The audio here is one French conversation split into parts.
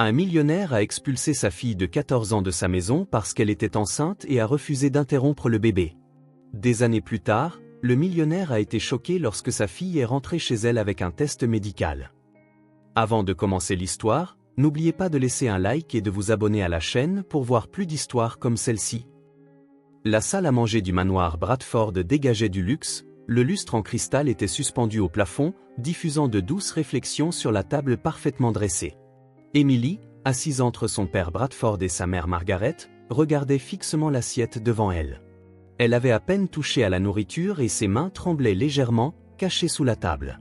Un millionnaire a expulsé sa fille de 14 ans de sa maison parce qu'elle était enceinte et a refusé d'interrompre le bébé. Des années plus tard, le millionnaire a été choqué lorsque sa fille est rentrée chez elle avec un test médical. Avant de commencer l'histoire, n'oubliez pas de laisser un like et de vous abonner à la chaîne pour voir plus d'histoires comme celle-ci. La salle à manger du manoir Bradford dégageait du luxe, le lustre en cristal était suspendu au plafond, diffusant de douces réflexions sur la table parfaitement dressée. Emily, assise entre son père Bradford et sa mère Margaret, regardait fixement l'assiette devant elle. Elle avait à peine touché à la nourriture et ses mains tremblaient légèrement, cachées sous la table.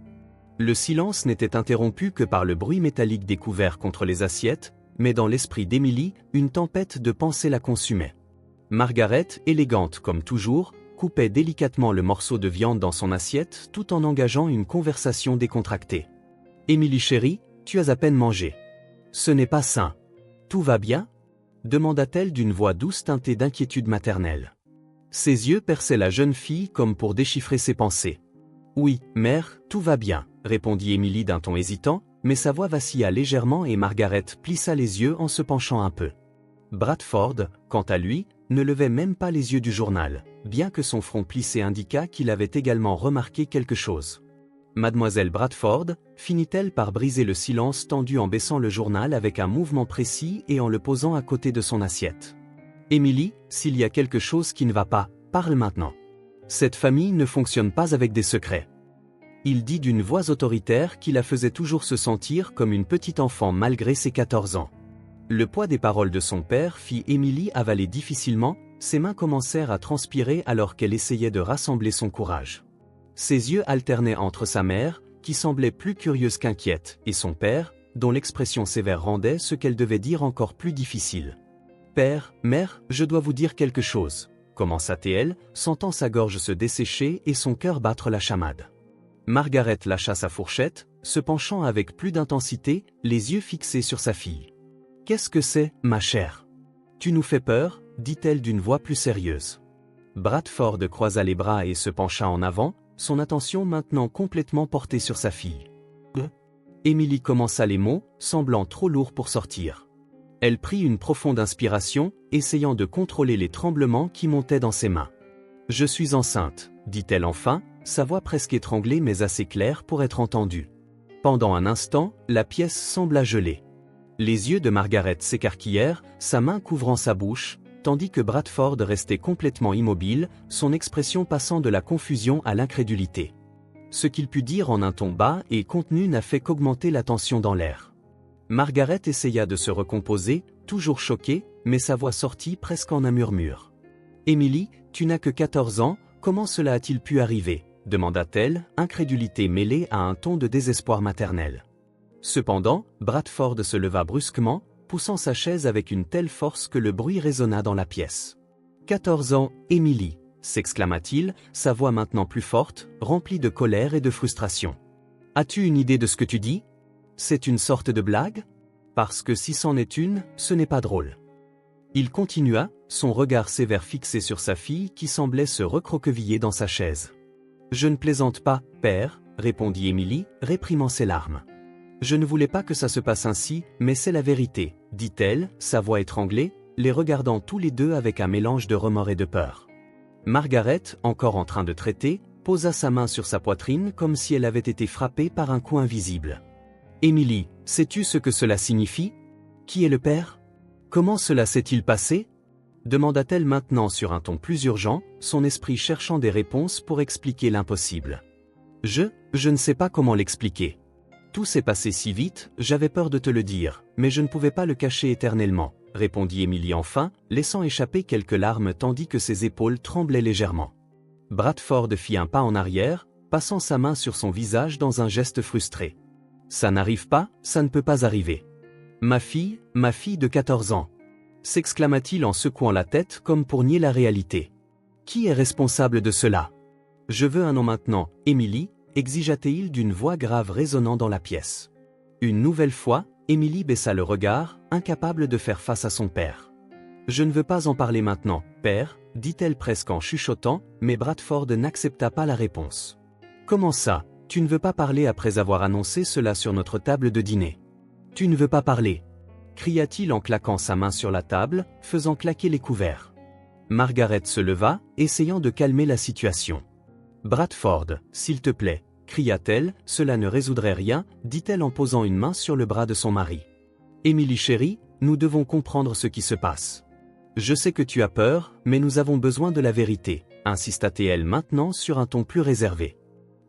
Le silence n'était interrompu que par le bruit métallique des couverts contre les assiettes, mais dans l'esprit d'Emily, une tempête de pensées la consumait. Margaret, élégante comme toujours, coupait délicatement le morceau de viande dans son assiette tout en engageant une conversation décontractée. « Emily chérie, tu as à peine mangé. Ce n'est pas sain. Tout va bien ?» demanda-t-elle d'une voix douce teintée d'inquiétude maternelle. Ses yeux perçaient la jeune fille comme pour déchiffrer ses pensées. « Oui, mère, tout va bien », répondit Emily d'un ton hésitant, mais sa voix vacilla légèrement et Margaret plissa les yeux en se penchant un peu. Bradford, quant à lui, ne levait même pas les yeux du journal, bien que son front plissé indiqua qu'il avait également remarqué quelque chose. Mademoiselle Bradford, finit-elle par briser le silence tendu en baissant le journal avec un mouvement précis et en le posant à côté de son assiette. « Emily, s'il y a quelque chose qui ne va pas, parle maintenant. Cette famille ne fonctionne pas avec des secrets. » Il dit d'une voix autoritaire qui la faisait toujours se sentir comme une petite enfant malgré ses 14 ans. Le poids des paroles de son père fit Emily avaler difficilement, ses mains commencèrent à transpirer alors qu'elle essayait de rassembler son courage. Ses yeux alternaient entre sa mère, qui semblait plus curieuse qu'inquiète, et son père, dont l'expression sévère rendait ce qu'elle devait dire encore plus difficile. « Père, mère, je dois vous dire quelque chose », commença-t-elle, sentant sa gorge se dessécher et son cœur battre la chamade. Margaret lâcha sa fourchette, se penchant avec plus d'intensité, les yeux fixés sur sa fille. « Qu'est-ce que c'est, ma chère ? Tu nous fais peur » dit-elle d'une voix plus sérieuse. Bradford croisa les bras et se pencha en avant, son attention maintenant complètement portée sur sa fille. Emily commença les mots, semblant trop lourds pour sortir. Elle prit une profonde inspiration, essayant de contrôler les tremblements qui montaient dans ses mains. « Je suis enceinte », dit-elle enfin, sa voix presque étranglée mais assez claire pour être entendue. Pendant un instant, la pièce sembla geler. Les yeux de Margaret s'écarquillèrent, sa main couvrant sa bouche, tandis que Bradford restait complètement immobile, son expression passant de la confusion à l'incrédulité. Ce qu'il put dire en un ton bas et contenu n'a fait qu'augmenter la tension dans l'air. Margaret essaya de se recomposer, toujours choquée, mais sa voix sortit presque en un murmure. « Emily, tu n'as que 14 ans, comment cela a-t-il pu arriver ?» demanda-t-elle, incrédulité mêlée à un ton de désespoir maternel. Cependant, Bradford se leva brusquement, poussant sa chaise avec une telle force que le bruit résonna dans la pièce. « 14 ans, Emily !» s'exclama-t-il, sa voix maintenant plus forte, remplie de colère et de frustration. « As-tu une idée de ce que tu dis ? C'est une sorte de blague ? Parce que si c'en est une, ce n'est pas drôle. » Il continua, son regard sévère fixé sur sa fille qui semblait se recroqueviller dans sa chaise. « Je ne plaisante pas, père, » répondit Emily, réprimant ses larmes. « Je ne voulais pas que ça se passe ainsi, mais c'est la vérité, » dit-elle, sa voix étranglée, les regardant tous les deux avec un mélange de remords et de peur. Margaret, encore en train de traiter, posa sa main sur sa poitrine comme si elle avait été frappée par un coup invisible. « Emily, sais-tu ce que cela signifie ? Qui est le père ? Comment cela s'est-il passé ?» demanda-t-elle maintenant sur un ton plus urgent, son esprit cherchant des réponses pour expliquer l'impossible. « Je ne sais pas comment l'expliquer. Tout s'est passé si vite, j'avais peur de te le dire, mais je ne pouvais pas le cacher éternellement, » répondit Emily enfin, laissant échapper quelques larmes tandis que ses épaules tremblaient légèrement. Bradford fit un pas en arrière, passant sa main sur son visage dans un geste frustré. « Ça n'arrive pas, ça ne peut pas arriver. Ma fille de 14 ans !» s'exclama-t-il en secouant la tête comme pour nier la réalité. « Qui est responsable de cela ? Je veux un nom maintenant, Emily !» exigea-t-il d'une voix grave résonnant dans la pièce. Une nouvelle fois, Emily baissa le regard, incapable de faire face à son père. « Je ne veux pas en parler maintenant, père, » dit-elle presque en chuchotant, mais Bradford n'accepta pas la réponse. « Comment ça, tu ne veux pas parler après avoir annoncé cela sur notre table de dîner ? Tu ne veux pas parler ? cria-t-il en claquant sa main sur la table, faisant claquer les couverts. Margaret se leva, essayant de calmer la situation. Bradford, s'il te plaît, cria-t-elle, cela ne résoudrait rien, dit-elle en posant une main sur le bras de son mari. Emily chérie, nous devons comprendre ce qui se passe. Je sais que tu as peur, mais nous avons besoin de la vérité, insista-t-elle maintenant sur un ton plus réservé.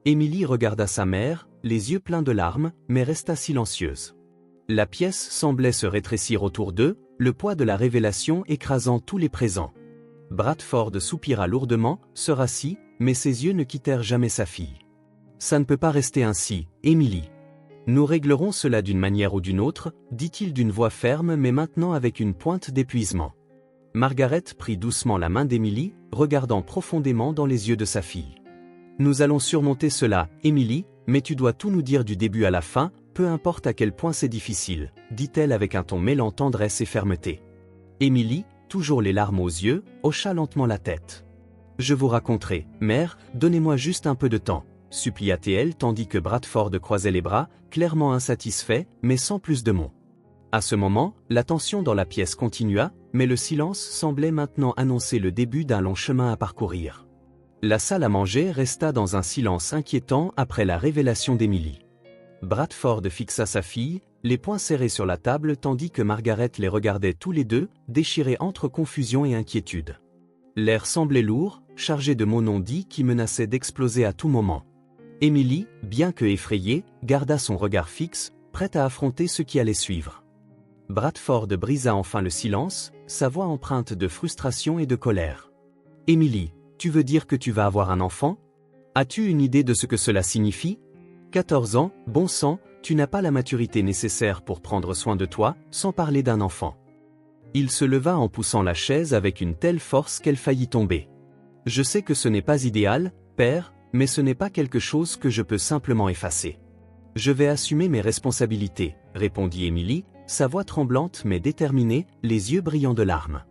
Emily regarda sa mère, les yeux pleins de larmes, mais resta silencieuse. La pièce semblait se rétrécir autour d'eux, le poids de la révélation écrasant tous les présents. Bradford soupira lourdement, se rassit, mais ses yeux ne quittèrent jamais sa fille. Ça ne peut pas rester ainsi, Emily. Nous réglerons cela d'une manière ou d'une autre, dit-il d'une voix ferme mais maintenant avec une pointe d'épuisement. Margaret prit doucement la main d'Emily, regardant profondément dans les yeux de sa fille. Nous allons surmonter cela, Emily, mais tu dois tout nous dire du début à la fin, peu importe à quel point c'est difficile, dit-elle avec un ton mêlant tendresse et fermeté. Emily, toujours les larmes aux yeux, hocha lentement la tête. Je vous raconterai, mère, donnez-moi juste un peu de temps, supplia-t-elle tandis que Bradford croisait les bras, clairement insatisfait, mais sans plus de mots. À ce moment, la tension dans la pièce continua, mais le silence semblait maintenant annoncer le début d'un long chemin à parcourir. La salle à manger resta dans un silence inquiétant après la révélation d'Emily. Bradford fixa sa fille, les poings serrés sur la table tandis que Margaret les regardait tous les deux, déchirés entre confusion et inquiétude. L'air semblait lourd, chargé de mots non dits qui menaçaient d'exploser à tout moment. Emily, bien que effrayée, garda son regard fixe, prête à affronter ce qui allait suivre. Bradford brisa enfin le silence, sa voix empreinte de frustration et de colère. « Emily, tu veux dire que tu vas avoir un enfant? As-tu une idée de ce que cela signifie? 14 ans, bon sang, tu n'as pas la maturité nécessaire pour prendre soin de toi, sans parler d'un enfant. » Il se leva en poussant la chaise avec une telle force qu'elle faillit tomber. « Je sais que ce n'est pas idéal, père, mais ce n'est pas quelque chose que je peux simplement effacer. Je vais assumer mes responsabilités, » répondit Emily, sa voix tremblante mais déterminée, les yeux brillants de larmes.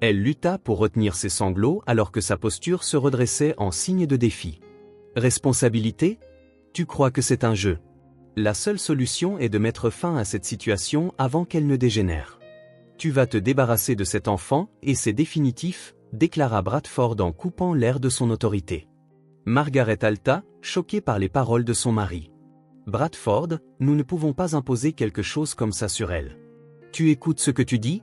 Elle lutta pour retenir ses sanglots alors que sa posture se redressait en signe de défi. « Responsabilité? Tu crois que c'est un jeu? La seule solution est de mettre fin à cette situation avant qu'elle ne dégénère. Tu vas te débarrasser de cet enfant et c'est définitif, » déclara Bradford en coupant l'air de son autorité. Margaret halta, choquée par les paroles de son mari. « Bradford, nous ne pouvons pas imposer quelque chose comme ça sur elle. Tu écoutes ce que tu dis ?»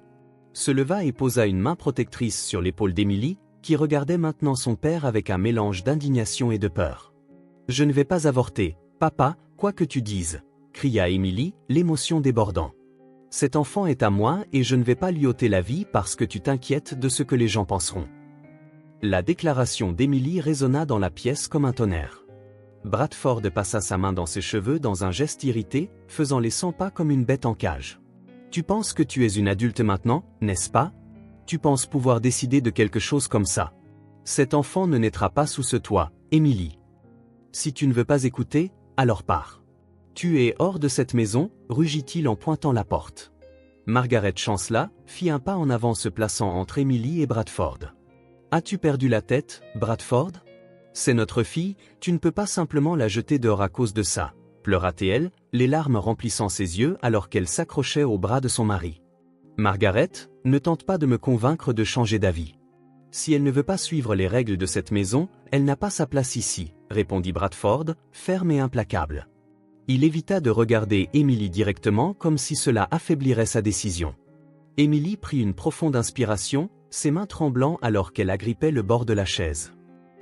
Se leva et posa une main protectrice sur l'épaule d'Emily, qui regardait maintenant son père avec un mélange d'indignation et de peur. « Je ne vais pas avorter, papa, quoi que tu dises, » cria Emily, l'émotion débordant. « Cet enfant est à moi et je ne vais pas lui ôter la vie parce que tu t'inquiètes de ce que les gens penseront. » La déclaration d'Emily résonna dans la pièce comme un tonnerre. Bradford passa sa main dans ses cheveux dans un geste irrité, faisant les 100 pas comme une bête en cage. « Tu penses que tu es une adulte maintenant, n'est-ce pas? Tu penses pouvoir décider de quelque chose comme ça? Cet enfant ne naîtra pas sous ce toit, Emily. Si tu ne veux pas écouter, alors pars. Tu es hors de cette maison, » rugit-il en pointant la porte. Margaret chancela, fit un pas en avant se plaçant entre Emily et Bradford. « As-tu perdu la tête, Bradford? C'est notre fille, tu ne peux pas simplement la jeter dehors à cause de ça, » pleura-t-elle, les larmes remplissant ses yeux alors qu'elle s'accrochait au bras de son mari. « Margaret, ne tente pas de me convaincre de changer d'avis. Si elle ne veut pas suivre les règles de cette maison, elle n'a pas sa place ici, » répondit Bradford, ferme et implacable. Il évita de regarder Emily directement comme si cela affaiblirait sa décision. Emily prit une profonde inspiration, ses mains tremblant alors qu'elle agrippait le bord de la chaise.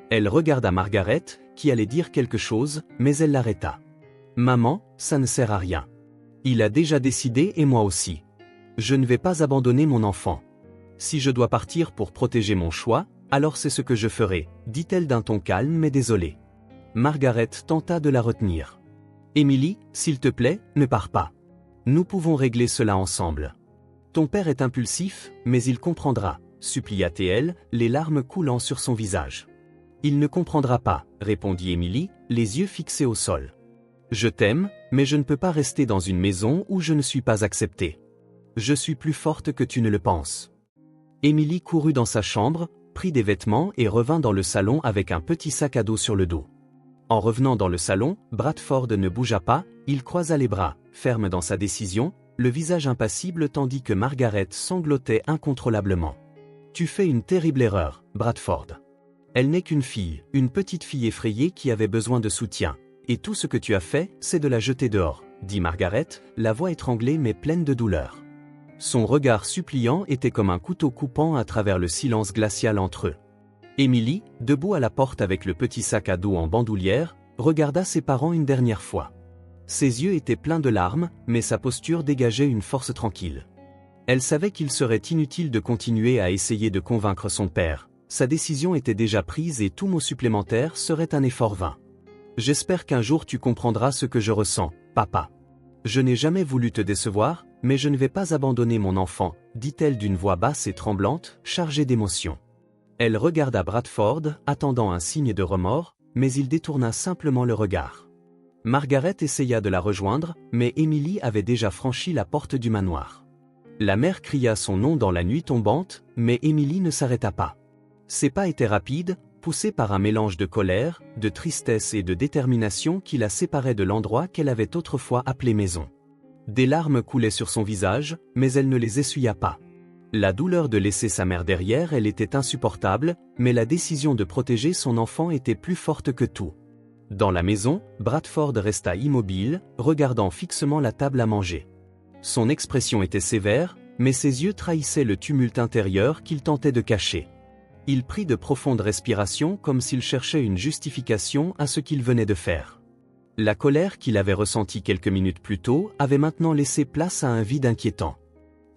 Elle regarda Margaret, qui allait dire quelque chose, mais elle l'arrêta. « Maman, ça ne sert à rien. Il a déjà décidé et moi aussi. Je ne vais pas abandonner mon enfant. Si je dois partir pour protéger mon choix, alors c'est ce que je ferai, » dit-elle d'un ton calme mais désolé. Margaret tenta de la retenir. « Emily, s'il te plaît, ne pars pas. Nous pouvons régler cela ensemble. Ton père est impulsif, mais il comprendra, » supplia-t-elle, les larmes coulant sur son visage. « Il ne comprendra pas, » répondit Emily, les yeux fixés au sol. « Je t'aime, mais je ne peux pas rester dans une maison où je ne suis pas acceptée. Je suis plus forte que tu ne le penses. » Emily courut dans sa chambre, prit des vêtements et revint dans le salon avec un petit sac à dos sur le dos. En revenant dans le salon, Bradford ne bougea pas, il croisa les bras, ferme dans sa décision, le visage impassible tandis que Margaret sanglotait incontrôlablement. « Tu fais une terrible erreur, Bradford. Elle n'est qu'une fille, une petite fille effrayée qui avait besoin de soutien. Et tout ce que tu as fait, c'est de la jeter dehors, » dit Margaret, la voix étranglée mais pleine de douleur. Son regard suppliant était comme un couteau coupant à travers le silence glacial entre eux. Emily, debout à la porte avec le petit sac à dos en bandoulière, regarda ses parents une dernière fois. Ses yeux étaient pleins de larmes, mais sa posture dégageait une force tranquille. Elle savait qu'il serait inutile de continuer à essayer de convaincre son père. Sa décision était déjà prise et tout mot supplémentaire serait un effort vain. « J'espère qu'un jour tu comprendras ce que je ressens, papa. Je n'ai jamais voulu te décevoir, mais je ne vais pas abandonner mon enfant, » dit-elle d'une voix basse et tremblante, chargée d'émotion. Elle regarda Bradford, attendant un signe de remords, mais il détourna simplement le regard. Margaret essaya de la rejoindre, mais Emily avait déjà franchi la porte du manoir. La mère cria son nom dans la nuit tombante, mais Emily ne s'arrêta pas. Ses pas étaient rapides, poussés par un mélange de colère, de tristesse et de détermination qui la séparait de l'endroit qu'elle avait autrefois appelé maison. Des larmes coulaient sur son visage, mais elle ne les essuya pas. La douleur de laisser sa mère derrière elle était insupportable, mais la décision de protéger son enfant était plus forte que tout. Dans la maison, Bradford resta immobile, regardant fixement la table à manger. Son expression était sévère, mais ses yeux trahissaient le tumulte intérieur qu'il tentait de cacher. Il prit de profondes respirations comme s'il cherchait une justification à ce qu'il venait de faire. La colère qu'il avait ressentie quelques minutes plus tôt avait maintenant laissé place à un vide inquiétant.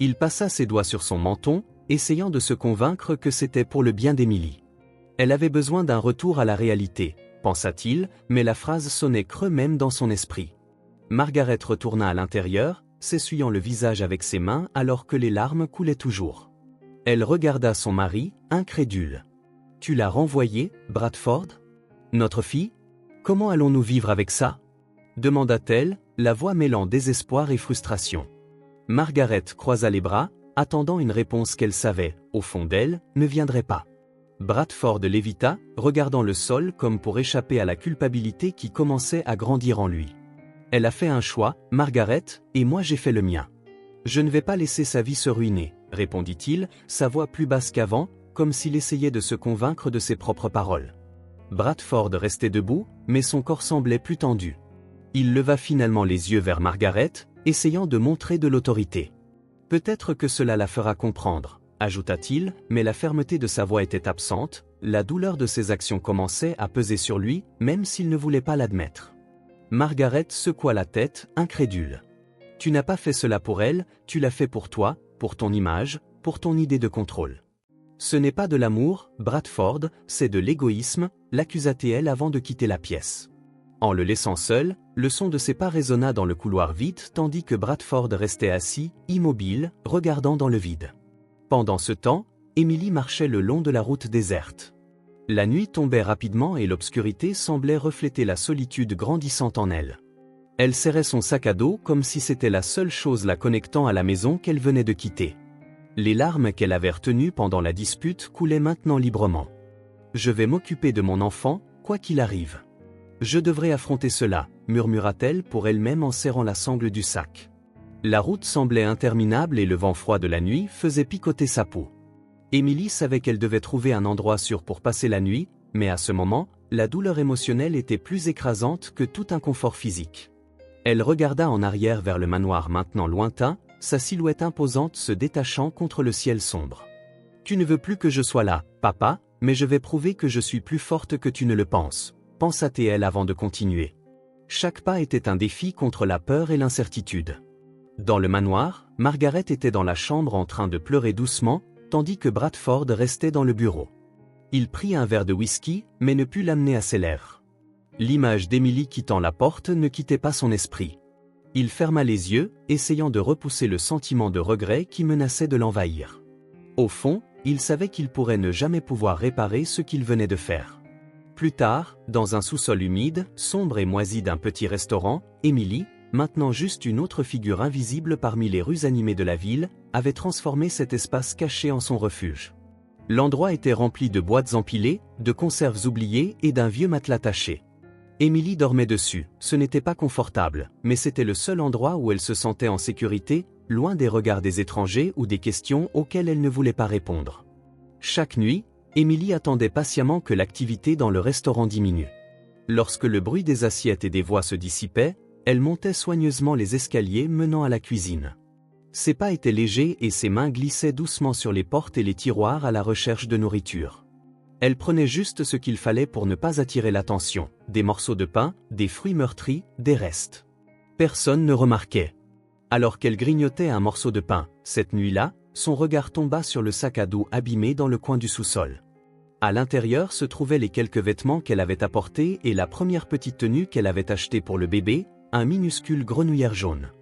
Il passa ses doigts sur son menton, essayant de se convaincre que c'était pour le bien d'Emily. Elle avait besoin d'un retour à la réalité, pensa-t-il, mais la phrase sonnait creux même dans son esprit. Margaret retourna à l'intérieur, s'essuyant le visage avec ses mains alors que les larmes coulaient toujours. Elle regarda son mari, incrédule. « Tu l'as renvoyée, Bradford ? Notre fille ? Comment allons-nous vivre avec ça ?» demanda-t-elle, la voix mêlant désespoir et frustration. Margaret croisa les bras, attendant une réponse qu'elle savait, au fond d'elle, ne viendrait pas. Bradford l'évita, regardant le sol comme pour échapper à la culpabilité qui commençait à grandir en lui. « Elle a fait un choix, Margaret, et moi j'ai fait le mien. Je ne vais pas laisser sa vie se ruiner, » répondit-il, sa voix plus basse qu'avant, comme s'il essayait de se convaincre de ses propres paroles. Bradford restait debout, mais son corps semblait plus tendu. Il leva finalement les yeux vers Margaret, essayant de montrer de l'autorité. « Peut-être que cela la fera comprendre, » ajouta-t-il, mais la fermeté de sa voix était absente, la douleur de ses actions commençait à peser sur lui, même s'il ne voulait pas l'admettre. Margaret secoua la tête, incrédule. « Tu n'as pas fait cela pour elle, tu l'as fait pour toi, pour ton image, pour ton idée de contrôle. » « Ce n'est pas de l'amour, Bradford, c'est de l'égoïsme, » l'accusa-t-elle avant de quitter la pièce. En le laissant seul, le son de ses pas résonna dans le couloir vide tandis que Bradford restait assis, immobile, regardant dans le vide. Pendant ce temps, Emily marchait le long de la route déserte. La nuit tombait rapidement et l'obscurité semblait refléter la solitude grandissante en elle. Elle serrait son sac à dos comme si c'était la seule chose la connectant à la maison qu'elle venait de quitter. Les larmes qu'elle avait retenues pendant la dispute coulaient maintenant librement. « Je vais m'occuper de mon enfant, quoi qu'il arrive. Je devrais affronter cela, » murmura-t-elle pour elle-même en serrant la sangle du sac. La route semblait interminable et le vent froid de la nuit faisait picoter sa peau. Emily savait qu'elle devait trouver un endroit sûr pour passer la nuit, mais à ce moment, la douleur émotionnelle était plus écrasante que tout inconfort physique. Elle regarda en arrière vers le manoir maintenant lointain, sa silhouette imposante se détachant contre le ciel sombre. « Tu ne veux plus que je sois là, papa, mais je vais prouver que je suis plus forte que tu ne le penses, » pensa-t-elle avant de continuer. Chaque pas était un défi contre la peur et l'incertitude. Dans le manoir, Margaret était dans la chambre en train de pleurer doucement, tandis que Bradford restait dans le bureau. Il prit un verre de whisky, mais ne put l'amener à ses lèvres. L'image d'Emily quittant la porte ne quittait pas son esprit. Il ferma les yeux, essayant de repousser le sentiment de regret qui menaçait de l'envahir. Au fond, il savait qu'il pourrait ne jamais pouvoir réparer ce qu'il venait de faire. Plus tard, dans un sous-sol humide, sombre et moisi d'un petit restaurant, Emily, maintenant juste une autre figure invisible parmi les rues animées de la ville, avait transformé cet espace caché en son refuge. L'endroit était rempli de boîtes empilées, de conserves oubliées et d'un vieux matelas taché. Emily dormait dessus, ce n'était pas confortable, mais c'était le seul endroit où elle se sentait en sécurité, loin des regards des étrangers ou des questions auxquelles elle ne voulait pas répondre. Chaque nuit, Émilie attendait patiemment que l'activité dans le restaurant diminue. Lorsque le bruit des assiettes et des voix se dissipait, elle montait soigneusement les escaliers menant à la cuisine. Ses pas étaient légers et ses mains glissaient doucement sur les portes et les tiroirs à la recherche de nourriture. Elle prenait juste ce qu'il fallait pour ne pas attirer l'attention, des morceaux de pain, des fruits meurtris, des restes. Personne ne remarquait. Alors qu'elle grignotait un morceau de pain, cette nuit-là, son regard tomba sur le sac à dos abîmé dans le coin du sous-sol. À l'intérieur se trouvaient les quelques vêtements qu'elle avait apportés et la première petite tenue qu'elle avait achetée pour le bébé, un minuscule grenouillère jaune.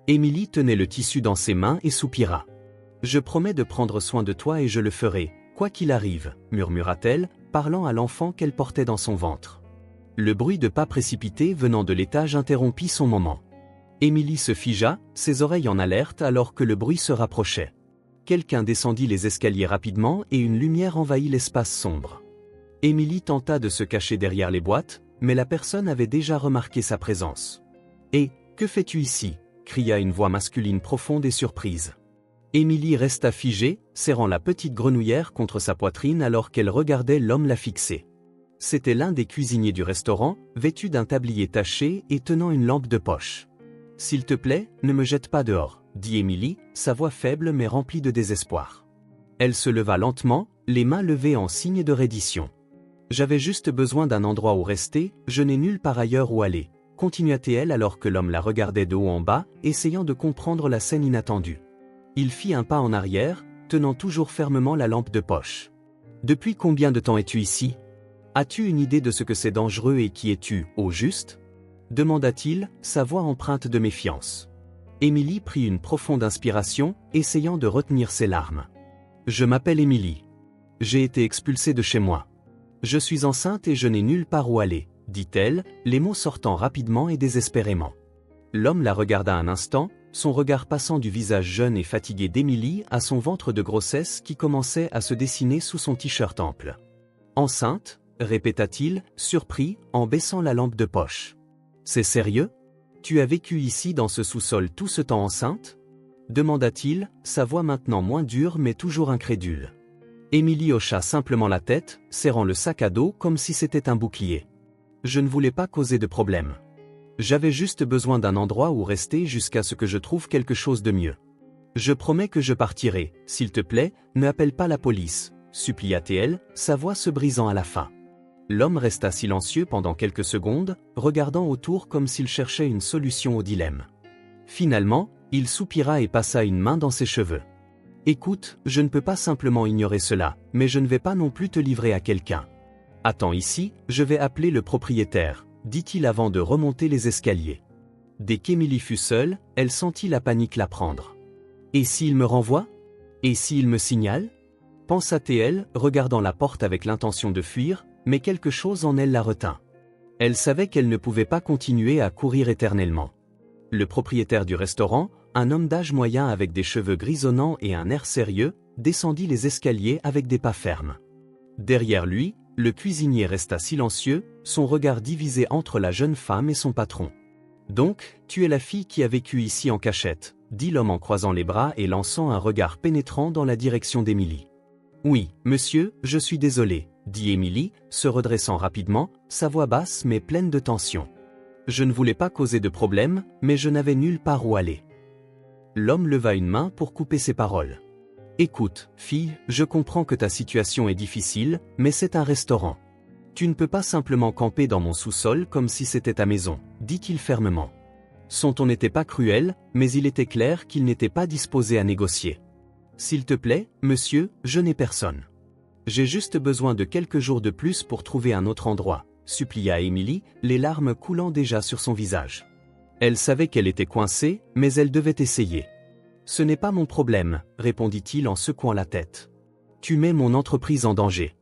Émilie tenait le tissu dans ses mains et soupira. « Je promets de prendre soin de toi et je le ferai, quoi qu'il arrive, » murmura-t-elle, parlant à l'enfant qu'elle portait dans son ventre. Le bruit de pas précipités venant de l'étage interrompit son moment. Émilie se figea, ses oreilles en alerte alors que le bruit se rapprochait. Quelqu'un descendit les escaliers rapidement et une lumière envahit l'espace sombre. Émilie tenta de se cacher derrière les boîtes, mais la personne avait déjà remarqué sa présence. « Et, que fais-tu ici » cria une voix masculine profonde et surprise. Émilie resta figée, serrant la petite grenouillère contre sa poitrine alors qu'elle regardait l'homme la fixer. C'était l'un des cuisiniers du restaurant, vêtu d'un tablier taché et tenant une lampe de poche. « S'il te plaît, ne me jette pas dehors », dit Émilie, sa voix faible mais remplie de désespoir. Elle se leva lentement, les mains levées en signe de reddition. « J'avais juste besoin d'un endroit où rester, je n'ai nulle part ailleurs où aller », continua-t-elle alors que l'homme la regardait de haut en bas, essayant de comprendre la scène inattendue. Il fit un pas en arrière, tenant toujours fermement la lampe de poche. « Depuis combien de temps es-tu ici ? As-tu une idée de ce que c'est dangereux et qui es-tu, au juste ?» demanda-t-il, sa voix empreinte de méfiance. Émilie prit une profonde inspiration, essayant de retenir ses larmes. « Je m'appelle Émilie. J'ai été expulsée de chez moi. Je suis enceinte et je n'ai nulle part où aller, » dit-elle, les mots sortant rapidement et désespérément. L'homme la regarda un instant, son regard passant du visage jeune et fatigué d'Émilie à son ventre de grossesse qui commençait à se dessiner sous son t-shirt ample. « Enceinte ?» répéta-t-il, surpris, en baissant la lampe de poche. « C'est sérieux ? Tu as vécu ici dans ce sous-sol tout ce temps enceinte ?» demanda-t-il, sa voix maintenant moins dure mais toujours incrédule. Émilie hocha simplement la tête, serrant le sac à dos comme si c'était un bouclier. « Je ne voulais pas causer de problème. J'avais juste besoin d'un endroit où rester jusqu'à ce que je trouve quelque chose de mieux. Je promets que je partirai, s'il te plaît, ne appelle pas la police, » supplia-t-elle, sa voix se brisant à la fin. L'homme resta silencieux pendant quelques secondes, regardant autour comme s'il cherchait une solution au dilemme. Finalement, il soupira et passa une main dans ses cheveux. « Écoute, je ne peux pas simplement ignorer cela, mais je ne vais pas non plus te livrer à quelqu'un. Attends ici, je vais appeler le propriétaire, » dit-il avant de remonter les escaliers. Dès qu'Émilie fut seule, elle sentit la panique la prendre. « Et s'il me renvoie ? Et s'il me signale ?» pensa-t-elle, regardant la porte avec l'intention de fuir, mais quelque chose en elle la retint. Elle savait qu'elle ne pouvait pas continuer à courir éternellement. Le propriétaire du restaurant, un homme d'âge moyen avec des cheveux grisonnants et un air sérieux, descendit les escaliers avec des pas fermes. Derrière lui, le cuisinier resta silencieux, son regard divisé entre la jeune femme et son patron. « Donc, tu es la fille qui a vécu ici en cachette », dit l'homme en croisant les bras et lançant un regard pénétrant dans la direction d'Émilie. « Oui, monsieur, je suis désolée, » dit Émilie, se redressant rapidement, sa voix basse mais pleine de tension. « Je ne voulais pas causer de problème, mais je n'avais nulle part où aller. » L'homme leva une main pour couper ses paroles. « Écoute, fille, je comprends que ta situation est difficile, mais c'est un restaurant. Tu ne peux pas simplement camper dans mon sous-sol comme si c'était ta maison, » dit-il fermement. Son ton n'était pas cruel, mais il était clair qu'il n'était pas disposé à négocier. « S'il te plaît, monsieur, je n'ai personne. J'ai juste besoin de quelques jours de plus pour trouver un autre endroit, » supplia Émilie, les larmes coulant déjà sur son visage. Elle savait qu'elle était coincée, mais elle devait essayer. « Ce n'est pas mon problème, » répondit-il en secouant la tête. « Tu mets mon entreprise en danger.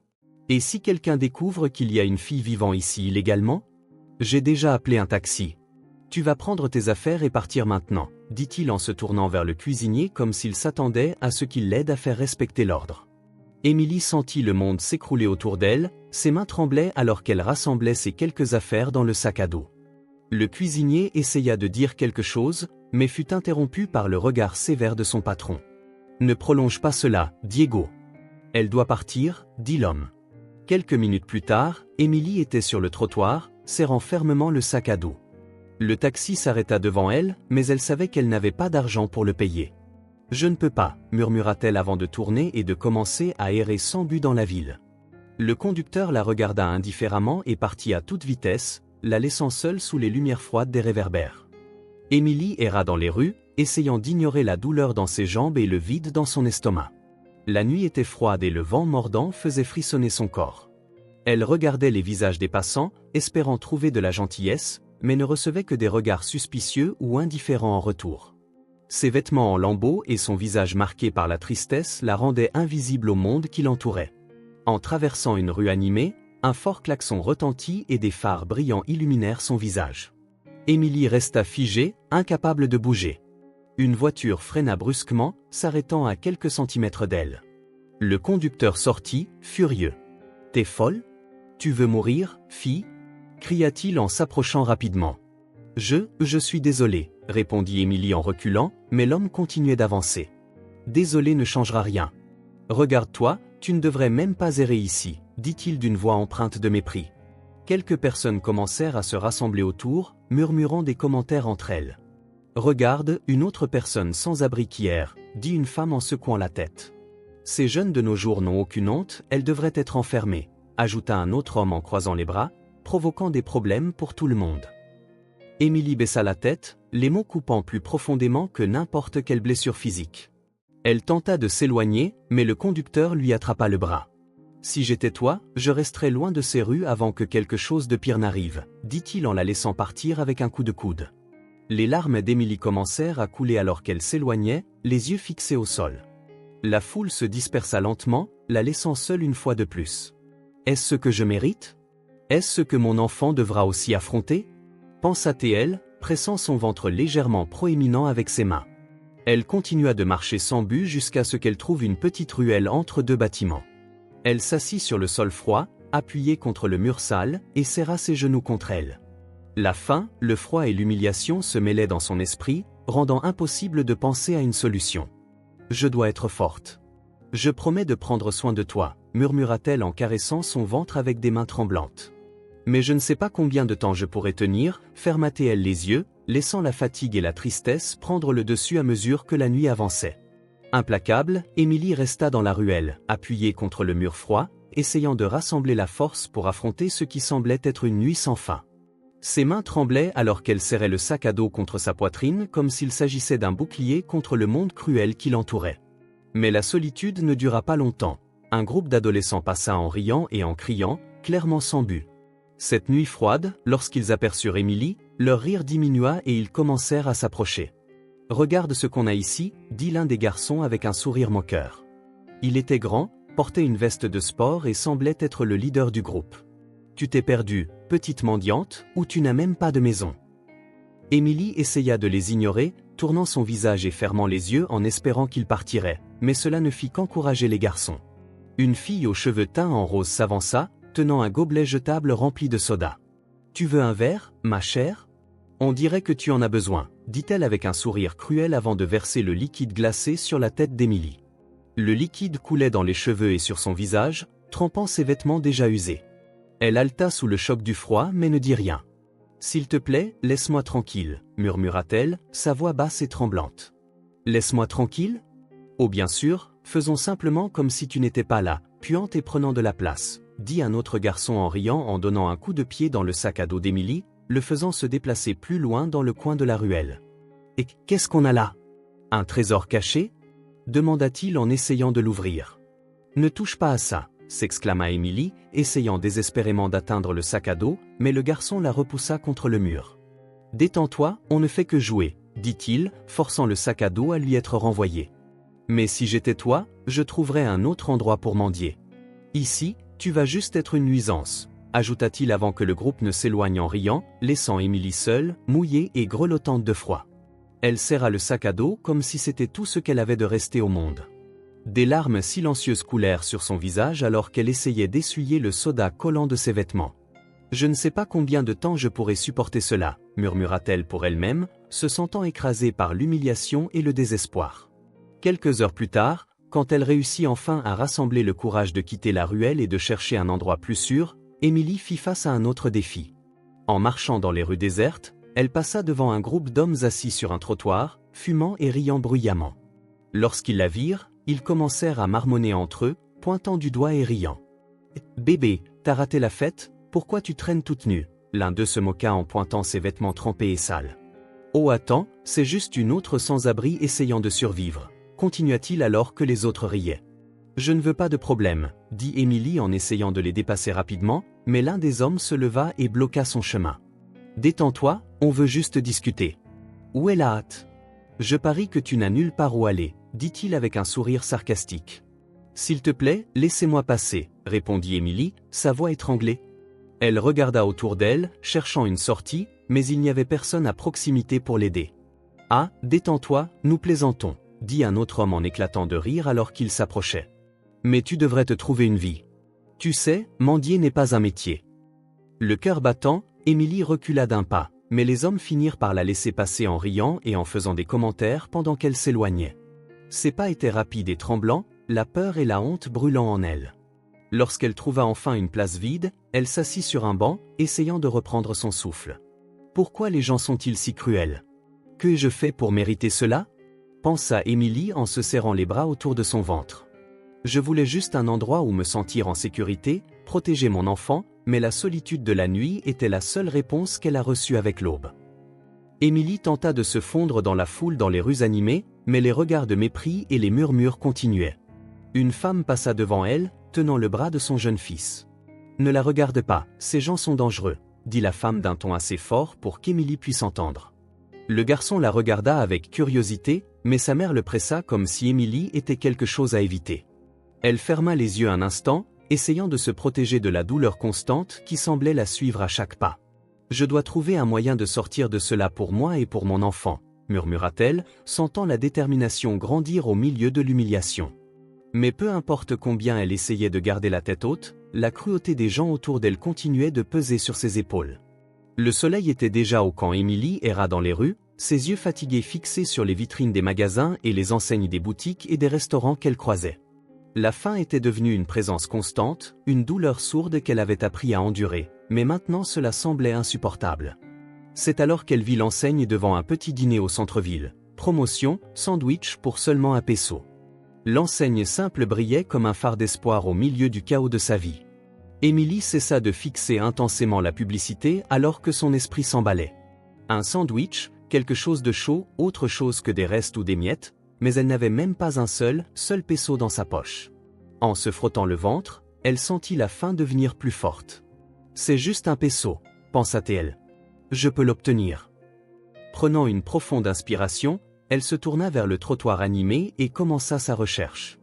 Et si quelqu'un découvre qu'il y a une fille vivant ici illégalement ? J'ai déjà appelé un taxi. Tu vas prendre tes affaires et partir maintenant, » dit-il en se tournant vers le cuisinier comme s'il s'attendait à ce qu'il l'aide à faire respecter l'ordre. Émilie sentit le monde s'écrouler autour d'elle, ses mains tremblaient alors qu'elle rassemblait ses quelques affaires dans le sac à dos. Le cuisinier essaya de dire quelque chose, mais fut interrompue par le regard sévère de son patron. « Ne prolonge pas cela, Diego. »« Elle doit partir, » dit l'homme. Quelques minutes plus tard, Émilie était sur le trottoir, serrant fermement le sac à dos. Le taxi s'arrêta devant elle, mais elle savait qu'elle n'avait pas d'argent pour le payer. « Je ne peux pas, » murmura-t-elle avant de tourner et de commencer à errer sans but dans la ville. Le conducteur la regarda indifféremment et partit à toute vitesse, la laissant seule sous les lumières froides des réverbères. Émilie erra dans les rues, essayant d'ignorer la douleur dans ses jambes et le vide dans son estomac. La nuit était froide et le vent mordant faisait frissonner son corps. Elle regardait les visages des passants, espérant trouver de la gentillesse, mais ne recevait que des regards suspicieux ou indifférents en retour. Ses vêtements en lambeaux et son visage marqué par la tristesse la rendaient invisible au monde qui l'entourait. En traversant une rue animée, un fort klaxon retentit et des phares brillants illuminèrent son visage. Émilie resta figée, incapable de bouger. Une voiture freina brusquement, s'arrêtant à quelques centimètres d'elle. Le conducteur sortit, furieux. « T'es folle ? Tu veux mourir, fille ?» cria-t-il en s'approchant rapidement. « Je suis désolé, » répondit Émilie en reculant, mais l'homme continuait d'avancer. « Désolé ne changera rien. Regarde-toi, tu ne devrais même pas errer ici, » dit-il d'une voix empreinte de mépris. Quelques personnes commencèrent à se rassembler autour, murmurant des commentaires entre elles. « Regarde, une autre personne sans abri qui erre, » dit une femme en secouant la tête. « Ces jeunes de nos jours n'ont aucune honte, elles devraient être enfermées, » ajouta un autre homme en croisant les bras, provoquant des problèmes pour tout le monde. Émilie baissa la tête, les mots coupant plus profondément que n'importe quelle blessure physique. Elle tenta de s'éloigner, mais le conducteur lui attrapa le bras. « Si j'étais toi, je resterais loin de ces rues avant que quelque chose de pire n'arrive, » dit-il en la laissant partir avec un coup de coude. Les larmes d'Émilie commencèrent à couler alors qu'elle s'éloignait, les yeux fixés au sol. La foule se dispersa lentement, la laissant seule une fois de plus. « Est-ce ce que je mérite ? Est-ce ce que mon enfant devra aussi affronter ?» pensa-t-elle, pressant son ventre légèrement proéminent avec ses mains. Elle continua de marcher sans but jusqu'à ce qu'elle trouve une petite ruelle entre deux bâtiments. Elle s'assit sur le sol froid, appuyée contre le mur sale, et serra ses genoux contre elle. La faim, le froid et l'humiliation se mêlaient dans son esprit, rendant impossible de penser à une solution. « Je dois être forte. Je promets de prendre soin de toi, » murmura-t-elle en caressant son ventre avec des mains tremblantes. « Mais je ne sais pas combien de temps je pourrai tenir, » ferma-t-elle les yeux, laissant la fatigue et la tristesse prendre le dessus à mesure que la nuit avançait. Implacable, Émilie resta dans la ruelle, appuyée contre le mur froid, essayant de rassembler la force pour affronter ce qui semblait être une nuit sans fin. Ses mains tremblaient alors qu'elle serrait le sac à dos contre sa poitrine comme s'il s'agissait d'un bouclier contre le monde cruel qui l'entourait. Mais la solitude ne dura pas longtemps. Un groupe d'adolescents passa en riant et en criant, clairement sans but. Cette nuit froide, lorsqu'ils aperçurent Émilie, leur rire diminua et ils commencèrent à s'approcher. « Regarde ce qu'on a ici, » dit l'un des garçons avec un sourire moqueur. Il était grand, portait une veste de sport et semblait être le leader du groupe. « Tu t'es perdue, petite mendiante, ou tu n'as même pas de maison. » Émilie essaya de les ignorer, tournant son visage et fermant les yeux en espérant qu'ils partiraient, mais cela ne fit qu'encourager les garçons. Une fille aux cheveux teints en rose s'avança, tenant un gobelet jetable rempli de soda. « Tu veux un verre, ma chère ? On dirait que tu en as besoin, » dit-elle avec un sourire cruel avant de verser le liquide glacé sur la tête d'Émilie. Le liquide coulait dans les cheveux et sur son visage, trempant ses vêtements déjà usés. Elle haleta sous le choc du froid mais ne dit rien. « S'il te plaît, laisse-moi tranquille, » murmura-t-elle, sa voix basse et tremblante. « Laisse-moi tranquille ? Oh bien sûr, faisons simplement comme si tu n'étais pas là, puant et prenant de la place, » dit un autre garçon en riant en donnant un coup de pied dans le sac à dos d'Émilie, le faisant se déplacer plus loin dans le coin de la ruelle. « Et qu'est-ce qu'on a là ? Un trésor caché ?» demanda-t-il en essayant de l'ouvrir. « Ne touche pas à ça, » s'exclama Émilie, essayant désespérément d'atteindre le sac à dos, mais le garçon la repoussa contre le mur. « Détends-toi, on ne fait que jouer, » dit-il, forçant le sac à dos à lui être renvoyé. « Mais si j'étais toi, je trouverais un autre endroit pour mendier. Ici, tu vas juste être une nuisance, » ajouta-t-il avant que le groupe ne s'éloigne en riant, laissant Émilie seule, mouillée et grelottante de froid. Elle serra le sac à dos comme si c'était tout ce qu'elle avait de resté au monde. Des larmes silencieuses coulèrent sur son visage alors qu'elle essayait d'essuyer le soda collant de ses vêtements. « Je ne sais pas combien de temps je pourrai supporter cela, » murmura-t-elle pour elle-même, se sentant écrasée par l'humiliation et le désespoir. Quelques heures plus tard, quand elle réussit enfin à rassembler le courage de quitter la ruelle et de chercher un endroit plus sûr, Émilie fit face à un autre défi. En marchant dans les rues désertes, elle passa devant un groupe d'hommes assis sur un trottoir, fumant et riant bruyamment. Lorsqu'ils la virent, ils commencèrent à marmonner entre eux, pointant du doigt et riant. « Bébé, t'as raté la fête, pourquoi tu traînes toute nue ?» L'un d'eux se moqua en pointant ses vêtements trempés et sales. « Oh attends, c'est juste une autre sans-abri essayant de survivre », continua-t-il alors que les autres riaient. « Je ne veux pas de problème, » dit Émilie en essayant de les dépasser rapidement, mais l'un des hommes se leva et bloqua son chemin. « Détends-toi, on veut juste discuter. »« Où est la hâte ? Je parie que tu n'as nulle part où aller, » dit-il avec un sourire sarcastique. « S'il te plaît, laissez-moi passer, » répondit Émilie, sa voix étranglée. Elle regarda autour d'elle, cherchant une sortie, mais il n'y avait personne à proximité pour l'aider. « Ah, détends-toi, nous plaisantons, » dit un autre homme en éclatant de rire alors qu'il s'approchait. « Mais tu devrais te trouver une vie. Tu sais, mendier n'est pas un métier. » Le cœur battant, Émilie recula d'un pas, mais les hommes finirent par la laisser passer en riant et en faisant des commentaires pendant qu'elle s'éloignait. Ses pas étaient rapides et tremblants, la peur et la honte brûlant en elle. Lorsqu'elle trouva enfin une place vide, elle s'assit sur un banc, essayant de reprendre son souffle. « Pourquoi les gens sont-ils si cruels ? Que ai-je fait pour mériter cela ?» pensa Émilie en se serrant les bras autour de son ventre. « Je voulais juste un endroit où me sentir en sécurité, protéger mon enfant, mais la solitude de la nuit était la seule réponse qu'elle a reçue avec l'aube. » Émilie tenta de se fondre dans la foule dans les rues animées, mais les regards de mépris et les murmures continuaient. Une femme passa devant elle, tenant le bras de son jeune fils. « Ne la regarde pas, ces gens sont dangereux, » dit la femme d'un ton assez fort pour qu'Émilie puisse entendre. Le garçon la regarda avec curiosité, mais sa mère le pressa comme si Émilie était quelque chose à éviter. Elle ferma les yeux un instant, essayant de se protéger de la douleur constante qui semblait la suivre à chaque pas. « Je dois trouver un moyen de sortir de cela pour moi et pour mon enfant, » murmura-t-elle, sentant la détermination grandir au milieu de l'humiliation. Mais peu importe combien elle essayait de garder la tête haute, la cruauté des gens autour d'elle continuait de peser sur ses épaules. Le soleil était déjà haut quand Émilie erra dans les rues, ses yeux fatigués fixés sur les vitrines des magasins et les enseignes des boutiques et des restaurants qu'elle croisait. La faim était devenue une présence constante, une douleur sourde qu'elle avait appris à endurer, mais maintenant cela semblait insupportable. C'est alors qu'elle vit l'enseigne devant un petit dîner au centre-ville. Promotion, sandwich pour seulement un peso. L'enseigne simple brillait comme un phare d'espoir au milieu du chaos de sa vie. Émilie cessa de fixer intensément la publicité alors que son esprit s'emballait. Un sandwich, quelque chose de chaud, autre chose que des restes ou des miettes, mais elle n'avait même pas un seul peso dans sa poche. En se frottant le ventre, elle sentit la faim devenir plus forte. « C'est juste un peso, » pensa-t-elle. « Je peux l'obtenir. » Prenant une profonde inspiration, elle se tourna vers le trottoir animé et commença sa recherche.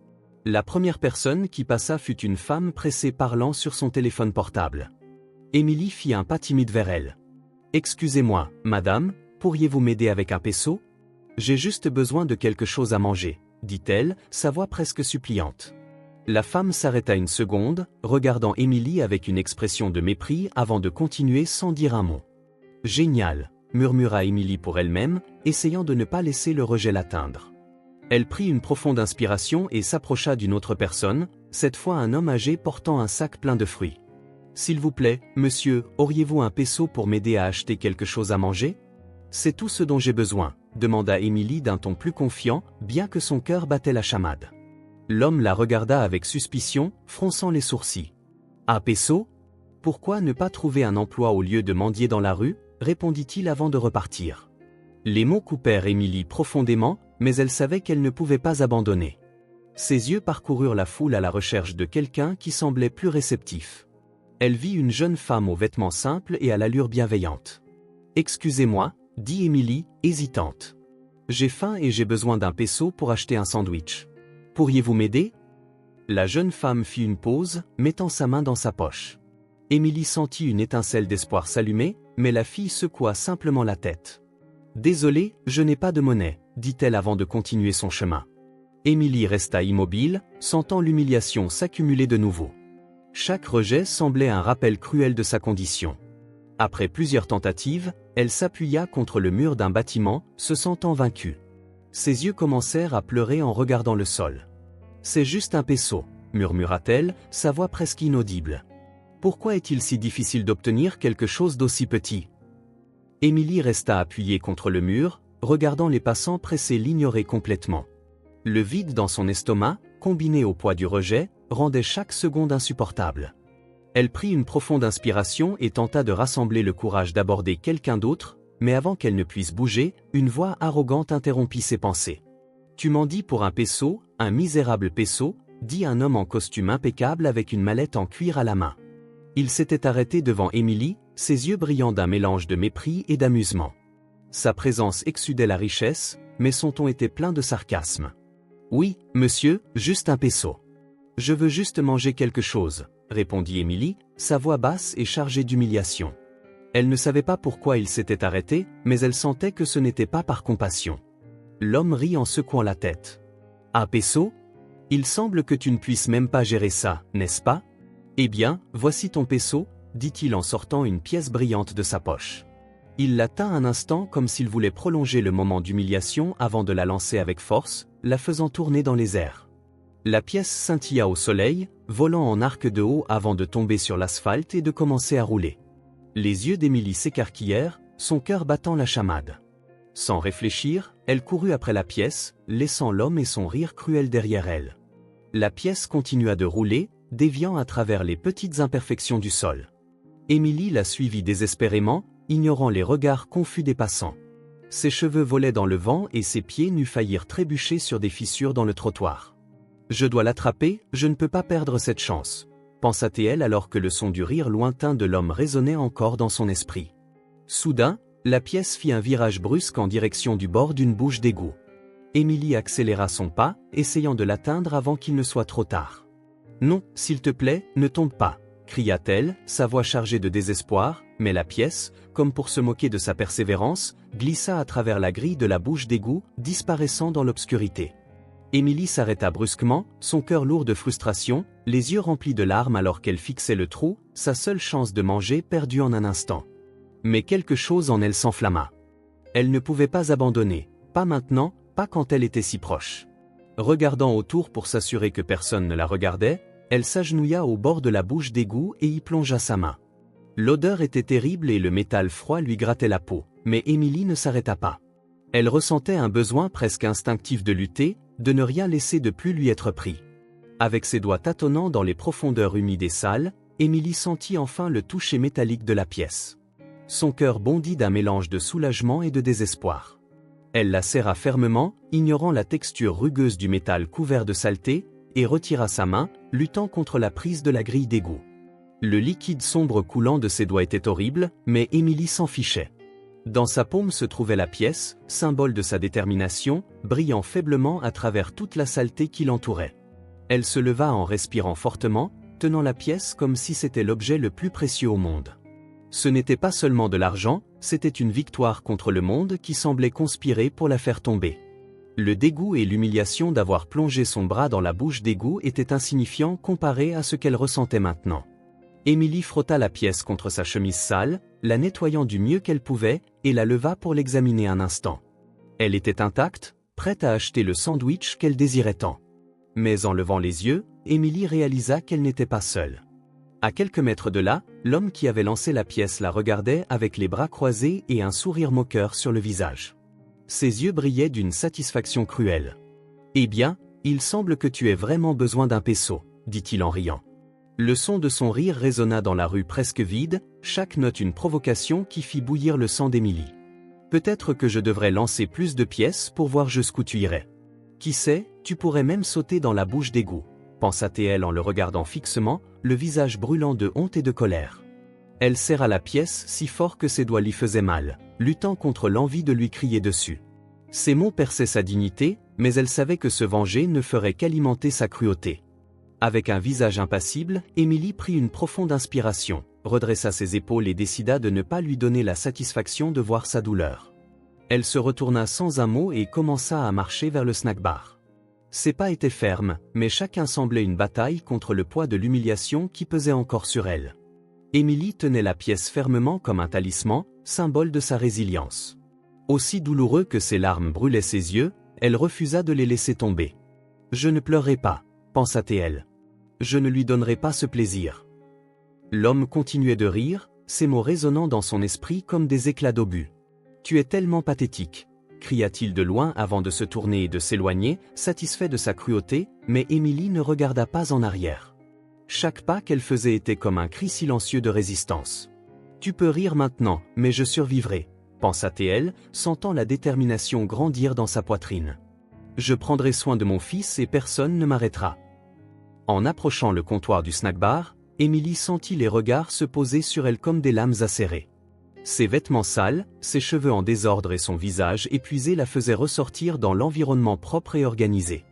La première personne qui passa fut une femme pressée parlant sur son téléphone portable. Émilie fit un pas timide vers elle. « Excusez-moi, madame, pourriez-vous m'aider avec un peso ? J'ai juste besoin de quelque chose à manger, » dit-elle, sa voix presque suppliante. La femme s'arrêta une seconde, regardant Émilie avec une expression de mépris avant de continuer sans dire un mot. « Génial !» murmura Émilie pour elle-même, essayant de ne pas laisser le rejet l'atteindre. Elle prit une profonde inspiration et s'approcha d'une autre personne, cette fois un homme âgé portant un sac plein de fruits. « S'il vous plaît, monsieur, auriez-vous un peso pour m'aider à acheter quelque chose à manger ? C'est tout ce dont j'ai besoin, » demanda Émilie d'un ton plus confiant, bien que son cœur battait la chamade. L'homme la regarda avec suspicion, fronçant les sourcils. « Un peso ? Pourquoi ne pas trouver un emploi au lieu de mendier dans la rue ?» répondit-il avant de repartir. Les mots coupèrent Émilie profondément, mais elle savait qu'elle ne pouvait pas abandonner. Ses yeux parcoururent la foule à la recherche de quelqu'un qui semblait plus réceptif. Elle vit une jeune femme aux vêtements simples et à l'allure bienveillante. « Excusez-moi, » dit Émilie, hésitante. « J'ai faim et j'ai besoin d'un peso pour acheter un sandwich. Pourriez-vous m'aider ?» La jeune femme fit une pause, mettant sa main dans sa poche. Émilie sentit une étincelle d'espoir s'allumer, mais la fille secoua simplement la tête. « Désolée, je n'ai pas de monnaie, » dit-elle avant de continuer son chemin. Émilie resta immobile, sentant l'humiliation s'accumuler de nouveau. Chaque rejet semblait un rappel cruel de sa condition. Après plusieurs tentatives, elle s'appuya contre le mur d'un bâtiment, se sentant vaincue. Ses yeux commencèrent à pleurer en regardant le sol. « C'est juste un pinceau », murmura-t-elle, sa voix presque inaudible. « Pourquoi est-il si difficile d'obtenir quelque chose d'aussi petit ?» Émilie resta appuyée contre le mur, regardant les passants pressés l'ignorer complètement. Le vide dans son estomac, combiné au poids du rejet, rendait chaque seconde insupportable. Elle prit une profonde inspiration et tenta de rassembler le courage d'aborder quelqu'un d'autre, mais avant qu'elle ne puisse bouger, une voix arrogante interrompit ses pensées. « Tu m'en dis pour un peso, un misérable peso », dit un homme en costume impeccable avec une mallette en cuir à la main. Il s'était arrêté devant Émilie, ses yeux brillant d'un mélange de mépris et d'amusement. Sa présence exsudait la richesse, mais son ton était plein de sarcasme. « Oui, monsieur, juste un peso. Je veux juste manger quelque chose, » répondit Émilie, sa voix basse et chargée d'humiliation. Elle ne savait pas pourquoi il s'était arrêté, mais elle sentait que ce n'était pas par compassion. L'homme rit en secouant la tête. « Un peso ? Il semble que tu ne puisses même pas gérer ça, n'est-ce pas ? Eh bien, voici ton peso, » dit-il en sortant une pièce brillante de sa poche. Il la tint un instant comme s'il voulait prolonger le moment d'humiliation avant de la lancer avec force, la faisant tourner dans les airs. La pièce scintilla au soleil, volant en arc de haut avant de tomber sur l'asphalte et de commencer à rouler. Les yeux d'Émilie s'écarquillèrent, son cœur battant la chamade. Sans réfléchir, elle courut après la pièce, laissant l'homme et son rire cruel derrière elle. La pièce continua de rouler, déviant à travers les petites imperfections du sol. Émilie la suivit désespérément, ignorant les regards confus des passants. Ses cheveux volaient dans le vent et ses pieds nus faillirent trébucher sur des fissures dans le trottoir. « Je dois l'attraper, je ne peux pas perdre cette chance », pensa-t-elle alors que le son du rire lointain de l'homme résonnait encore dans son esprit. Soudain, la pièce fit un virage brusque en direction du bord d'une bouche d'égout. Émilie accéléra son pas, essayant de l'atteindre avant qu'il ne soit trop tard. « Non, s'il te plaît, ne tombe pas », cria-t-elle, sa voix chargée de désespoir, mais la pièce, comme pour se moquer de sa persévérance, glissa à travers la grille de la bouche d'égout, disparaissant dans l'obscurité. Émilie s'arrêta brusquement, son cœur lourd de frustration, les yeux remplis de larmes alors qu'elle fixait le trou, sa seule chance de manger perdue en un instant. Mais quelque chose en elle s'enflamma. Elle ne pouvait pas abandonner, pas maintenant, pas quand elle était si proche. Regardant autour pour s'assurer que personne ne la regardait, elle s'agenouilla au bord de la bouche d'égout et y plongea sa main. L'odeur était terrible et le métal froid lui grattait la peau, mais Émilie ne s'arrêta pas. Elle ressentait un besoin presque instinctif de lutter, de ne rien laisser de plus lui être pris. Avec ses doigts tâtonnant dans les profondeurs humides et sales, Émilie sentit enfin le toucher métallique de la pièce. Son cœur bondit d'un mélange de soulagement et de désespoir. Elle la serra fermement, ignorant la texture rugueuse du métal couvert de saleté, et retira sa main, luttant contre la prise de la grille d'égout. Le liquide sombre coulant de ses doigts était horrible, mais Émilie s'en fichait. Dans sa paume se trouvait la pièce, symbole de sa détermination, brillant faiblement à travers toute la saleté qui l'entourait. Elle se leva en respirant fortement, tenant la pièce comme si c'était l'objet le plus précieux au monde. Ce n'était pas seulement de l'argent, c'était une victoire contre le monde qui semblait conspirer pour la faire tomber. Le dégoût et l'humiliation d'avoir plongé son bras dans la bouche d'égout étaient insignifiants comparés à ce qu'elle ressentait maintenant. Émilie frotta la pièce contre sa chemise sale, la nettoyant du mieux qu'elle pouvait, et la leva pour l'examiner un instant. Elle était intacte, prête à acheter le sandwich qu'elle désirait tant. Mais en levant les yeux, Émilie réalisa qu'elle n'était pas seule. À quelques mètres de là, l'homme qui avait lancé la pièce la regardait avec les bras croisés et un sourire moqueur sur le visage. Ses yeux brillaient d'une satisfaction cruelle. « Eh bien, il semble que tu aies vraiment besoin d'un peso, » dit-il en riant. Le son de son rire résonna dans la rue presque vide, chaque note une provocation qui fit bouillir le sang d'Émilie. « Peut-être que je devrais lancer plus de pièces pour voir jusqu'où tu irais. Qui sait, tu pourrais même sauter dans la bouche d'égout, » pensa-t-elle en le regardant fixement, le visage brûlant de honte et de colère. Elle serra la pièce si fort que ses doigts l'y faisaient mal, luttant contre l'envie de lui crier dessus. Ces mots perçaient sa dignité, mais elle savait que se venger ne ferait qu'alimenter sa cruauté. Avec un visage impassible, Émilie prit une profonde inspiration, redressa ses épaules et décida de ne pas lui donner la satisfaction de voir sa douleur. Elle se retourna sans un mot et commença à marcher vers le snack-bar. Ses pas étaient fermes, mais chacun semblait une bataille contre le poids de l'humiliation qui pesait encore sur elle. Émilie tenait la pièce fermement comme un talisman, symbole de sa résilience. Aussi douloureux que ses larmes brûlaient ses yeux, elle refusa de les laisser tomber. « Je ne pleurerai pas, pensa-t-elle. Je ne lui donnerai pas ce plaisir. » L'homme continuait de rire, ces mots résonnant dans son esprit comme des éclats d'obus. « Tu es tellement pathétique !» cria-t-il de loin avant de se tourner et de s'éloigner, satisfait de sa cruauté, mais Émilie ne regarda pas en arrière. Chaque pas qu'elle faisait était comme un cri silencieux de résistance. « Tu peux rire maintenant, mais je survivrai », pensa-t-elle, sentant la détermination grandir dans sa poitrine. « Je prendrai soin de mon fils et personne ne m'arrêtera. » En approchant le comptoir du snack-bar, Émilie sentit les regards se poser sur elle comme des lames acérées. Ses vêtements sales, ses cheveux en désordre et son visage épuisé la faisaient ressortir dans l'environnement propre et organisé.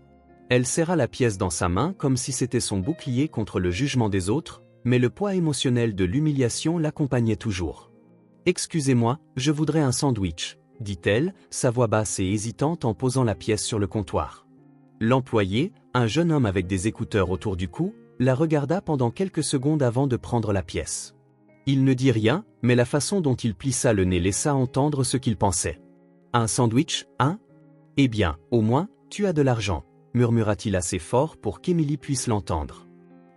Elle serra la pièce dans sa main comme si c'était son bouclier contre le jugement des autres, mais le poids émotionnel de l'humiliation l'accompagnait toujours. « Excusez-moi, je voudrais un sandwich », dit-elle, sa voix basse et hésitante en posant la pièce sur le comptoir. L'employé, un jeune homme avec des écouteurs autour du cou, la regarda pendant quelques secondes avant de prendre la pièce. Il ne dit rien, mais la façon dont il plissa le nez laissa entendre ce qu'il pensait. « Un sandwich, hein ? Eh bien, au moins, tu as de l'argent », murmura-t-il assez fort pour qu'Émilie puisse l'entendre.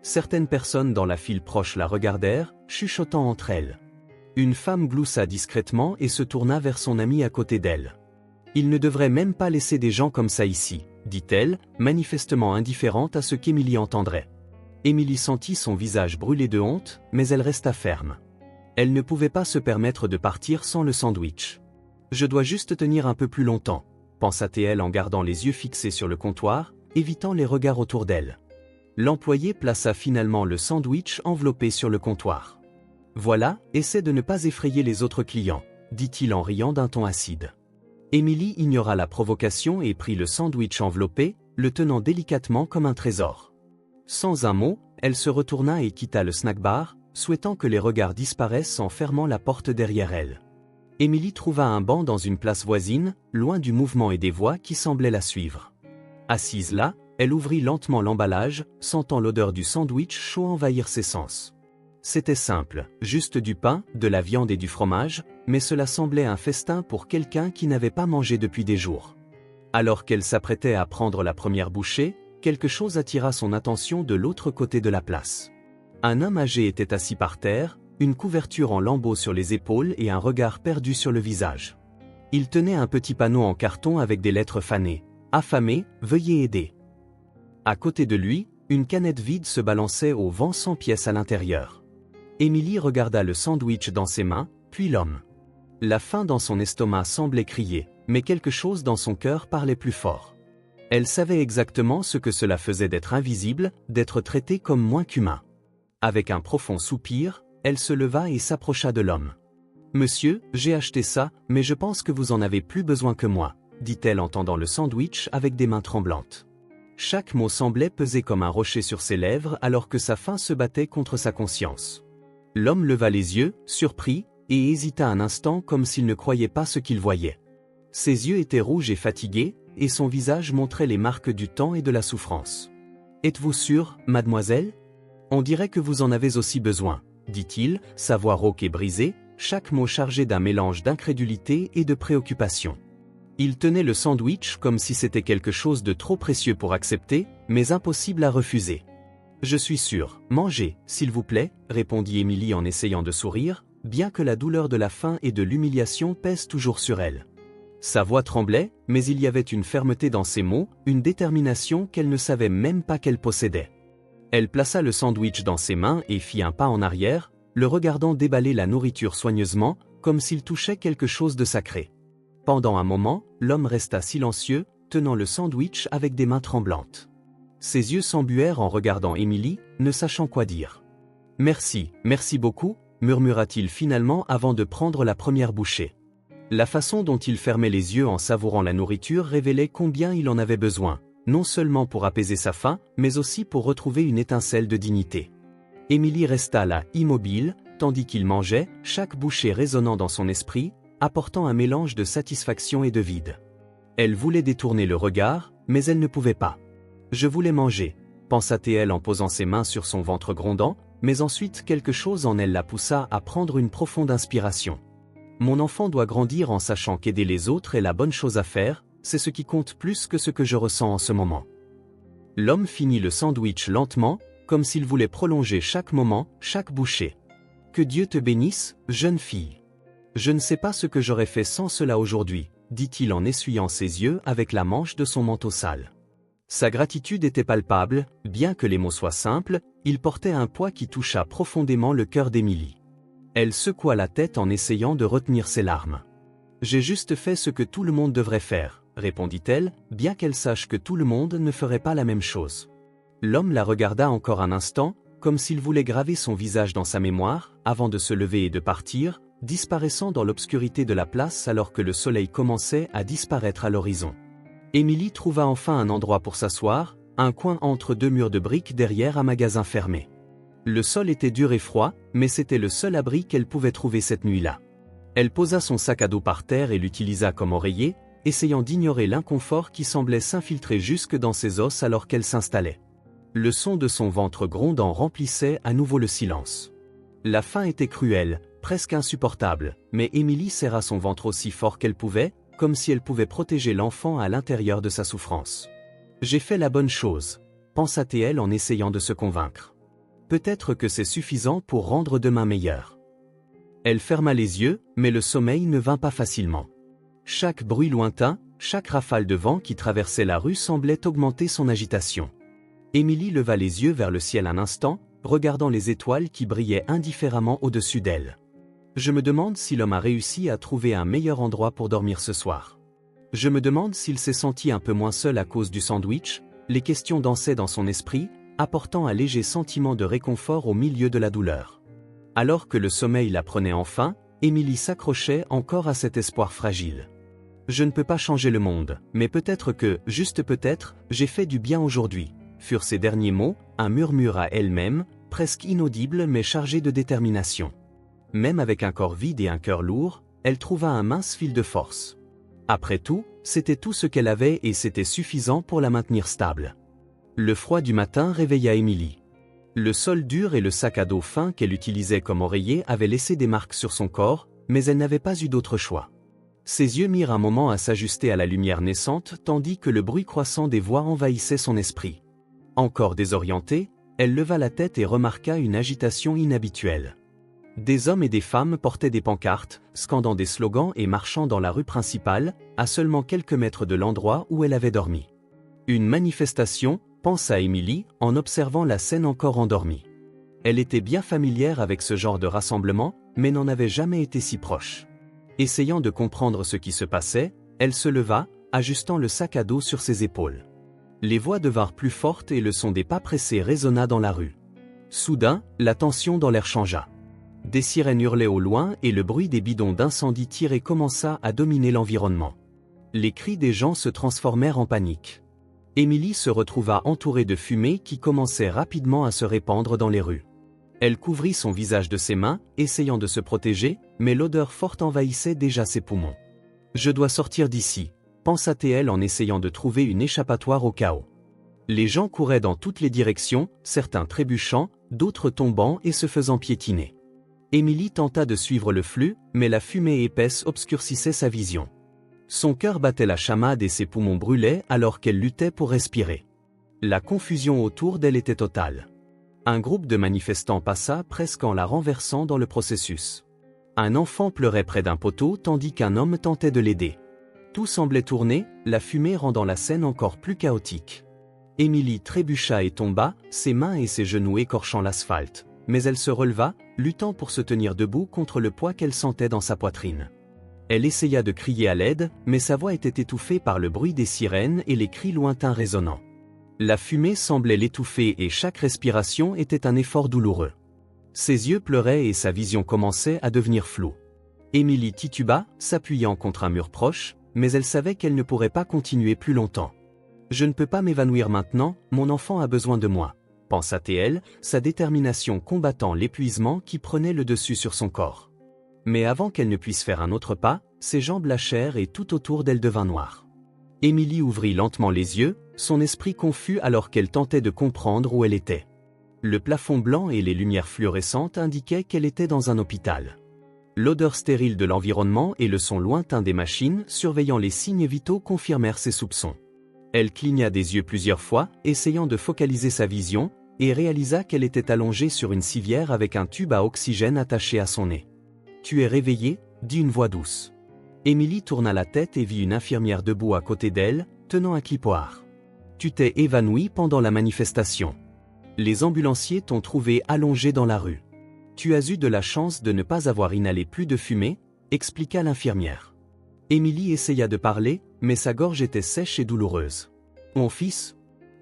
Certaines personnes dans la file proche la regardèrent, chuchotant entre elles. Une femme gloussa discrètement et se tourna vers son ami à côté d'elle. « Il ne devrait même pas laisser des gens comme ça ici », dit-elle, manifestement indifférente à ce qu'Émilie entendrait. Émilie sentit son visage brûler de honte, mais elle resta ferme. Elle ne pouvait pas se permettre de partir sans le sandwich. « Je dois juste tenir un peu plus longtemps », pensa-t-elle en gardant les yeux fixés sur le comptoir, évitant les regards autour d'elle. L'employé plaça finalement le sandwich enveloppé sur le comptoir. « Voilà, essaie de ne pas effrayer les autres clients », dit-il en riant d'un ton acide. Émilie ignora la provocation et prit le sandwich enveloppé, le tenant délicatement comme un trésor. Sans un mot, elle se retourna et quitta le snack-bar, souhaitant que les regards disparaissent en fermant la porte derrière elle. Émilie trouva un banc dans une place voisine, loin du mouvement et des voix qui semblaient la suivre. Assise là, elle ouvrit lentement l'emballage, sentant l'odeur du sandwich chaud envahir ses sens. C'était simple, juste du pain, de la viande et du fromage, mais cela semblait un festin pour quelqu'un qui n'avait pas mangé depuis des jours. Alors qu'elle s'apprêtait à prendre la première bouchée, quelque chose attira son attention de l'autre côté de la place. Un homme âgé était assis par terre, une couverture en lambeaux sur les épaules et un regard perdu sur le visage. Il tenait un petit panneau en carton avec des lettres fanées. « Affamé, veuillez aider ». À côté de lui, une canette vide se balançait au vent sans pièce à l'intérieur. Émilie regarda le sandwich dans ses mains, puis l'homme. La faim dans son estomac semblait crier, mais quelque chose dans son cœur parlait plus fort. Elle savait exactement ce que cela faisait d'être invisible, d'être traitée comme moins qu'humain. Avec un profond soupir, elle se leva et s'approcha de l'homme. « Monsieur, j'ai acheté ça, mais je pense que vous en avez plus besoin que moi », dit-elle en tendant le sandwich avec des mains tremblantes. Chaque mot semblait peser comme un rocher sur ses lèvres alors que sa faim se battait contre sa conscience. L'homme leva les yeux, surpris, et hésita un instant comme s'il ne croyait pas ce qu'il voyait. Ses yeux étaient rouges et fatigués, et son visage montrait les marques du temps et de la souffrance. « Êtes-vous sûre, mademoiselle ? On dirait que vous en avez aussi besoin, » dit-il, sa voix rauque et brisée, chaque mot chargé d'un mélange d'incrédulité et de préoccupation. Il tenait le sandwich comme si c'était quelque chose de trop précieux pour accepter, mais impossible à refuser. « Je suis sûre, mangez, s'il vous plaît, » répondit Émilie en essayant de sourire, bien que la douleur de la faim et de l'humiliation pèse toujours sur elle. Sa voix tremblait, mais il y avait une fermeté dans ses mots, une détermination qu'elle ne savait même pas qu'elle possédait. Elle plaça le sandwich dans ses mains et fit un pas en arrière, le regardant déballer la nourriture soigneusement, comme s'il touchait quelque chose de sacré. Pendant un moment, l'homme resta silencieux, tenant le sandwich avec des mains tremblantes. Ses yeux s'embuèrent en regardant Émilie, ne sachant quoi dire. « Merci, merci beaucoup », murmura-t-il finalement avant de prendre la première bouchée. La façon dont il fermait les yeux en savourant la nourriture révélait combien il en avait besoin, non seulement pour apaiser sa faim, mais aussi pour retrouver une étincelle de dignité. Émilie resta là, immobile, tandis qu'il mangeait, chaque bouchée résonnant dans son esprit, apportant un mélange de satisfaction et de vide. Elle voulait détourner le regard, mais elle ne pouvait pas. « Je voulais manger », pensa-t-elle en posant ses mains sur son ventre grondant, mais ensuite quelque chose en elle la poussa à prendre une profonde inspiration. Mon enfant doit grandir en sachant qu'aider les autres est la bonne chose à faire, c'est ce qui compte plus que ce que je ressens en ce moment. L'homme finit le sandwich lentement, comme s'il voulait prolonger chaque moment, chaque bouchée. Que Dieu te bénisse, jeune fille. Je ne sais pas ce que j'aurais fait sans cela aujourd'hui, dit-il en essuyant ses yeux avec la manche de son manteau sale. Sa gratitude était palpable, bien que les mots soient simples, il portait un poids qui toucha profondément le cœur d'Émilie. Elle secoua la tête en essayant de retenir ses larmes. « J'ai juste fait ce que tout le monde devrait faire », répondit-elle, bien qu'elle sache que tout le monde ne ferait pas la même chose. L'homme la regarda encore un instant, comme s'il voulait graver son visage dans sa mémoire, avant de se lever et de partir, disparaissant dans l'obscurité de la place alors que le soleil commençait à disparaître à l'horizon. Émilie trouva enfin un endroit pour s'asseoir, un coin entre deux murs de briques derrière un magasin fermé. Le sol était dur et froid, mais c'était le seul abri qu'elle pouvait trouver cette nuit-là. Elle posa son sac à dos par terre et l'utilisa comme oreiller, essayant d'ignorer l'inconfort qui semblait s'infiltrer jusque dans ses os alors qu'elle s'installait. Le son de son ventre grondant remplissait à nouveau le silence. La faim était cruelle, presque insupportable, mais Émilie serra son ventre aussi fort qu'elle pouvait, comme si elle pouvait protéger l'enfant à l'intérieur de sa souffrance. « J'ai fait la bonne chose », pensa-t-elle en essayant de se convaincre. Peut-être que c'est suffisant pour rendre demain meilleur. Elle ferma les yeux, mais le sommeil ne vint pas facilement. Chaque bruit lointain, chaque rafale de vent qui traversait la rue semblait augmenter son agitation. Émilie leva les yeux vers le ciel un instant, regardant les étoiles qui brillaient indifféremment au-dessus d'elle. Je me demande si l'homme a réussi à trouver un meilleur endroit pour dormir ce soir. Je me demande s'il s'est senti un peu moins seul à cause du sandwich, les questions dansaient dans son esprit, apportant un léger sentiment de réconfort au milieu de la douleur. Alors que le sommeil la prenait enfin, Émilie s'accrochait encore à cet espoir fragile. Je ne peux pas changer le monde, mais peut-être que, juste peut-être, j'ai fait du bien aujourd'hui, furent ses derniers mots, un murmure à elle-même, presque inaudible mais chargé de détermination. Même avec un corps vide et un cœur lourd, elle trouva un mince fil de force. Après tout, c'était tout ce qu'elle avait et c'était suffisant pour la maintenir stable. Le froid du matin réveilla Émilie. Le sol dur et le sac à dos fin qu'elle utilisait comme oreiller avaient laissé des marques sur son corps, mais elle n'avait pas eu d'autre choix. Ses yeux mirent un moment à s'ajuster à la lumière naissante tandis que le bruit croissant des voix envahissait son esprit. Encore désorientée, elle leva la tête et remarqua une agitation inhabituelle. Des hommes et des femmes portaient des pancartes, scandant des slogans et marchant dans la rue principale, à seulement quelques mètres de l'endroit où elle avait dormi. Une manifestation, pensa Émilie, en observant la scène encore endormie. Elle était bien familière avec ce genre de rassemblement, mais n'en avait jamais été si proche. Essayant de comprendre ce qui se passait, elle se leva, ajustant le sac à dos sur ses épaules. Les voix devinrent plus fortes et le son des pas pressés résonna dans la rue. Soudain, la tension dans l'air changea. Des sirènes hurlaient au loin et le bruit des bidons d'incendie tirés commença à dominer l'environnement. Les cris des gens se transformèrent en panique. Émilie se retrouva entourée de fumée qui commençait rapidement à se répandre dans les rues. Elle couvrit son visage de ses mains, essayant de se protéger, mais l'odeur forte envahissait déjà ses poumons. « Je dois sortir d'ici », pensa-t-elle en essayant de trouver une échappatoire au chaos. Les gens couraient dans toutes les directions, certains trébuchant, d'autres tombant et se faisant piétiner. Émilie tenta de suivre le flux, mais la fumée épaisse obscurcissait sa vision. Son cœur battait la chamade et ses poumons brûlaient alors qu'elle luttait pour respirer. La confusion autour d'elle était totale. Un groupe de manifestants passa presque en la renversant dans le processus. Un enfant pleurait près d'un poteau tandis qu'un homme tentait de l'aider. Tout semblait tourner, la fumée rendant la scène encore plus chaotique. Émilie trébucha et tomba, ses mains et ses genoux écorchant l'asphalte, mais elle se releva, luttant pour se tenir debout contre le poids qu'elle sentait dans sa poitrine. Elle essaya de crier à l'aide, mais sa voix était étouffée par le bruit des sirènes et les cris lointains résonnant. La fumée semblait l'étouffer et chaque respiration était un effort douloureux. Ses yeux pleuraient et sa vision commençait à devenir floue. Émilie tituba, s'appuyant contre un mur proche, mais elle savait qu'elle ne pourrait pas continuer plus longtemps. « Je ne peux pas m'évanouir maintenant, mon enfant a besoin de moi », pensa-t-elle, sa détermination combattant l'épuisement qui prenait le dessus sur son corps. Mais avant qu'elle ne puisse faire un autre pas, ses jambes lâchèrent et tout autour d'elle devint noir. Émilie ouvrit lentement les yeux, son esprit confus alors qu'elle tentait de comprendre où elle était. Le plafond blanc et les lumières fluorescentes indiquaient qu'elle était dans un hôpital. L'odeur stérile de l'environnement et le son lointain des machines surveillant les signes vitaux confirmèrent ses soupçons. Elle cligna des yeux plusieurs fois, essayant de focaliser sa vision, et réalisa qu'elle était allongée sur une civière avec un tube à oxygène attaché à son nez. « Tu es réveillée ?» dit une voix douce. Émilie tourna la tête et vit une infirmière debout à côté d'elle, tenant un clipoir. « Tu t'es évanouie pendant la manifestation. Les ambulanciers t'ont trouvée allongée dans la rue. Tu as eu de la chance de ne pas avoir inhalé plus de fumée, expliqua l'infirmière. Émilie essaya de parler, mais sa gorge était sèche et douloureuse. « Mon fils ?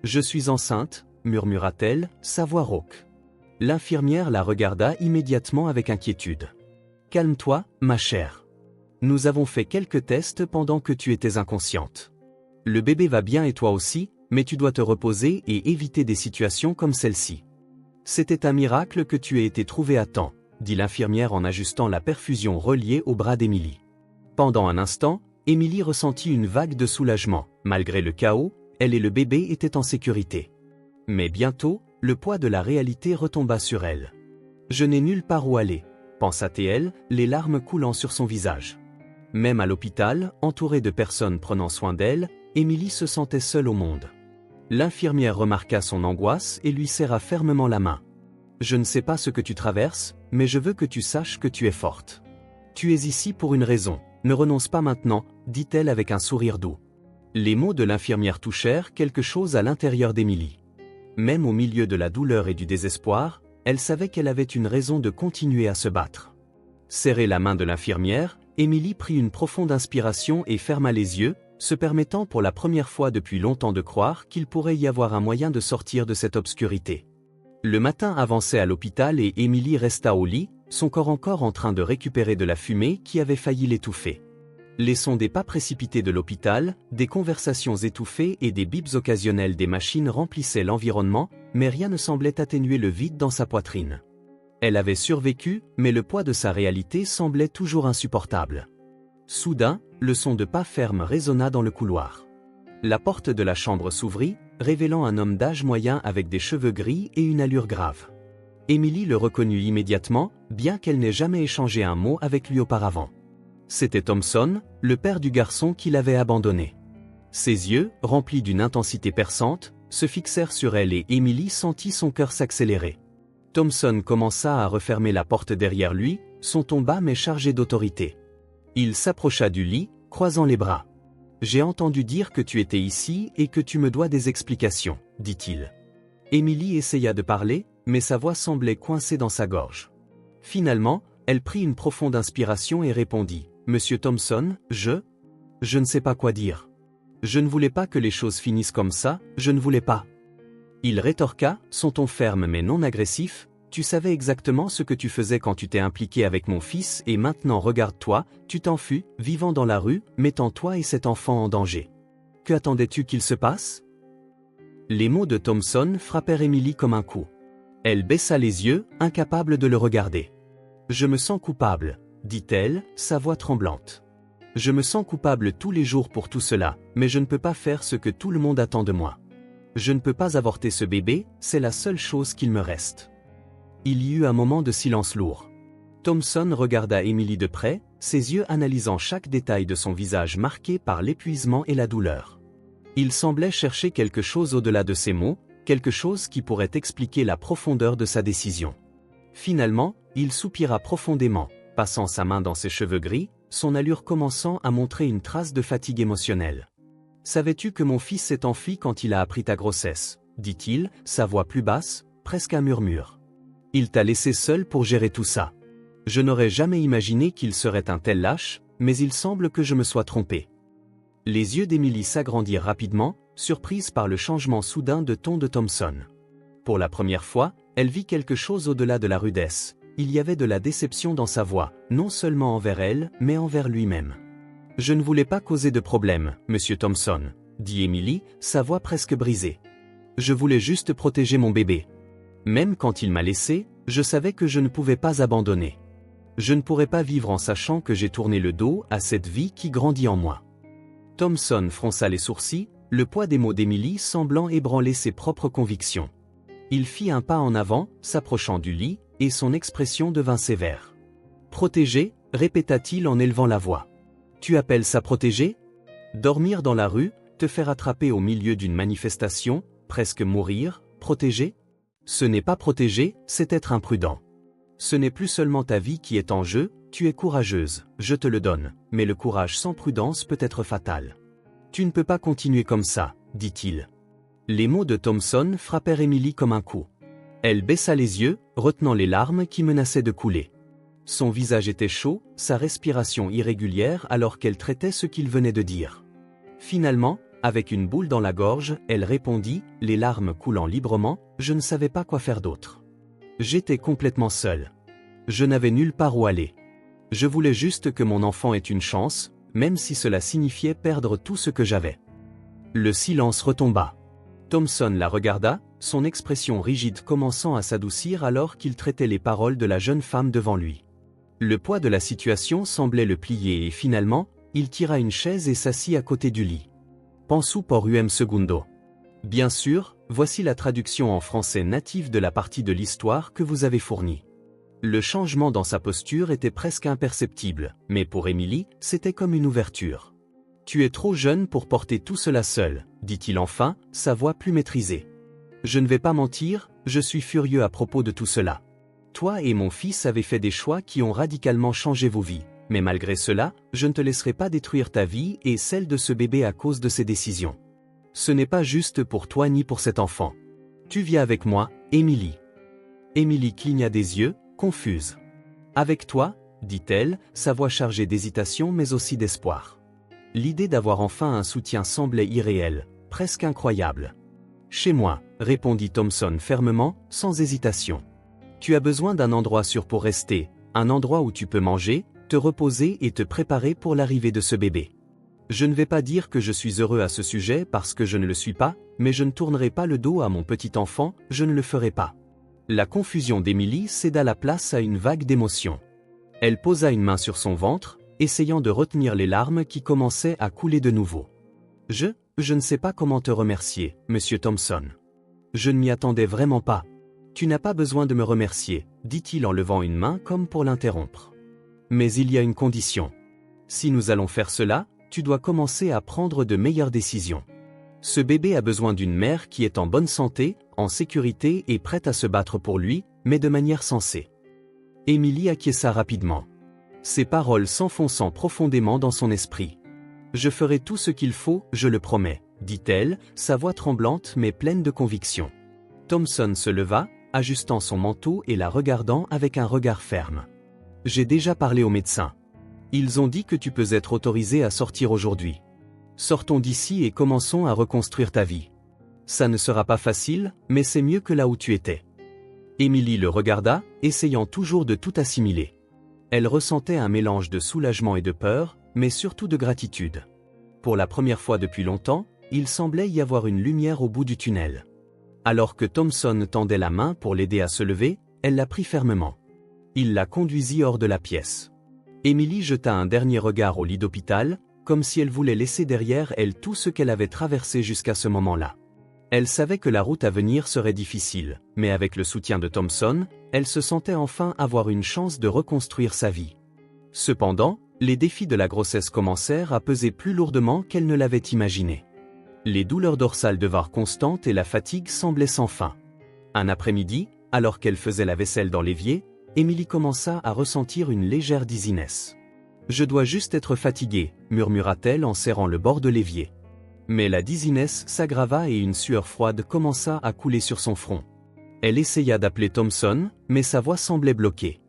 Je suis enceinte, murmura-t-elle, sa voix rauque. L'infirmière la regarda immédiatement avec inquiétude. « Calme-toi, ma chère. Nous avons fait quelques tests pendant que tu étais inconsciente. Le bébé va bien et toi aussi, mais tu dois te reposer et éviter des situations comme celle-ci. C'était un miracle que tu aies été trouvée à temps, dit l'infirmière en ajustant la perfusion reliée au bras d'Émilie. Pendant un instant, Émilie ressentit une vague de soulagement. Malgré le chaos, elle et le bébé étaient en sécurité. Mais bientôt, le poids de la réalité retomba sur elle. « Je n'ai nulle part où aller », pensa-t-elle, les larmes coulant sur son visage. Même à l'hôpital, entourée de personnes prenant soin d'elle, Émilie se sentait seule au monde. L'infirmière remarqua son angoisse et lui serra fermement la main. « Je ne sais pas ce que tu traverses, mais je veux que tu saches que tu es forte. Tu es ici pour une raison, ne renonce pas maintenant, dit-elle avec un sourire doux. » Les mots de l'infirmière touchèrent quelque chose à l'intérieur d'Émilie. Même au milieu de la douleur et du désespoir, elle savait qu'elle avait une raison de continuer à se battre. Serrée la main de l'infirmière, Émilie prit une profonde inspiration et ferma les yeux, se permettant pour la première fois depuis longtemps de croire qu'il pourrait y avoir un moyen de sortir de cette obscurité. Le matin avançait à l'hôpital et Émilie resta au lit, son corps encore en train de récupérer de la fumée qui avait failli l'étouffer. Les sons des pas précipités de l'hôpital, des conversations étouffées et des bips occasionnels des machines remplissaient l'environnement, mais rien ne semblait atténuer le vide dans sa poitrine. Elle avait survécu, mais le poids de sa réalité semblait toujours insupportable. Soudain, le son de pas fermes résonna dans le couloir. La porte de la chambre s'ouvrit, révélant un homme d'âge moyen avec des cheveux gris et une allure grave. Émilie le reconnut immédiatement, bien qu'elle n'ait jamais échangé un mot avec lui auparavant. C'était Thompson, le père du garçon qui l'avait abandonné. Ses yeux, remplis d'une intensité perçante, se fixèrent sur elle et Émilie sentit son cœur s'accélérer. Thompson commença à refermer la porte derrière lui, son ton bas mais chargé d'autorité. Il s'approcha du lit, croisant les bras. « J'ai entendu dire que tu étais ici et que tu me dois des explications, » dit-il. Émilie essaya de parler, mais sa voix semblait coincée dans sa gorge. Finalement, elle prit une profonde inspiration et répondit. « Monsieur Thompson, je ne sais pas quoi dire. Je ne voulais pas que les choses finissent comme ça, je ne voulais pas. » Il rétorqua, son ton ferme mais non agressif. « Tu savais exactement ce que tu faisais quand tu t'es impliqué avec mon fils et maintenant regarde-toi, tu t'enfuis, vivant dans la rue, mettant toi et cet enfant en danger. Que attendais-tu qu'il se passe ?» Les mots de Thompson frappèrent Émilie comme un coup. Elle baissa les yeux, incapable de le regarder. « Je me sens coupable, » dit-elle, sa voix tremblante. « Je me sens coupable tous les jours pour tout cela, mais je ne peux pas faire ce que tout le monde attend de moi. Je ne peux pas avorter ce bébé, c'est la seule chose qu'il me reste. » Il y eut un moment de silence lourd. Thompson regarda Émilie de près, ses yeux analysant chaque détail de son visage marqué par l'épuisement et la douleur. Il semblait chercher quelque chose au-delà de ses mots, quelque chose qui pourrait expliquer la profondeur de sa décision. Finalement, il soupira profondément, passant sa main dans ses cheveux gris, son allure commençant à montrer une trace de fatigue émotionnelle. « Savais-tu que mon fils s'est enfui quand il a appris ta grossesse ?» dit-il, sa voix plus basse, presque un murmure. « Il t'a laissé seul pour gérer tout ça. Je n'aurais jamais imaginé qu'il serait un tel lâche, mais il semble que je me sois trompé. » Les yeux d'Émilie s'agrandirent rapidement, surprise par le changement soudain de ton de Thompson. Pour la première fois, elle vit quelque chose au-delà de la rudesse. Il y avait de la déception dans sa voix, non seulement envers elle, mais envers lui-même. « Je ne voulais pas causer de problème, monsieur Thompson, » dit Émilie, sa voix presque brisée. « Je voulais juste protéger mon bébé. Même quand il m'a laissé, je savais que je ne pouvais pas abandonner. Je ne pourrais pas vivre en sachant que j'ai tourné le dos à cette vie qui grandit en moi. » Thompson fronça les sourcils, le poids des mots d'Émilie semblant ébranler ses propres convictions. Il fit un pas en avant, s'approchant du lit, et son expression devint sévère. « Protégé » répéta-t-il en élevant la voix. « Tu appelles ça protéger ? Dormir dans la rue, te faire attraper au milieu d'une manifestation, presque mourir, protéger ? Ce n'est pas protéger, c'est être imprudent. Ce n'est plus seulement ta vie qui est en jeu, tu es courageuse, je te le donne, mais le courage sans prudence peut être fatal. Tu ne peux pas continuer comme ça, dit-il. Les mots de Thompson frappèrent Emily comme un coup. Elle baissa les yeux, retenant les larmes qui menaçaient de couler. Son visage était chaud, sa respiration irrégulière alors qu'elle traitait ce qu'il venait de dire. Finalement, avec une boule dans la gorge, elle répondit, les larmes coulant librement, je ne savais pas quoi faire d'autre. J'étais complètement seule. Je n'avais nulle part où aller. Je voulais juste que mon enfant ait une chance, même si cela signifiait perdre tout ce que j'avais. Le silence retomba. Thompson la regarda, son expression rigide commençant à s'adoucir alors qu'il traitait les paroles de la jeune femme devant lui. Le poids de la situation semblait le plier et finalement, il tira une chaise et s'assit à côté du lit. Pensou por segundo. Bien sûr, voici la traduction en français natif de la partie de l'histoire que vous avez fournie. Le changement dans sa posture était presque imperceptible, mais pour Emily, c'était comme une ouverture. « Tu es trop jeune pour porter tout cela seul, » dit-il enfin, sa voix plus maîtrisée. « Je ne vais pas mentir, je suis furieux à propos de tout cela. Toi et mon fils avez fait des choix qui ont radicalement changé vos vies, mais malgré cela, je ne te laisserai pas détruire ta vie et celle de ce bébé à cause de ces décisions. Ce n'est pas juste pour toi ni pour cet enfant. Tu viens avec moi, Emily. » Emily cligna des yeux, confuse. « Avec toi ?» dit-elle, sa voix chargée d'hésitation mais aussi d'espoir. L'idée d'avoir enfin un soutien semblait irréelle, presque incroyable. « Chez moi », répondit Thompson fermement, sans hésitation. « Tu as besoin d'un endroit sûr pour rester, un endroit où tu peux manger, te reposer et te préparer pour l'arrivée de ce bébé. Je ne vais pas dire que je suis heureux à ce sujet parce que je ne le suis pas, mais je ne tournerai pas le dos à mon petit enfant, je ne le ferai pas. » La confusion d'Emily céda la place à une vague d'émotion. Elle posa une main sur son ventre, essayant de retenir les larmes qui commençaient à couler de nouveau. « Je ne sais pas comment te remercier, Monsieur Thompson. Je ne m'y attendais vraiment pas. Tu n'as pas besoin de me remercier, dit-il en levant une main comme pour l'interrompre. Mais il y a une condition. Si nous allons faire cela, tu dois commencer à prendre de meilleures décisions. Ce bébé a besoin d'une mère qui est en bonne santé, en sécurité et prête à se battre pour lui, mais de manière sensée. » Emily acquiesça rapidement. Ses paroles s'enfonçant profondément dans son esprit. « Je ferai tout ce qu'il faut, je le promets, » dit-elle, sa voix tremblante mais pleine de conviction. Thompson se leva, ajustant son manteau et la regardant avec un regard ferme. « J'ai déjà parlé aux médecins. Ils ont dit que tu peux être autorisé à sortir aujourd'hui. Sortons d'ici et commençons à reconstruire ta vie. Ça ne sera pas facile, mais c'est mieux que là où tu étais. » Emily le regarda, essayant toujours de tout assimiler. Elle ressentait un mélange de soulagement et de peur, mais surtout de gratitude. Pour la première fois depuis longtemps, il semblait y avoir une lumière au bout du tunnel. Alors que Thompson tendait la main pour l'aider à se lever, elle la prit fermement. Il la conduisit hors de la pièce. Emily jeta un dernier regard au lit d'hôpital, comme si elle voulait laisser derrière elle tout ce qu'elle avait traversé jusqu'à ce moment-là. Elle savait que la route à venir serait difficile, mais avec le soutien de Thompson, elle se sentait enfin avoir une chance de reconstruire sa vie. Cependant, les défis de la grossesse commencèrent à peser plus lourdement qu'elle ne l'avait imaginé. Les douleurs dorsales devinrent constantes et la fatigue semblait sans fin. Un après-midi, alors qu'elle faisait la vaisselle dans l'évier, Emily commença à ressentir une légère dizziness. « Je dois juste être fatiguée », murmura-t-elle en serrant le bord de l'évier. Mais la dizziness s'aggrava et une sueur froide commença à couler sur son front. Elle essaya d'appeler Thompson, mais sa voix semblait bloquée.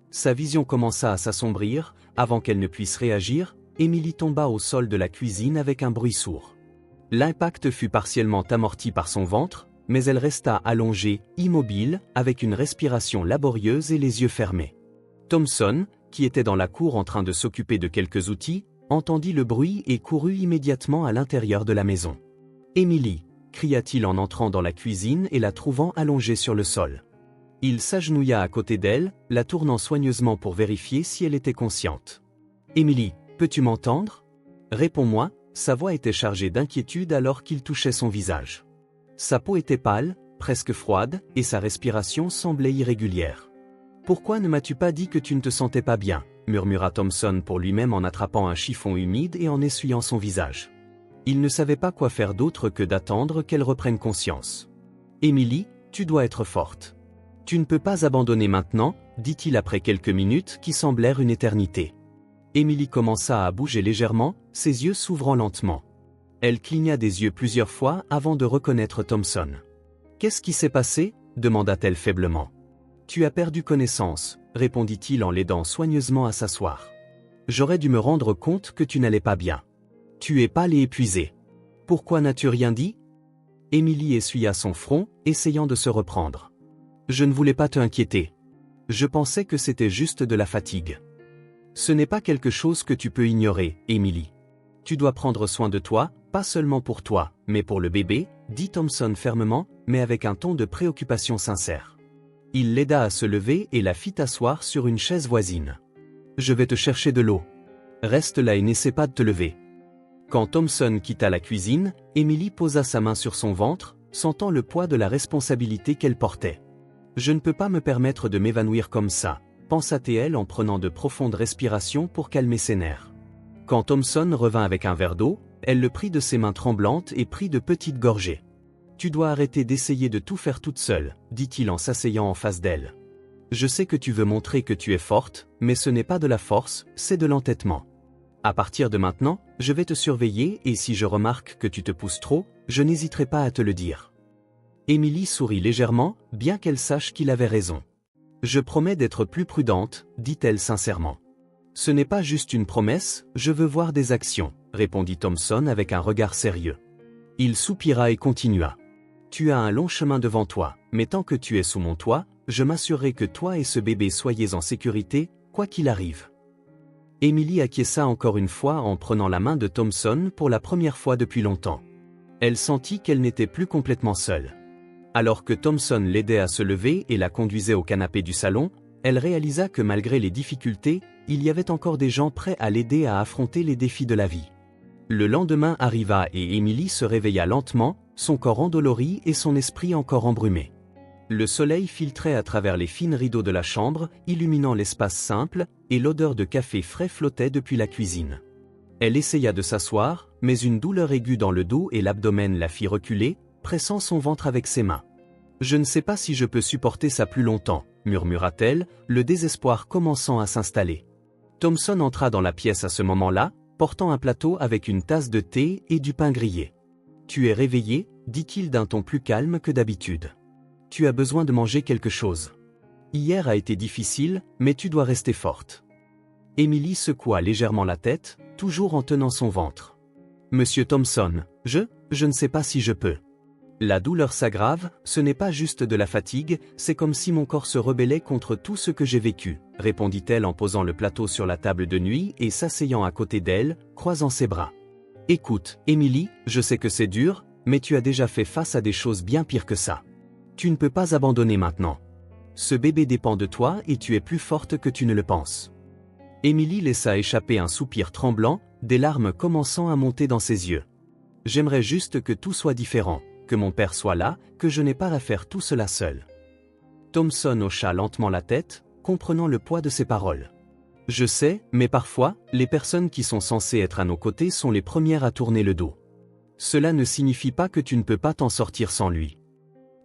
Sa vision commença à s'assombrir, avant qu'elle ne puisse réagir, Emily tomba au sol de la cuisine avec un bruit sourd. L'impact fut partiellement amorti par son ventre, mais elle resta allongée, immobile, avec une respiration laborieuse et les yeux fermés. Thompson, qui était dans la cour en train de s'occuper de quelques outils, entendit le bruit et courut immédiatement à l'intérieur de la maison. « Emily !» cria-t-il en entrant dans la cuisine et la trouvant allongée sur le sol. Il s'agenouilla à côté d'elle, la tournant soigneusement pour vérifier si elle était consciente. « Emily, peux-tu m'entendre ? Réponds-moi » Sa voix était chargée d'inquiétude alors qu'il touchait son visage. Sa peau était pâle, presque froide, et sa respiration semblait irrégulière. « Pourquoi ne m'as-tu pas dit que tu ne te sentais pas bien ?» murmura Thompson pour lui-même en attrapant un chiffon humide et en essuyant son visage. Il ne savait pas quoi faire d'autre que d'attendre qu'elle reprenne conscience. « Emily, tu dois être forte. Tu ne peux pas abandonner maintenant, dit-il après quelques minutes qui semblèrent une éternité. Emily commença à bouger légèrement, ses yeux s'ouvrant lentement. Elle cligna des yeux plusieurs fois avant de reconnaître Thompson. « Qu'est-ce qui s'est passé ?» demanda-t-elle faiblement. « Tu as perdu connaissance, » répondit-il en l'aidant soigneusement à s'asseoir. « J'aurais dû me rendre compte que tu n'allais pas bien. Tu es pâle et épuisé. Pourquoi n'as-tu rien dit ?» Emily essuya son front, essayant de se reprendre. « Je ne voulais pas t'inquiéter. Je pensais que c'était juste de la fatigue. » « Ce n'est pas quelque chose que tu peux ignorer, Emily. Tu dois prendre soin de toi, pas seulement pour toi, mais pour le bébé, dit Thompson fermement, mais avec un ton de préoccupation sincère. Il l'aida à se lever et la fit asseoir sur une chaise voisine. « Je vais te chercher de l'eau. Reste là et n'essaie pas de te lever. » Quand Thompson quitta la cuisine, Emily posa sa main sur son ventre, sentant le poids de la responsabilité qu'elle portait. « Je ne peux pas me permettre de m'évanouir comme ça, pensa-t-elle en prenant de profondes respirations pour calmer ses nerfs. Quand Thompson revint avec un verre d'eau, elle le prit de ses mains tremblantes et prit de petites gorgées. « Tu dois arrêter d'essayer de tout faire toute seule, dit-il en s'asseyant en face d'elle. Je sais que tu veux montrer que tu es forte, mais ce n'est pas de la force, c'est de l'entêtement. À partir de maintenant, je vais te surveiller et si je remarque que tu te pousses trop, je n'hésiterai pas à te le dire. » Emily sourit légèrement, bien qu'elle sache qu'il avait raison. « Je promets d'être plus prudente, dit-elle sincèrement. »« Ce n'est pas juste une promesse, je veux voir des actions, » répondit Thompson avec un regard sérieux. Il soupira et continua. « Tu as un long chemin devant toi, mais tant que tu es sous mon toit, je m'assurerai que toi et ce bébé soyez en sécurité, quoi qu'il arrive. » Emily acquiesça encore une fois en prenant la main de Thompson pour la première fois depuis longtemps. Elle sentit qu'elle n'était plus complètement seule. Alors que Thompson l'aidait à se lever et la conduisait au canapé du salon, elle réalisa que malgré les difficultés, il y avait encore des gens prêts à l'aider à affronter les défis de la vie. Le lendemain arriva et Emily se réveilla lentement, son corps endolori et son esprit encore embrumé. Le soleil filtrait à travers les fines rideaux de la chambre, illuminant l'espace simple, et l'odeur de café frais flottait depuis la cuisine. Elle essaya de s'asseoir, mais une douleur aiguë dans le dos et l'abdomen la fit reculer, pressant son ventre avec ses mains. « Je ne sais pas si je peux supporter ça plus longtemps, » murmura-t-elle, le désespoir commençant à s'installer. Thompson entra dans la pièce à ce moment-là, portant un plateau avec une tasse de thé et du pain grillé. « Tu es réveillée, dit-il d'un ton plus calme que d'habitude. « Tu as besoin de manger quelque chose. Hier a été difficile, mais tu dois rester forte. » Emily secoua légèrement la tête, toujours en tenant son ventre. « Monsieur Thompson, je ne sais pas si je peux. La douleur s'aggrave, ce n'est pas juste de la fatigue, c'est comme si mon corps se rebellait contre tout ce que j'ai vécu, » répondit-elle en posant le plateau sur la table de nuit et s'asseyant à côté d'elle, croisant ses bras. « Écoute, Emily, je sais que c'est dur, mais tu as déjà fait face à des choses bien pires que ça. Tu ne peux pas abandonner maintenant. Ce bébé dépend de toi et tu es plus forte que tu ne le penses. » Emily laissa échapper un soupir tremblant, des larmes commençant à monter dans ses yeux. « J'aimerais juste que tout soit différent. Que mon père soit là, que je n'ai pas à faire tout cela seul. » Thompson hocha lentement la tête, comprenant le poids de ses paroles. « Je sais, mais parfois, les personnes qui sont censées être à nos côtés sont les premières à tourner le dos. Cela ne signifie pas que tu ne peux pas t'en sortir sans lui. »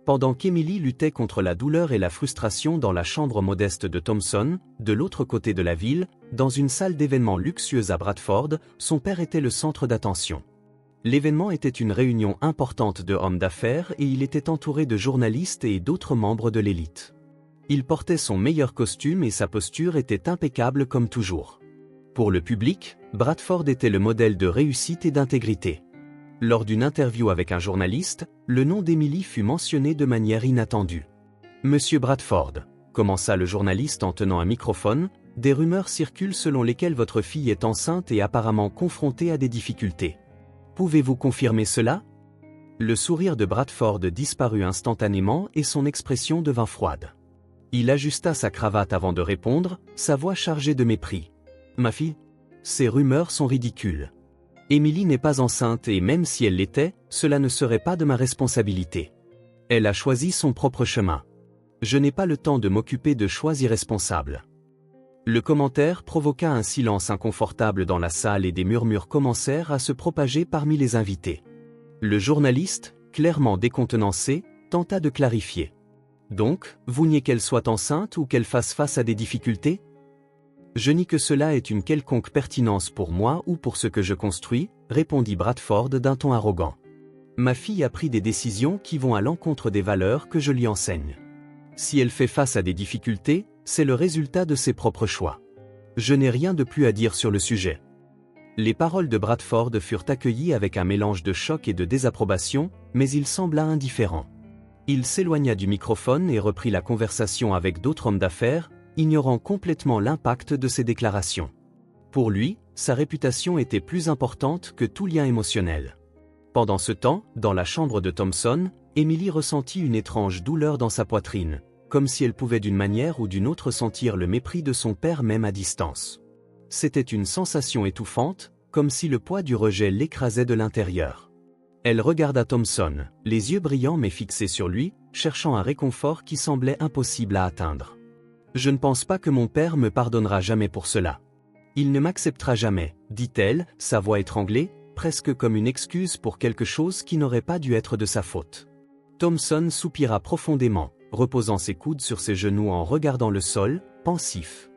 Pendant qu'Emily luttait contre la douleur et la frustration dans la chambre modeste de Thompson, de l'autre côté de la ville, dans une salle d'événements luxueuse à Bradford, son père était le centre d'attention. L'événement était une réunion importante de hommes d'affaires et il était entouré de journalistes et d'autres membres de l'élite. Il portait son meilleur costume et sa posture était impeccable comme toujours. Pour le public, Bradford était le modèle de réussite et d'intégrité. Lors d'une interview avec un journaliste, le nom d'Emily fut mentionné de manière inattendue. « Monsieur Bradford », commença le journaliste en tenant un microphone, « des rumeurs circulent selon lesquelles votre fille est enceinte et apparemment confrontée à des difficultés. Pouvez-vous confirmer cela ?» Le sourire de Bradford disparut instantanément et son expression devint froide. Il ajusta sa cravate avant de répondre, sa voix chargée de mépris. « Ma fille ? Ces rumeurs sont ridicules. Emily n'est pas enceinte et même si elle l'était, cela ne serait pas de ma responsabilité. Elle a choisi son propre chemin. Je n'ai pas le temps de m'occuper de choix irresponsables. Le commentaire provoqua un silence inconfortable dans la salle et des murmures commencèrent à se propager parmi les invités. Le journaliste, clairement décontenancé, tenta de clarifier. Donc, vous niez qu'elle soit enceinte ou qu'elle fasse face à des difficultés? Je nie que cela ait une quelconque pertinence pour moi ou pour ce que je construis, répondit Bradford d'un ton arrogant. Ma fille a pris des décisions qui vont à l'encontre des valeurs que je lui enseigne. Si elle fait face à des difficultés, c'est le résultat de ses propres choix. Je n'ai rien de plus à dire sur le sujet. Les paroles de Bradford furent accueillies avec un mélange de choc et de désapprobation, mais il sembla indifférent. Il s'éloigna du microphone et reprit la conversation avec d'autres hommes d'affaires, ignorant complètement l'impact de ses déclarations. Pour lui, sa réputation était plus importante que tout lien émotionnel. Pendant ce temps, dans la chambre de Thompson, Emily ressentit une étrange douleur dans sa poitrine, comme si elle pouvait d'une manière ou d'une autre sentir le mépris de son père même à distance. C'était une sensation étouffante, comme si le poids du rejet l'écrasait de l'intérieur. Elle regarda Thompson, les yeux brillants mais fixés sur lui, cherchant un réconfort qui semblait impossible à atteindre. « Je ne pense pas que mon père me pardonnera jamais pour cela. Il ne m'acceptera jamais, dit-elle, sa voix étranglée, presque comme une excuse pour quelque chose qui n'aurait pas dû être de sa faute. » Thompson soupira profondément, reposant ses coudes sur ses genoux en regardant le sol, pensif.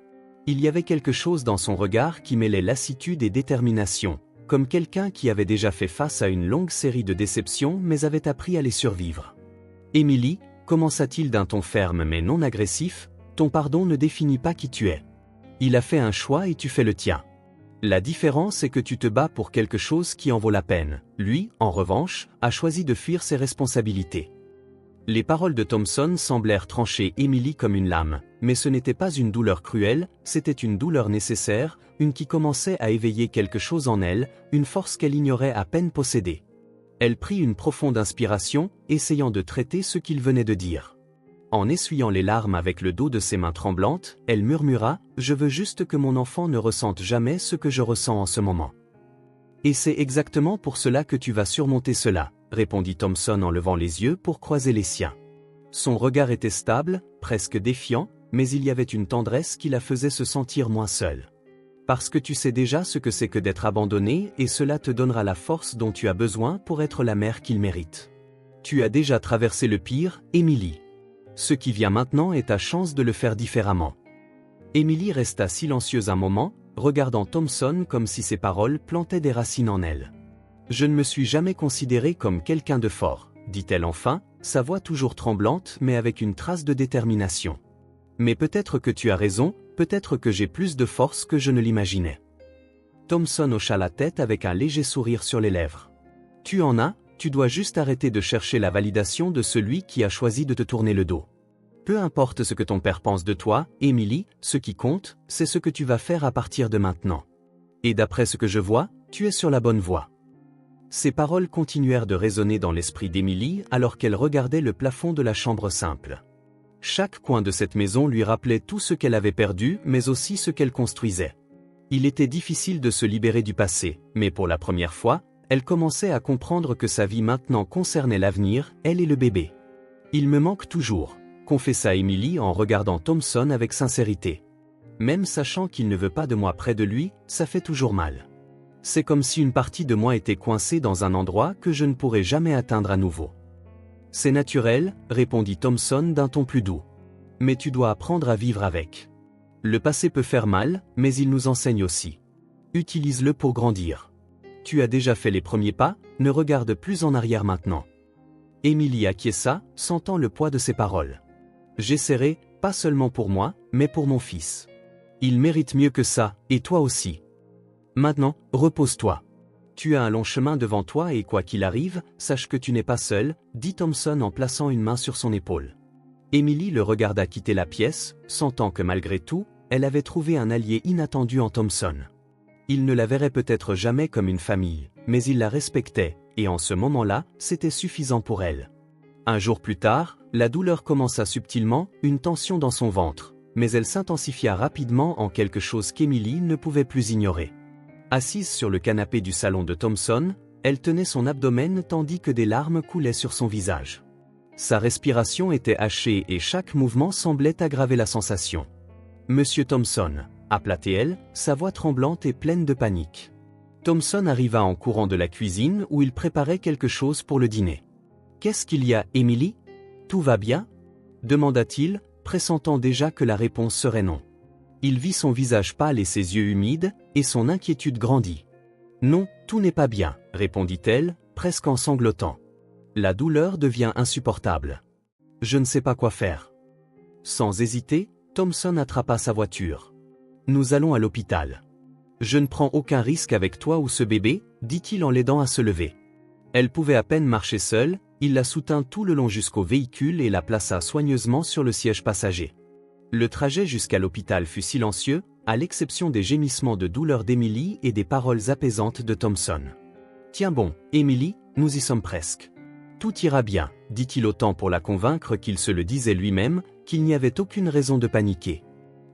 Il y avait quelque chose dans son regard qui mêlait lassitude et détermination, comme quelqu'un qui avait déjà fait face à une longue série de déceptions mais avait appris à les survivre. « Emily, commença-t-il d'un ton ferme mais non agressif, ton pardon ne définit pas qui tu es. Il a fait un choix et tu fais le tien. La différence est que tu te bats pour quelque chose qui en vaut la peine. Lui, en revanche, a choisi de fuir ses responsabilités. » Les paroles de Thompson semblèrent trancher Emily comme une lame, mais ce n'était pas une douleur cruelle, c'était une douleur nécessaire, une qui commençait à éveiller quelque chose en elle, une force qu'elle ignorait à peine posséder. Elle prit une profonde inspiration, essayant de traiter ce qu'il venait de dire. En essuyant les larmes avec le dos de ses mains tremblantes, elle murmura « Je veux juste que mon enfant ne ressente jamais ce que je ressens en ce moment. » « Et c'est exactement pour cela que tu vas surmonter cela, » répondit Thompson en levant les yeux pour croiser les siens. Son regard était stable, presque défiant, mais il y avait une tendresse qui la faisait se sentir moins seule. Parce que tu sais déjà ce que c'est que d'être abandonnée et cela te donnera la force dont tu as besoin pour être la mère qu'il mérite. Tu as déjà traversé le pire, Emily. Ce qui vient maintenant est ta chance de le faire différemment. Emily resta silencieuse un moment, regardant Thompson comme si ses paroles plantaient des racines en elle. « Je ne me suis jamais considérée comme quelqu'un de fort, » dit-elle enfin, sa voix toujours tremblante mais avec une trace de détermination. « Mais peut-être que tu as raison, peut-être que j'ai plus de force que je ne l'imaginais. » Thompson hocha la tête avec un léger sourire sur les lèvres. « Tu en as, tu dois juste arrêter de chercher la validation de celui qui a choisi de te tourner le dos. Peu importe ce que ton père pense de toi, Emily, ce qui compte, c'est ce que tu vas faire à partir de maintenant. Et d'après ce que je vois, tu es sur la bonne voie. » Ces paroles continuèrent de résonner dans l'esprit d'Emily alors qu'elle regardait le plafond de la chambre simple. Chaque coin de cette maison lui rappelait tout ce qu'elle avait perdu mais aussi ce qu'elle construisait. Il était difficile de se libérer du passé, mais pour la première fois, elle commençait à comprendre que sa vie maintenant concernait l'avenir, elle et le bébé. « Il me manque toujours, » confessa Emily en regardant Thompson avec sincérité. « Même sachant qu'il ne veut pas de moi près de lui, ça fait toujours mal. C'est comme si une partie de moi était coincée dans un endroit que je ne pourrais jamais atteindre à nouveau. » « C'est naturel, » répondit Thompson d'un ton plus doux. « Mais tu dois apprendre à vivre avec. Le passé peut faire mal, mais il nous enseigne aussi. Utilise-le pour grandir. Tu as déjà fait les premiers pas, ne regarde plus en arrière maintenant. » Emily acquiesça, sentant le poids de ses paroles. « J'essaierai, pas seulement pour moi, mais pour mon fils. Il mérite mieux que ça, et toi aussi. Maintenant, repose-toi. Tu as un long chemin devant toi et quoi qu'il arrive, sache que tu n'es pas seul, » dit Thompson en plaçant une main sur son épaule. Emily le regarda quitter la pièce, sentant que malgré tout, elle avait trouvé un allié inattendu en Thompson. Il ne la verrait peut-être jamais comme une famille, mais il la respectait, et en ce moment-là, c'était suffisant pour elle. Un jour plus tard, la douleur commença subtilement, une tension dans son ventre, mais elle s'intensifia rapidement en quelque chose qu'Emily ne pouvait plus ignorer. Assise sur le canapé du salon de Thompson, elle tenait son abdomen tandis que des larmes coulaient sur son visage. Sa respiration était hachée et chaque mouvement semblait aggraver la sensation. « Monsieur Thompson » appela-t-elle, sa voix tremblante et pleine de panique. Thompson arriva en courant de la cuisine où il préparait quelque chose pour le dîner. « Qu'est-ce qu'il y a, Emily? Tout va bien ?» demanda-t-il, pressentant déjà que la réponse serait non. Il vit son visage pâle et ses yeux humides, et son inquiétude grandit. « Non, tout n'est pas bien, » répondit-elle, presque en sanglotant. La douleur devient insupportable. Je ne sais pas quoi faire. Sans hésiter, Thompson attrapa sa voiture. Nous allons à l'hôpital. Je ne prends aucun risque avec toi ou ce bébé, dit-il en l'aidant à se lever. Elle pouvait à peine marcher seule, il la soutint tout le long jusqu'au véhicule et la plaça soigneusement sur le siège passager. Le trajet jusqu'à l'hôpital fut silencieux, à l'exception des gémissements de douleur d'Emily et des paroles apaisantes de Thompson. « Tiens bon, Emily, nous y sommes presque. Tout ira bien, dit-il autant pour la convaincre qu'il se le disait lui-même, qu'il n'y avait aucune raison de paniquer.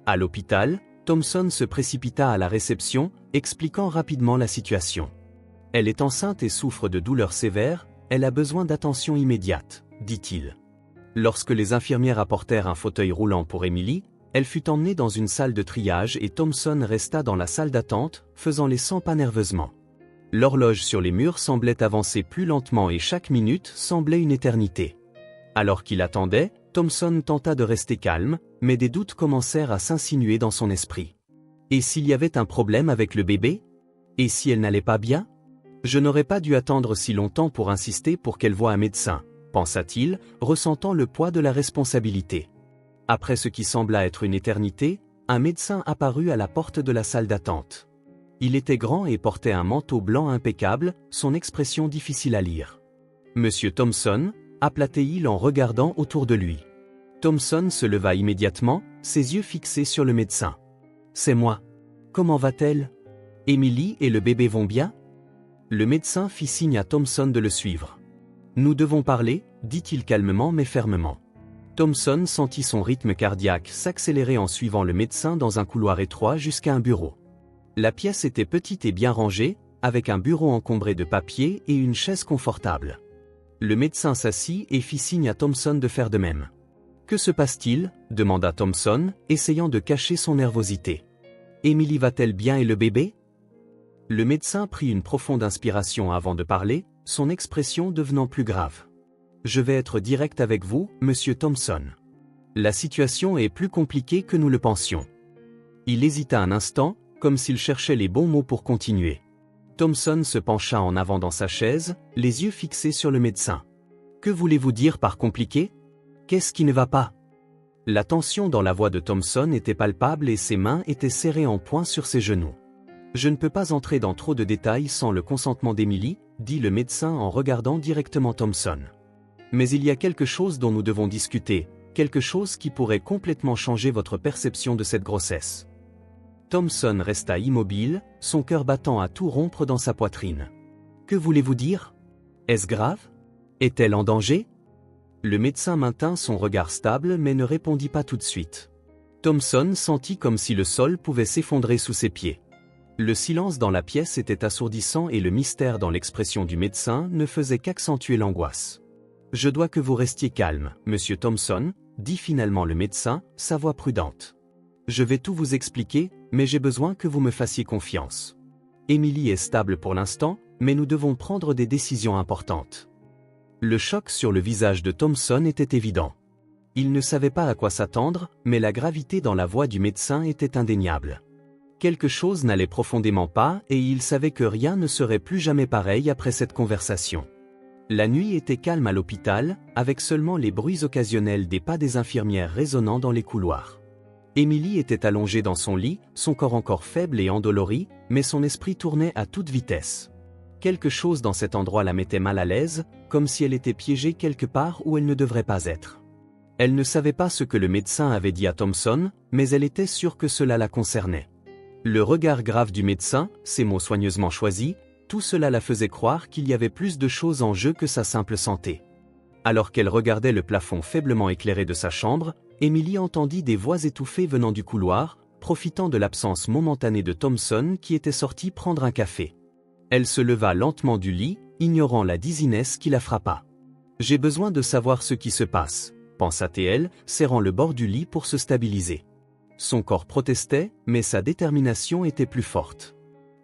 À l'hôpital, Thompson se précipita à la réception, expliquant rapidement la situation. « Elle est enceinte et souffre de douleurs sévères, elle a besoin d'attention immédiate, dit-il. Lorsque les infirmières apportèrent un fauteuil roulant pour Emily, elle fut emmenée dans une salle de triage et Thompson resta dans la salle d'attente, faisant les 100 pas nerveusement. L'horloge sur les murs semblait avancer plus lentement et chaque minute semblait une éternité. Alors qu'il attendait, Thompson tenta de rester calme, mais des doutes commencèrent à s'insinuer dans son esprit. Et s'il y avait un problème avec le bébé? Et si elle n'allait pas bien? Je n'aurais pas dû attendre si longtemps pour insister pour qu'elle voie un médecin, pensa-t-il, ressentant le poids de la responsabilité. Après ce qui sembla être une éternité, un médecin apparut à la porte de la salle d'attente. Il était grand et portait un manteau blanc impeccable, son expression difficile à lire. « Monsieur Thompson » appela-t-il en regardant autour de lui. Thompson se leva immédiatement, ses yeux fixés sur le médecin. « C'est moi. Comment va-t-elle? Emily et le bébé vont bien ?» Le médecin fit signe à Thompson de le suivre. « Nous devons parler » dit-il calmement mais fermement. Thompson sentit son rythme cardiaque s'accélérer en suivant le médecin dans un couloir étroit jusqu'à un bureau. La pièce était petite et bien rangée, avec un bureau encombré de papiers et une chaise confortable. Le médecin s'assit et fit signe à Thompson de faire de même. « Que se passe-t-il » demanda Thompson, essayant de cacher son nervosité. « Emily va-t-elle bien et le bébé ?» Le médecin prit une profonde inspiration avant de parler, son expression devenant plus grave. « Je vais être direct avec vous, monsieur Thompson. La situation est plus compliquée que nous le pensions. » Il hésita un instant, comme s'il cherchait les bons mots pour continuer. Thompson se pencha en avant dans sa chaise, les yeux fixés sur le médecin. « Que voulez-vous dire par compliqué? Qu'est-ce qui ne va pas ?» La tension dans la voix de Thompson était palpable et ses mains étaient serrées en poing sur ses genoux. « Je ne peux pas entrer dans trop de détails sans le consentement d'Emily, dit le médecin en regardant directement Thompson. Mais il y a quelque chose dont nous devons discuter, quelque chose qui pourrait complètement changer votre perception de cette grossesse. » Thompson resta immobile, son cœur battant à tout rompre dans sa poitrine. « Que voulez-vous dire? Est-ce grave? Est-elle en danger ?» Le médecin maintint son regard stable mais ne répondit pas tout de suite. Thompson sentit comme si le sol pouvait s'effondrer sous ses pieds. Le silence dans la pièce était assourdissant et le mystère dans l'expression du médecin ne faisait qu'accentuer l'angoisse. « Je dois que vous restiez calme, monsieur Thompson, » dit finalement le médecin, sa voix prudente. « Je vais tout vous expliquer, mais j'ai besoin que vous me fassiez confiance. Emily est stable pour l'instant, mais nous devons prendre des décisions importantes. » Le choc sur le visage de Thompson était évident. Il ne savait pas à quoi s'attendre, mais la gravité dans la voix du médecin était indéniable. Quelque chose n'allait profondément pas et il savait que rien ne serait plus jamais pareil après cette conversation. La nuit était calme à l'hôpital, avec seulement les bruits occasionnels des pas des infirmières résonnant dans les couloirs. Emily était allongée dans son lit, son corps encore faible et endolori, mais son esprit tournait à toute vitesse. Quelque chose dans cet endroit la mettait mal à l'aise, comme si elle était piégée quelque part où elle ne devrait pas être. Elle ne savait pas ce que le médecin avait dit à Thompson, mais elle était sûre que cela la concernait. Le regard grave du médecin, ses mots soigneusement choisis, tout cela la faisait croire qu'il y avait plus de choses en jeu que sa simple santé. Alors qu'elle regardait le plafond faiblement éclairé de sa chambre, Emily entendit des voix étouffées venant du couloir, profitant de l'absence momentanée de Thompson qui était sorti prendre un café. Elle se leva lentement du lit, ignorant la dizziness qui la frappa. « J'ai besoin de savoir ce qui se passe, pensa-t-elle, serrant le bord du lit pour se stabiliser. Son corps protestait, mais sa détermination était plus forte.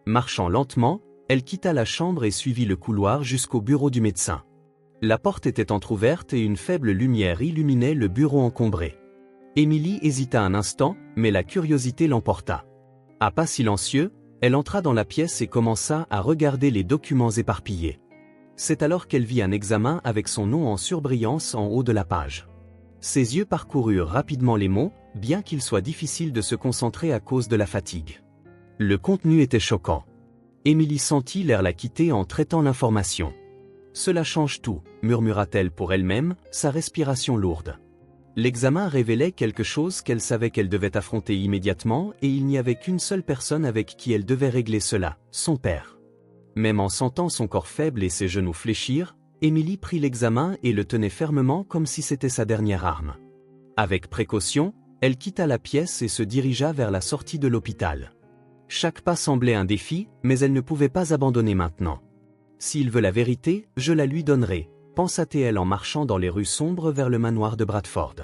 Marchant lentement, elle quitta la chambre et suivit le couloir jusqu'au bureau du médecin. La porte était entr'ouverte et une faible lumière illuminait le bureau encombré. Émilie hésita un instant, mais la curiosité l'emporta. À pas silencieux, elle entra dans la pièce et commença à regarder les documents éparpillés. C'est alors qu'elle vit un examen avec son nom en surbrillance en haut de la page. Ses yeux parcoururent rapidement les mots, bien qu'il soit difficile de se concentrer à cause de la fatigue. Le contenu était choquant. Émilie sentit l'air la quitter en traitant l'information. « Cela change tout », murmura-t-elle pour elle-même, sa respiration lourde. L'examen révélait quelque chose qu'elle savait qu'elle devait affronter immédiatement et il n'y avait qu'une seule personne avec qui elle devait régler cela, son père. Même en sentant son corps faible et ses genoux fléchir, Émilie prit l'examen et le tenait fermement comme si c'était sa dernière arme. Avec précaution, elle quitta la pièce et se dirigea vers la sortie de l'hôpital. Chaque pas semblait un défi, mais elle ne pouvait pas abandonner maintenant. « S'il veut la vérité, je la lui donnerai », pensa-t-elle en marchant dans les rues sombres vers le manoir de Bradford.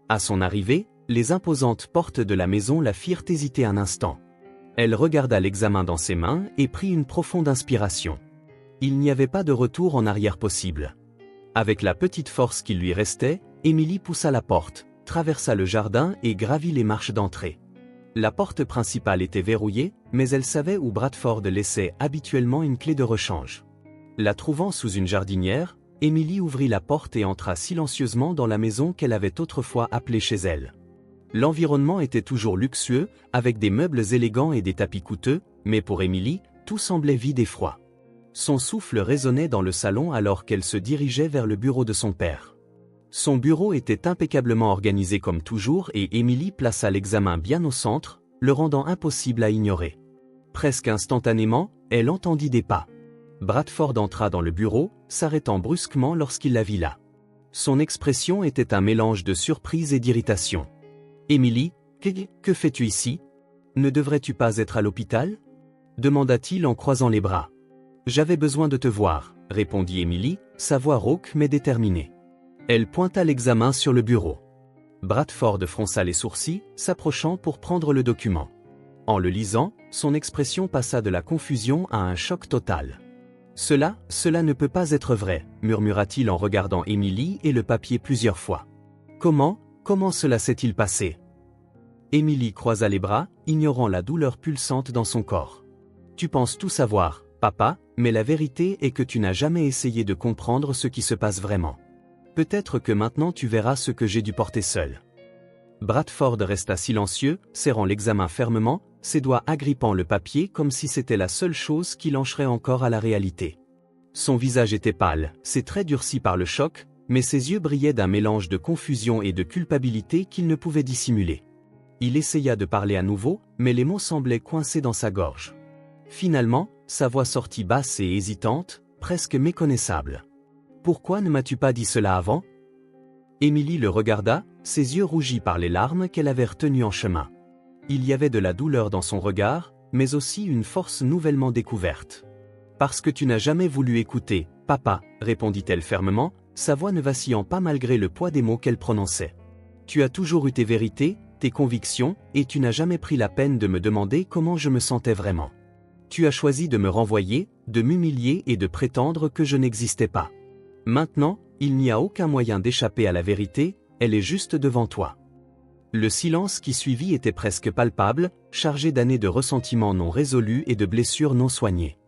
À son arrivée, les imposantes portes de la maison la firent hésiter un instant. Elle regarda l'examen dans ses mains et prit une profonde inspiration. Il n'y avait pas de retour en arrière possible. Avec la petite force qui lui restait, Émilie poussa la porte, traversa le jardin et gravit les marches d'entrée. La porte principale était verrouillée, mais elle savait où Bradford laissait habituellement une clé de rechange. La trouvant sous une jardinière, Émilie ouvrit la porte et entra silencieusement dans la maison qu'elle avait autrefois appelée chez elle. L'environnement était toujours luxueux, avec des meubles élégants et des tapis coûteux, mais pour Émilie, tout semblait vide et froid. Son souffle résonnait dans le salon alors qu'elle se dirigeait vers le bureau de son père. Son bureau était impeccablement organisé comme toujours et Émilie plaça l'examen bien au centre, le rendant impossible à ignorer. Presque instantanément, elle entendit des pas. Bradford entra dans le bureau, s'arrêtant brusquement lorsqu'il la vit là. Son expression était un mélange de surprise et d'irritation. « Émilie, que fais-tu ici? Ne devrais-tu pas être à l'hôpital ?» demanda-t-il en croisant les bras. « J'avais besoin de te voir, » répondit Émilie, sa voix rauque mais déterminée. Elle pointa l'examen sur le bureau. Bradford fronça les sourcils, s'approchant pour prendre le document. En le lisant, son expression passa de la confusion à un choc total. « Cela ne peut pas être vrai, » murmura-t-il en regardant Émilie et le papier plusieurs fois. « Comment cela s'est-il passé ?» Émilie croisa les bras, ignorant la douleur pulsante dans son corps. « Tu penses tout savoir, papa, mais la vérité est que tu n'as jamais essayé de comprendre ce qui se passe vraiment. Peut-être que maintenant tu verras ce que j'ai dû porter seul. » Bradford resta silencieux, serrant l'examen fermement, ses doigts agrippant le papier comme si c'était la seule chose qui l'encherait encore à la réalité. Son visage était pâle, ses traits durcis par le choc, mais ses yeux brillaient d'un mélange de confusion et de culpabilité qu'il ne pouvait dissimuler. Il essaya de parler à nouveau, mais les mots semblaient coincés dans sa gorge. Finalement, sa voix sortit basse et hésitante, presque méconnaissable. « Pourquoi ne m'as-tu pas dit cela avant ?» Émilie le regarda, ses yeux rougis par les larmes qu'elle avait retenues en chemin. Il y avait de la douleur dans son regard, mais aussi une force nouvellement découverte. « Parce que tu n'as jamais voulu écouter, papa, » répondit-elle fermement, sa voix ne vacillant pas malgré le poids des mots qu'elle prononçait. « Tu as toujours eu tes vérités, tes convictions, et tu n'as jamais pris la peine de me demander comment je me sentais vraiment. Tu as choisi de me renvoyer, de m'humilier et de prétendre que je n'existais pas. Maintenant, il n'y a aucun moyen d'échapper à la vérité, elle est juste devant toi. » Le silence qui suivit était presque palpable, chargé d'années de ressentiments non résolus et de blessures non soignées.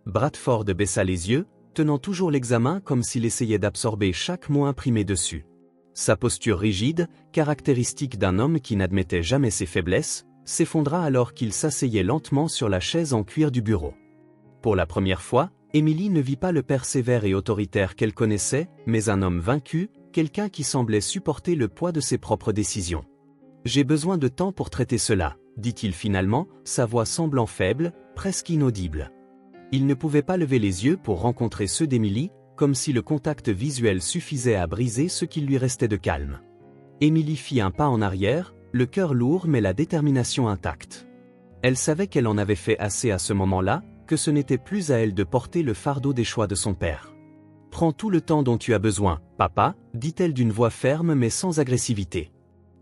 Bradford baissa les yeux, tenant toujours l'examen comme s'il essayait d'absorber chaque mot imprimé dessus. Sa posture rigide, caractéristique d'un homme qui n'admettait jamais ses faiblesses, s'effondra alors qu'il s'asseyait lentement sur la chaise en cuir du bureau. Pour la première fois, Émilie ne vit pas le père sévère et autoritaire qu'elle connaissait, mais un homme vaincu, quelqu'un qui semblait supporter le poids de ses propres décisions. « J'ai besoin de temps pour traiter cela, » dit-il finalement, sa voix semblant faible, presque inaudible. Il ne pouvait pas lever les yeux pour rencontrer ceux d'Émilie, comme si le contact visuel suffisait à briser ce qui lui restait de calme. Émilie fit un pas en arrière, le cœur lourd mais la détermination intacte. Elle savait qu'elle en avait fait assez à ce moment-là, que ce n'était plus à elle de porter le fardeau des choix de son père. Prends tout le temps dont tu as besoin, papa, dit-elle d'une voix ferme mais sans agressivité.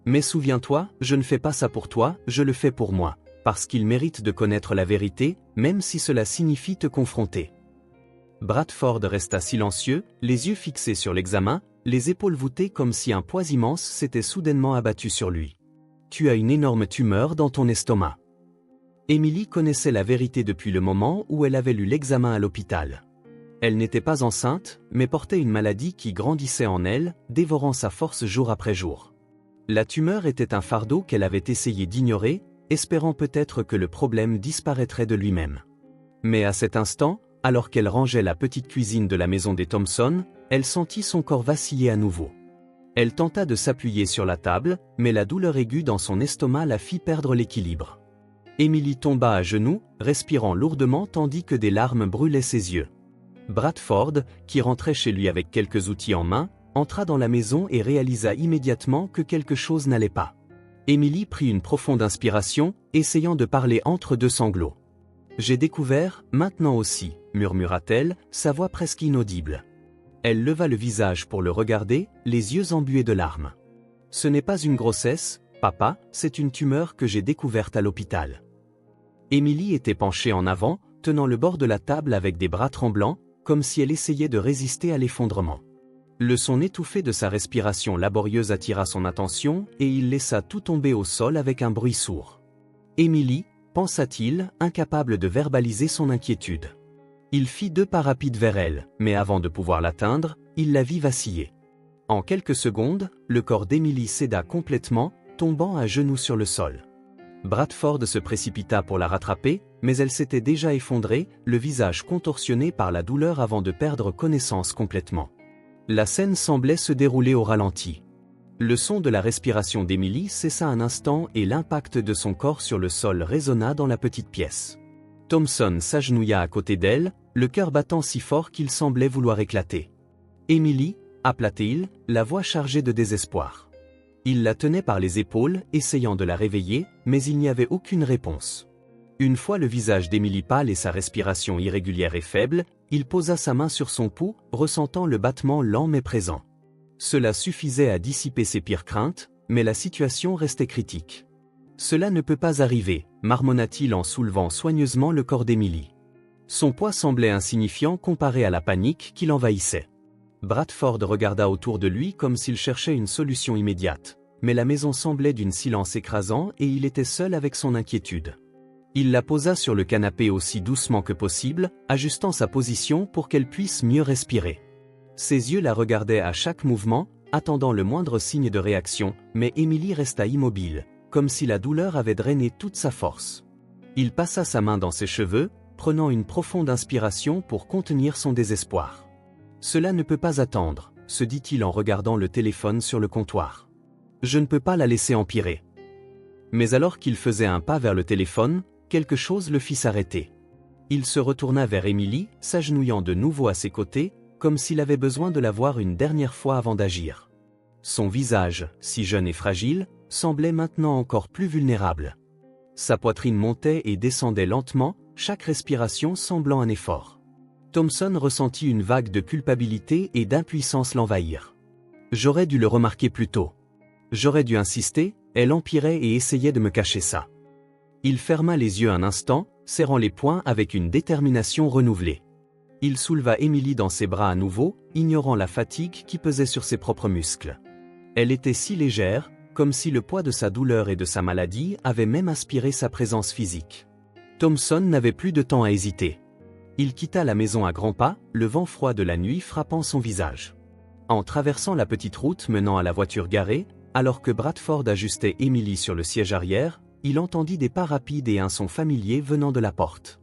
Mais souviens-toi, je ne fais pas ça pour toi, je le fais pour moi, parce qu'il mérite de connaître la vérité, même si cela signifie te confronter. Bradford resta silencieux, les yeux fixés sur l'examen, les épaules voûtées comme si un poids immense s'était soudainement abattu sur lui. Tu as une énorme tumeur dans ton estomac. Emily connaissait la vérité depuis le moment où elle avait lu l'examen à l'hôpital. Elle n'était pas enceinte, mais portait une maladie qui grandissait en elle, dévorant sa force jour après jour. La tumeur était un fardeau qu'elle avait essayé d'ignorer, espérant peut-être que le problème disparaîtrait de lui-même. Mais à cet instant, alors qu'elle rangeait la petite cuisine de la maison des Thompson, elle sentit son corps vaciller à nouveau. Elle tenta de s'appuyer sur la table, mais la douleur aiguë dans son estomac la fit perdre l'équilibre. Emily tomba à genoux, respirant lourdement tandis que des larmes brûlaient ses yeux. Bradford, qui rentrait chez lui avec quelques outils en main, entra dans la maison et réalisa immédiatement que quelque chose n'allait pas. Emily prit une profonde inspiration, essayant de parler entre deux sanglots. « J'ai découvert, maintenant aussi », murmura-t-elle, sa voix presque inaudible. Elle leva le visage pour le regarder, les yeux embués de larmes. « Ce n'est pas une grossesse, papa, c'est une tumeur que j'ai découverte à l'hôpital. » Emily était penchée en avant, tenant le bord de la table avec des bras tremblants, comme si elle essayait de résister à l'effondrement. Le son étouffé de sa respiration laborieuse attira son attention et il laissa tout tomber au sol avec un bruit sourd. Emily, pensa-t-il, incapable de verbaliser son inquiétude. Il fit 2 pas rapides vers elle, mais avant de pouvoir l'atteindre, il la vit vaciller. En quelques secondes, le corps d'Emily céda complètement, tombant à genoux sur le sol. Bradford se précipita pour la rattraper, mais elle s'était déjà effondrée, le visage contorsionné par la douleur avant de perdre connaissance complètement. La scène semblait se dérouler au ralenti. Le son de la respiration d'Emily cessa un instant et l'impact de son corps sur le sol résonna dans la petite pièce. Thompson s'agenouilla à côté d'elle, le cœur battant si fort qu'il semblait vouloir éclater. « Emily » appela-t-il, la voix chargée de désespoir. Il la tenait par les épaules, essayant de la réveiller, mais il n'y avait aucune réponse. Une fois le visage d'Emily pâle et sa respiration irrégulière et faible, il posa sa main sur son pouls, ressentant le battement lent mais présent. Cela suffisait à dissiper ses pires craintes, mais la situation restait critique. « Cela ne peut pas arriver », marmonna-t-il en soulevant soigneusement le corps d'Emily. Son poids semblait insignifiant comparé à la panique qui l'envahissait. Bradford regarda autour de lui comme s'il cherchait une solution immédiate, mais la maison semblait d'une silence écrasant et il était seul avec son inquiétude. Il la posa sur le canapé aussi doucement que possible, ajustant sa position pour qu'elle puisse mieux respirer. Ses yeux la regardaient à chaque mouvement, attendant le moindre signe de réaction, mais Emily resta immobile, comme si la douleur avait drainé toute sa force. Il passa sa main dans ses cheveux, prenant une profonde inspiration pour contenir son désespoir. « Cela ne peut pas attendre », se dit-il en regardant le téléphone sur le comptoir. « Je ne peux pas la laisser empirer. » Mais alors qu'il faisait un pas vers le téléphone, quelque chose le fit s'arrêter. Il se retourna vers Emily, s'agenouillant de nouveau à ses côtés, comme s'il avait besoin de la voir une dernière fois avant d'agir. Son visage, si jeune et fragile, semblait maintenant encore plus vulnérable. Sa poitrine montait et descendait lentement, chaque respiration semblant un effort. Thompson ressentit une vague de culpabilité et d'impuissance l'envahir. « J'aurais dû le remarquer plus tôt. J'aurais dû insister, elle empirait et essayait de me cacher ça. » Il ferma les yeux un instant, serrant les poings avec une détermination renouvelée. Il souleva Emily dans ses bras à nouveau, ignorant la fatigue qui pesait sur ses propres muscles. Elle était si légère, comme si le poids de sa douleur et de sa maladie avait même aspiré sa présence physique. Thompson n'avait plus de temps à hésiter. Il quitta la maison à grands pas, le vent froid de la nuit frappant son visage. En traversant la petite route menant à la voiture garée, alors que Bradford ajustait Emily sur le siège arrière, il entendit des pas rapides et un son familier venant de la porte.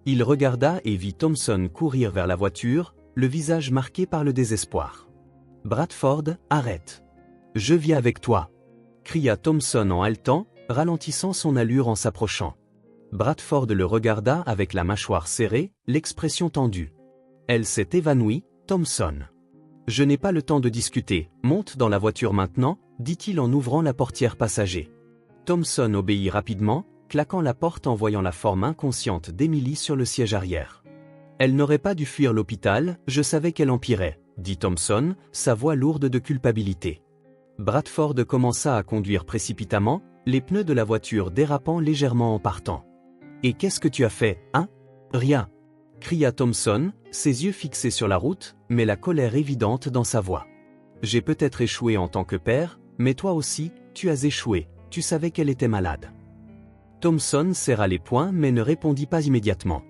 Il regarda et vit Thompson courir vers la voiture, le visage marqué par le désespoir. « Bradford, arrête. Je viens avec toi !» cria Thompson en haletant, ralentissant son allure en s'approchant. Bradford le regarda avec la mâchoire serrée, l'expression tendue. « Elle s'est évanouie, Thompson. »« Je n'ai pas le temps de discuter, monte dans la voiture maintenant », dit-il en ouvrant la portière passager. Thompson obéit rapidement, claquant la porte en voyant la forme inconsciente d'Emily sur le siège arrière. Elle n'aurait pas dû fuir l'hôpital, je savais qu'elle empirait, dit Thompson, sa voix lourde de culpabilité. Bradford commença à conduire précipitamment, les pneus de la voiture dérapant légèrement en partant. « Et qu'est-ce que tu as fait, hein ? Rien !» cria Thompson, ses yeux fixés sur la route, mais la colère évidente dans sa voix. « J'ai peut-être échoué en tant que père, mais toi aussi, tu as échoué, tu savais qu'elle était malade. » Thompson serra les poings mais ne répondit pas immédiatement.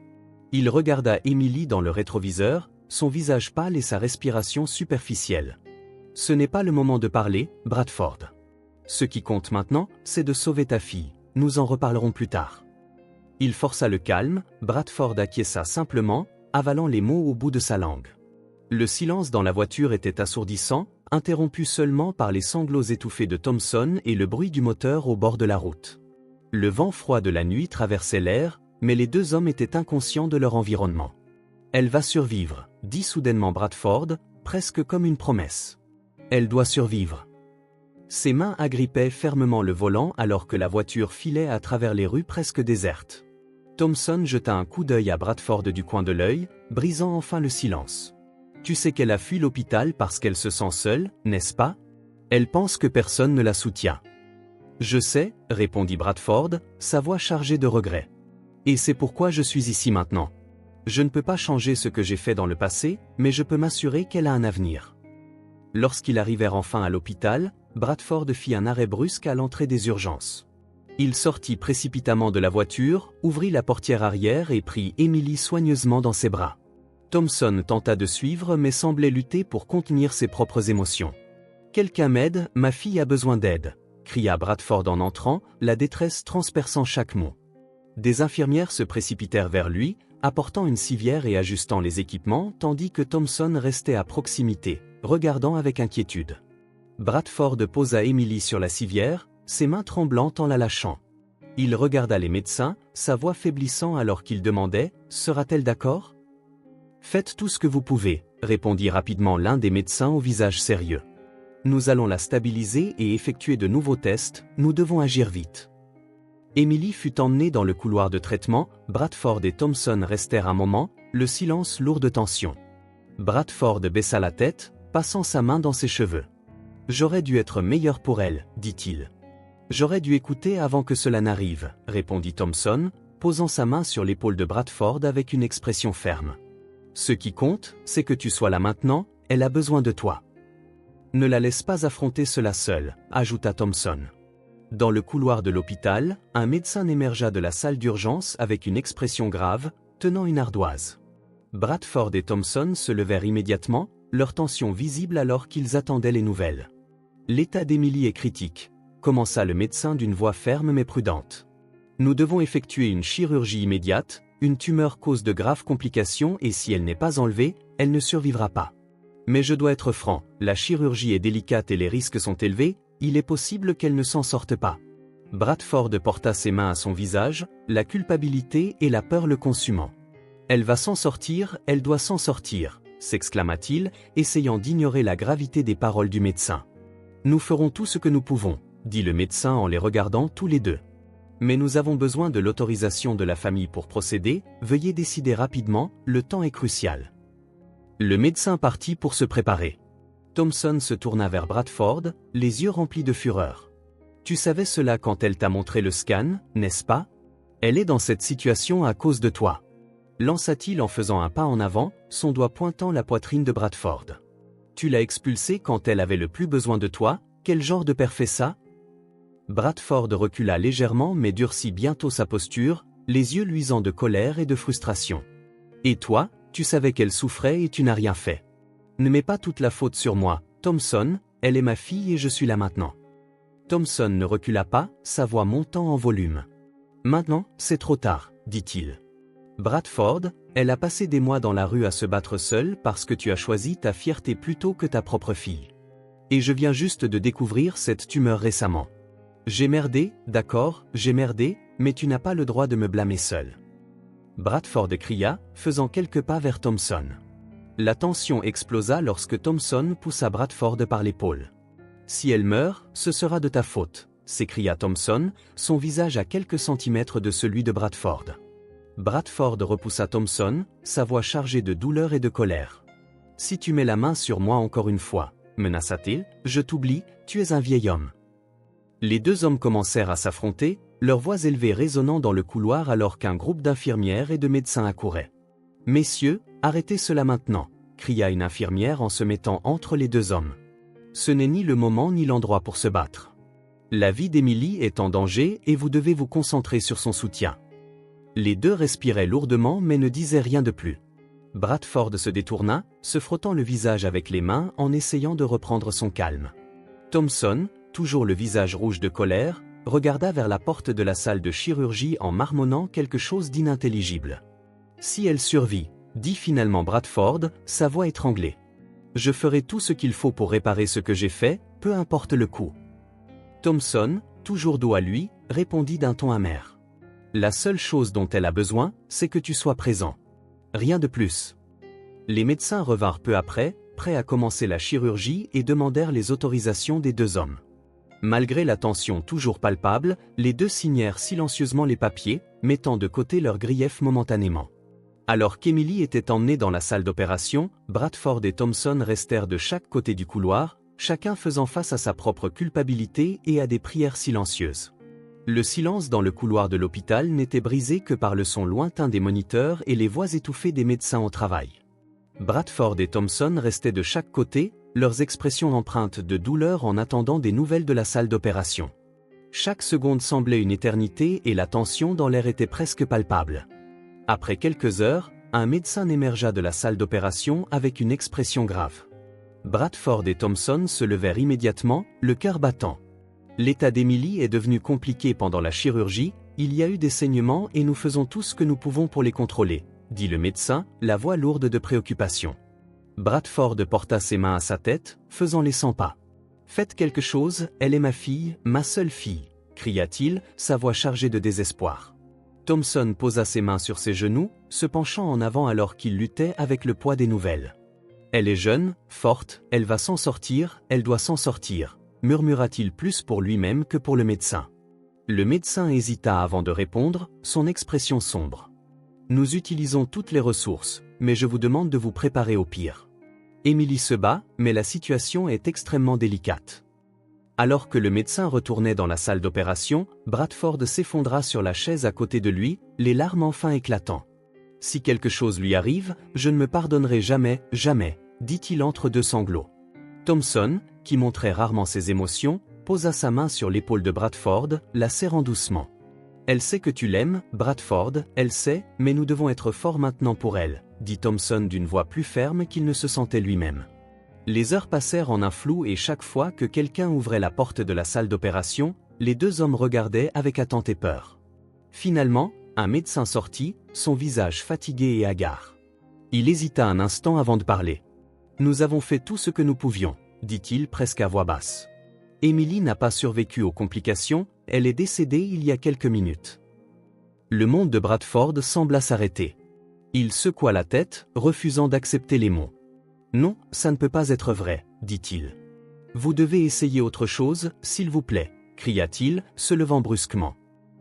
Il regarda Emily dans le rétroviseur, son visage pâle et sa respiration superficielle. « Ce n'est pas le moment de parler, Bradford. Ce qui compte maintenant, c'est de sauver ta fille, nous en reparlerons plus tard. » Il força le calme, Bradford acquiesça simplement, avalant les mots au bout de sa langue. Le silence dans la voiture était assourdissant, interrompu seulement par les sanglots étouffés de Thompson et le bruit du moteur au bord de la route. Le vent froid de la nuit traversait l'air, mais les deux hommes étaient inconscients de leur environnement. « Elle va survivre », dit soudainement Bradford, presque comme une promesse. « Elle doit survivre. » Ses mains agrippaient fermement le volant alors que la voiture filait à travers les rues presque désertes. Thompson jeta un coup d'œil à Bradford du coin de l'œil, brisant enfin le silence. « Tu sais qu'elle a fui l'hôpital parce qu'elle se sent seule, n'est-ce pas ? Elle pense que personne ne la soutient. »« Je sais, » répondit Bradford, sa voix chargée de regret. « Et c'est pourquoi je suis ici maintenant. Je ne peux pas changer ce que j'ai fait dans le passé, mais je peux m'assurer qu'elle a un avenir. » Lorsqu'ils arrivèrent enfin à l'hôpital, Bradford fit un arrêt brusque à l'entrée des urgences. Il sortit précipitamment de la voiture, ouvrit la portière arrière et prit Emily soigneusement dans ses bras. Thompson tenta de suivre mais semblait lutter pour contenir ses propres émotions. « Quelqu'un m'aide, ma fille a besoin d'aide », cria Bradford en entrant, la détresse transperçant chaque mot. Des infirmières se précipitèrent vers lui, apportant une civière et ajustant les équipements tandis que Thompson restait à proximité, regardant avec inquiétude. Bradford posa Emily sur la civière, ses mains tremblantes en la lâchant. Il regarda les médecins, sa voix faiblissant alors qu'il demandait « Sera-t-elle d'accord ?» « Faites tout ce que vous pouvez, » répondit rapidement l'un des médecins au visage sérieux. « Nous allons la stabiliser et effectuer de nouveaux tests, nous devons agir vite. » Emily fut emmenée dans le couloir de traitement, Bradford et Thompson restèrent un moment, le silence lourd de tension. Bradford baissa la tête, passant sa main dans ses cheveux. « J'aurais dû être meilleur pour elle, dit-il. « J'aurais dû écouter avant que cela n'arrive, » répondit Thompson, posant sa main sur l'épaule de Bradford avec une expression ferme. « Ce qui compte, c'est que tu sois là maintenant, elle a besoin de toi. » « Ne la laisse pas affronter cela seule, » ajouta Thompson. Dans le couloir de l'hôpital, un médecin émergea de la salle d'urgence avec une expression grave, tenant une ardoise. Bradford et Thompson se levèrent immédiatement, leur tension visible alors qu'ils attendaient les nouvelles. « L'état d'Emily est critique, » commença le médecin d'une voix ferme mais prudente. « Nous devons effectuer une chirurgie immédiate, une tumeur cause de graves complications et si elle n'est pas enlevée, elle ne survivra pas. Mais je dois être franc, la chirurgie est délicate et les risques sont élevés, il est possible qu'elle ne s'en sorte pas. » Bradford porta ses mains à son visage, la culpabilité et la peur le consumant. « Elle va s'en sortir, elle doit s'en sortir », s'exclama-t-il, essayant d'ignorer la gravité des paroles du médecin. « Nous ferons tout ce que nous pouvons, » dit le médecin en les regardant tous les deux. « Mais nous avons besoin de l'autorisation de la famille pour procéder, veuillez décider rapidement, le temps est crucial. » Le médecin partit pour se préparer. Thompson se tourna vers Bradford, les yeux remplis de fureur. « Tu savais cela quand elle t'a montré le scan, n'est-ce pas ? Elle est dans cette situation à cause de toi. » Lança-t-il en faisant un pas en avant, son doigt pointant la poitrine de Bradford. « Tu l'as expulsée quand elle avait le plus besoin de toi, quel genre de père fait ça ?» Bradford recula légèrement mais durcit bientôt sa posture, les yeux luisants de colère et de frustration. « Et toi, tu savais qu'elle souffrait et tu n'as rien fait. Ne mets pas toute la faute sur moi, Thompson, elle est ma fille et je suis là maintenant. » Thompson ne recula pas, sa voix montant en volume. « Maintenant, c'est trop tard, » dit-il. « Bradford, elle a passé des mois dans la rue à se battre seule parce que tu as choisi ta fierté plutôt que ta propre fille. Et je viens juste de découvrir cette tumeur récemment. J'ai merdé, d'accord, j'ai merdé, mais tu n'as pas le droit de me blâmer seul. » Bradford cria, faisant quelques pas vers Thompson. La tension explosa lorsque Thompson poussa Bradford par l'épaule. « Si elle meurt, ce sera de ta faute, » s'écria Thompson, son visage à quelques centimètres de celui de Bradford. « Bradford repoussa Thompson, sa voix chargée de douleur et de colère. « Si tu mets la main sur moi encore une fois, menaça-t-il, je t'oublie, tu es un vieil homme. » Les deux hommes commencèrent à s'affronter, leurs voix élevées résonnant dans le couloir alors qu'un groupe d'infirmières et de médecins accourait. « Messieurs, arrêtez cela maintenant !» cria une infirmière en se mettant entre les deux hommes. « Ce n'est ni le moment ni l'endroit pour se battre. La vie d'Emily est en danger et vous devez vous concentrer sur son soutien. » Les deux respiraient lourdement mais ne disaient rien de plus. Bradford se détourna, se frottant le visage avec les mains en essayant de reprendre son calme. Thompson, toujours le visage rouge de colère, regarda vers la porte de la salle de chirurgie en marmonnant quelque chose d'inintelligible. « Si elle survit, dit finalement Bradford, sa voix étranglée. Je ferai tout ce qu'il faut pour réparer ce que j'ai fait, peu importe le coût. » Thompson, toujours dos à lui, répondit d'un ton amer. La seule chose dont elle a besoin, c'est que tu sois présent. Rien de plus. Les médecins revinrent peu après, prêts à commencer la chirurgie et demandèrent les autorisations des deux hommes. Malgré la tension toujours palpable, les deux signèrent silencieusement les papiers, mettant de côté leurs griefs momentanément. Alors qu'Emily était emmenée dans la salle d'opération, Bradford et Thompson restèrent de chaque côté du couloir, chacun faisant face à sa propre culpabilité et à des prières silencieuses. Le silence dans le couloir de l'hôpital n'était brisé que par le son lointain des moniteurs et les voix étouffées des médecins au travail. Bradford et Thompson restaient de chaque côté, leurs expressions empreintes de douleur en attendant des nouvelles de la salle d'opération. Chaque seconde semblait une éternité et la tension dans l'air était presque palpable. Après quelques heures, un médecin émergea de la salle d'opération avec une expression grave. Bradford et Thompson se levèrent immédiatement, le cœur battant. L'état d'Emily est devenu compliqué pendant la chirurgie, il y a eu des saignements et nous faisons tout ce que nous pouvons pour les contrôler, dit le médecin, la voix lourde de préoccupation. Bradford porta ses mains à sa tête, faisant les 100 pas. « Faites quelque chose, elle est ma fille, ma seule fille !» cria-t-il, sa voix chargée de désespoir. Thompson posa ses mains sur ses genoux, se penchant en avant alors qu'il luttait avec le poids des nouvelles. « Elle est jeune, forte, elle va s'en sortir, elle doit s'en sortir !» murmura-t-il plus pour lui-même que pour le médecin. Le médecin hésita avant de répondre, son expression sombre. « Nous utilisons toutes les ressources, mais je vous demande de vous préparer au pire. » Emily se bat, mais la situation est extrêmement délicate. Alors que le médecin retournait dans la salle d'opération, Bradford s'effondra sur la chaise à côté de lui, les larmes enfin éclatant. « Si quelque chose lui arrive, je ne me pardonnerai jamais, jamais, » dit-il entre deux sanglots. Thompson, qui montrait rarement ses émotions, posa sa main sur l'épaule de Bradford, la serrant doucement. « Elle sait que tu l'aimes, Bradford, elle sait, mais nous devons être forts maintenant pour elle, » dit Thompson d'une voix plus ferme qu'il ne se sentait lui-même. Les heures passèrent en un flou et chaque fois que quelqu'un ouvrait la porte de la salle d'opération, les deux hommes regardaient avec attente et peur. Finalement, un médecin sortit, son visage fatigué et hagard. Il hésita un instant avant de parler. « Nous avons fait tout ce que nous pouvions, » dit-il presque à voix basse. « Emily n'a pas survécu aux complications, elle est décédée il y a quelques minutes. » Le monde de Bradford sembla s'arrêter. Il secoua la tête, refusant d'accepter les mots. « Non, ça ne peut pas être vrai, » dit-il. « Vous devez essayer autre chose, s'il vous plaît, » cria-t-il, se levant brusquement.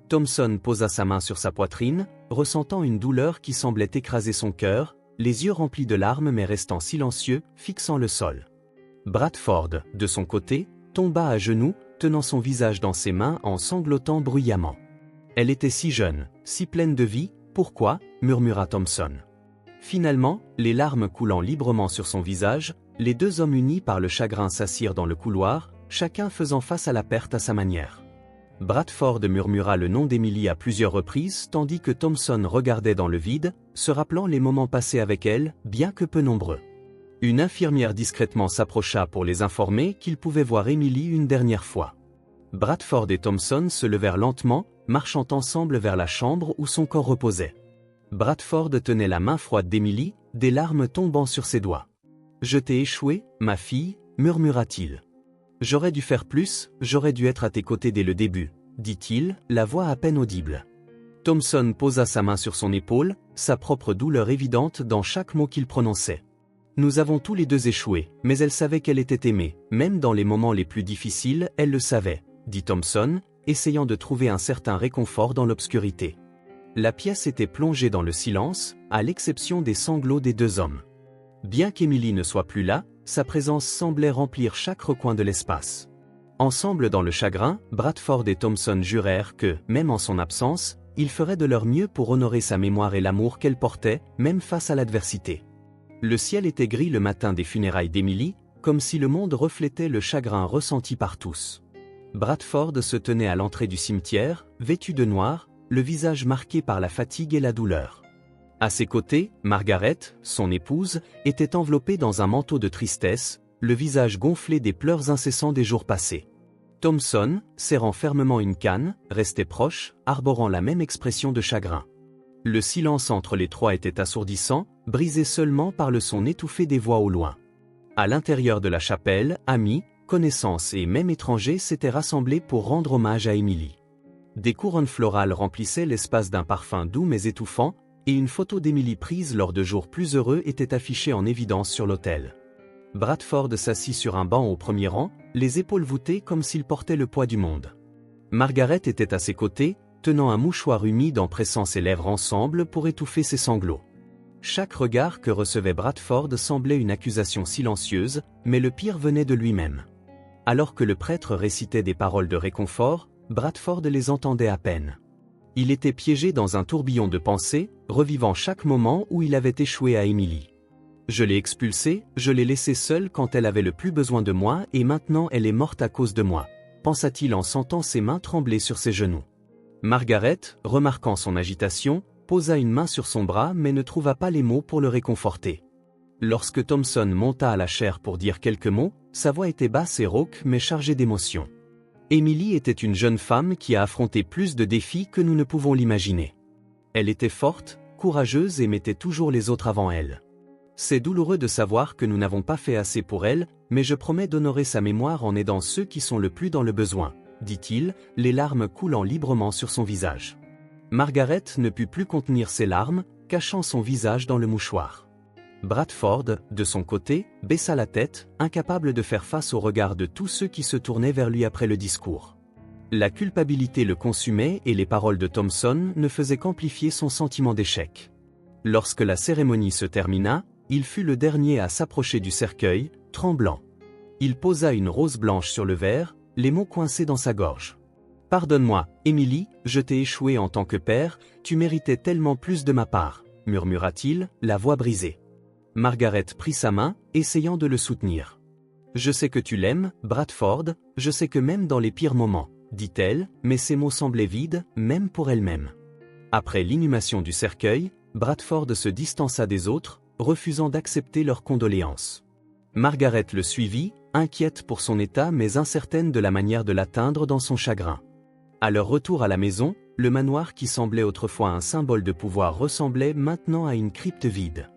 Thompson posa sa main sur sa poitrine, ressentant une douleur qui semblait écraser son cœur, les yeux remplis de larmes mais restant silencieux, fixant le sol. Bradford, de son côté, tomba à genoux, tenant son visage dans ses mains en sanglotant bruyamment. « Elle était si jeune, si pleine de vie, pourquoi ?» murmura Thompson. Finalement, les larmes coulant librement sur son visage, les deux hommes unis par le chagrin s'assirent dans le couloir, chacun faisant face à la perte à sa manière. Bradford murmura le nom d'Emily à plusieurs reprises tandis que Thompson regardait dans le vide, se rappelant les moments passés avec elle, bien que peu nombreux. Une infirmière discrètement s'approcha pour les informer qu'ils pouvaient voir Emily une dernière fois. Bradford et Thompson se levèrent lentement, marchant ensemble vers la chambre où son corps reposait. Bradford tenait la main froide d'Emily, des larmes tombant sur ses doigts. « Je t'ai échoué, ma fille, » murmura-t-il. « J'aurais dû faire plus, j'aurais dû être à tes côtés dès le début, » dit-il, la voix à peine audible. Thompson posa sa main sur son épaule, sa propre douleur évidente dans chaque mot qu'il prononçait. « Nous avons tous les deux échoué, mais elle savait qu'elle était aimée, même dans les moments les plus difficiles, elle le savait, » dit Thompson, essayant de trouver un certain réconfort dans l'obscurité. La pièce était plongée dans le silence, à l'exception des sanglots des deux hommes. Bien qu'Emily ne soit plus là, sa présence semblait remplir chaque recoin de l'espace. Ensemble dans le chagrin, Bradford et Thompson jurèrent que, même en son absence, ils feraient de leur mieux pour honorer sa mémoire et l'amour qu'elle portait, même face à l'adversité. Le ciel était gris le matin des funérailles d'Emily, comme si le monde reflétait le chagrin ressenti par tous. Bradford se tenait à l'entrée du cimetière, vêtu de noir, le visage marqué par la fatigue et la douleur. À ses côtés, Margaret, son épouse, était enveloppée dans un manteau de tristesse, le visage gonflé des pleurs incessants des jours passés. Thompson, serrant fermement une canne, restait proche, arborant la même expression de chagrin. Le silence entre les trois était assourdissant, brisé seulement par le son étouffé des voix au loin. À l'intérieur de la chapelle, amis, connaissances et même étrangers s'étaient rassemblés pour rendre hommage à Emily. Des couronnes florales remplissaient l'espace d'un parfum doux mais étouffant, et une photo d'Emily prise lors de jours plus heureux était affichée en évidence sur l'autel. Bradford s'assit sur un banc au premier rang, les épaules voûtées comme s'il portait le poids du monde. Margaret était à ses côtés, tenant un mouchoir humide en pressant ses lèvres ensemble pour étouffer ses sanglots. Chaque regard que recevait Bradford semblait une accusation silencieuse, mais le pire venait de lui-même. Alors que le prêtre récitait des paroles de réconfort, Bradford les entendait à peine. Il était piégé dans un tourbillon de pensées, revivant chaque moment où il avait échoué à Emily. Je l'ai expulsée, je l'ai laissée seule quand elle avait le plus besoin de moi et maintenant elle est morte à cause de moi, pensa-t-il en sentant ses mains trembler sur ses genoux. Margaret, remarquant son agitation, posa une main sur son bras mais ne trouva pas les mots pour le réconforter. Lorsque Thompson monta à la chaire pour dire quelques mots, sa voix était basse et rauque mais chargée d'émotion. Emily était une jeune femme qui a affronté plus de défis que nous ne pouvons l'imaginer. Elle était forte, courageuse et mettait toujours les autres avant elle. C'est douloureux de savoir que nous n'avons pas fait assez pour elle, mais je promets d'honorer sa mémoire en aidant ceux qui sont le plus dans le besoin, dit-il, les larmes coulant librement sur son visage. Margaret ne put plus contenir ses larmes, cachant son visage dans le mouchoir. Bradford, de son côté, baissa la tête, incapable de faire face au regard de tous ceux qui se tournaient vers lui après le discours. La culpabilité le consumait et les paroles de Thompson ne faisaient qu'amplifier son sentiment d'échec. Lorsque la cérémonie se termina, il fut le dernier à s'approcher du cercueil, tremblant. Il posa une rose blanche sur le verre, les mots coincés dans sa gorge. « Pardonne-moi, Emily, je t'ai échoué en tant que père, tu méritais tellement plus de ma part, » murmura-t-il, la voix brisée. Margaret prit sa main, essayant de le soutenir. « Je sais que tu l'aimes, Bradford, je sais que même dans les pires moments, » dit-elle, mais ses mots semblaient vides, même pour elle-même. Après l'inhumation du cercueil, Bradford se distança des autres, refusant d'accepter leurs condoléances. Margaret le suivit, inquiète pour son état mais incertaine de la manière de l'atteindre dans son chagrin. À leur retour à la maison, le manoir qui semblait autrefois un symbole de pouvoir ressemblait maintenant à une crypte vide.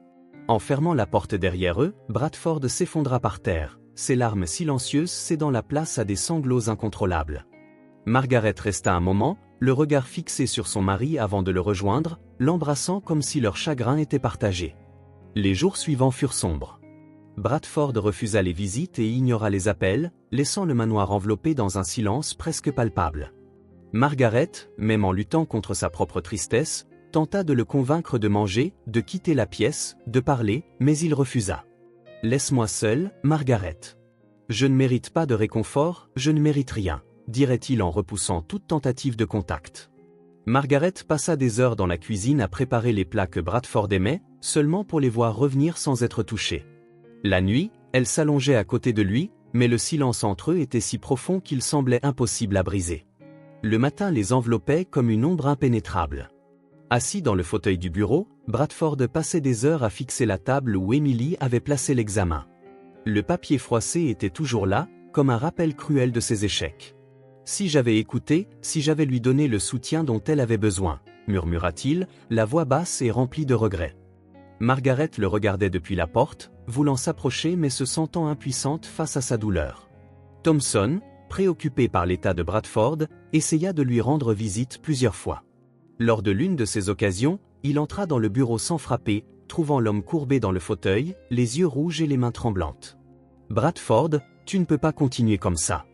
En fermant la porte derrière eux, Bradford s'effondra par terre, ses larmes silencieuses cédant la place à des sanglots incontrôlables. Margaret resta un moment, le regard fixé sur son mari avant de le rejoindre, l'embrassant comme si leur chagrin était partagé. Les jours suivants furent sombres. Bradford refusa les visites et ignora les appels, laissant le manoir enveloppé dans un silence presque palpable. Margaret, même en luttant contre sa propre tristesse, tenta de le convaincre de manger, de quitter la pièce, de parler, mais il refusa. « Laisse-moi seule, Margaret. Je ne mérite pas de réconfort, je ne mérite rien, » dirait-il en repoussant toute tentative de contact. Margaret passa des heures dans la cuisine à préparer les plats que Bradford aimait, seulement pour les voir revenir sans être touchés. La nuit, elle s'allongeait à côté de lui, mais le silence entre eux était si profond qu'il semblait impossible à briser. Le matin les enveloppait comme une ombre impénétrable. Assis dans le fauteuil du bureau, Bradford passait des heures à fixer la table où Emily avait placé l'examen. Le papier froissé était toujours là, comme un rappel cruel de ses échecs. « Si j'avais écouté, si j'avais lui donné le soutien dont elle avait besoin, » murmura-t-il, la voix basse et remplie de regrets. Margaret le regardait depuis la porte, voulant s'approcher mais se sentant impuissante face à sa douleur. Thompson, préoccupé par l'état de Bradford, essaya de lui rendre visite plusieurs fois. Lors de l'une de ces occasions, il entra dans le bureau sans frapper, trouvant l'homme courbé dans le fauteuil, les yeux rouges et les mains tremblantes. « Bradford, tu ne peux pas continuer comme ça.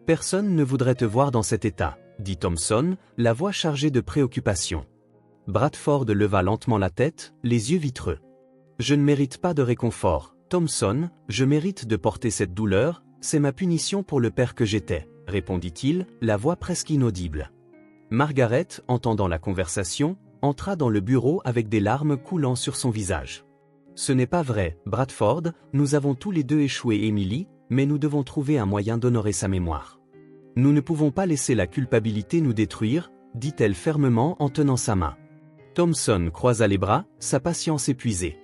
Personne ne voudrait te voir dans cet état, » dit Thompson, la voix chargée de préoccupation. Bradford leva lentement la tête, les yeux vitreux. Je ne mérite pas de réconfort, Thompson, je mérite de porter cette douleur, c'est ma punition pour le père que j'étais, répondit-il, la voix presque inaudible. Margaret, entendant la conversation, entra dans le bureau avec des larmes coulant sur son visage. Ce n'est pas vrai, Bradford, nous avons tous les deux échoué Emily, mais nous devons trouver un moyen d'honorer sa mémoire. Nous ne pouvons pas laisser la culpabilité nous détruire, dit-elle fermement en tenant sa main. Thompson croisa les bras, sa patience épuisée.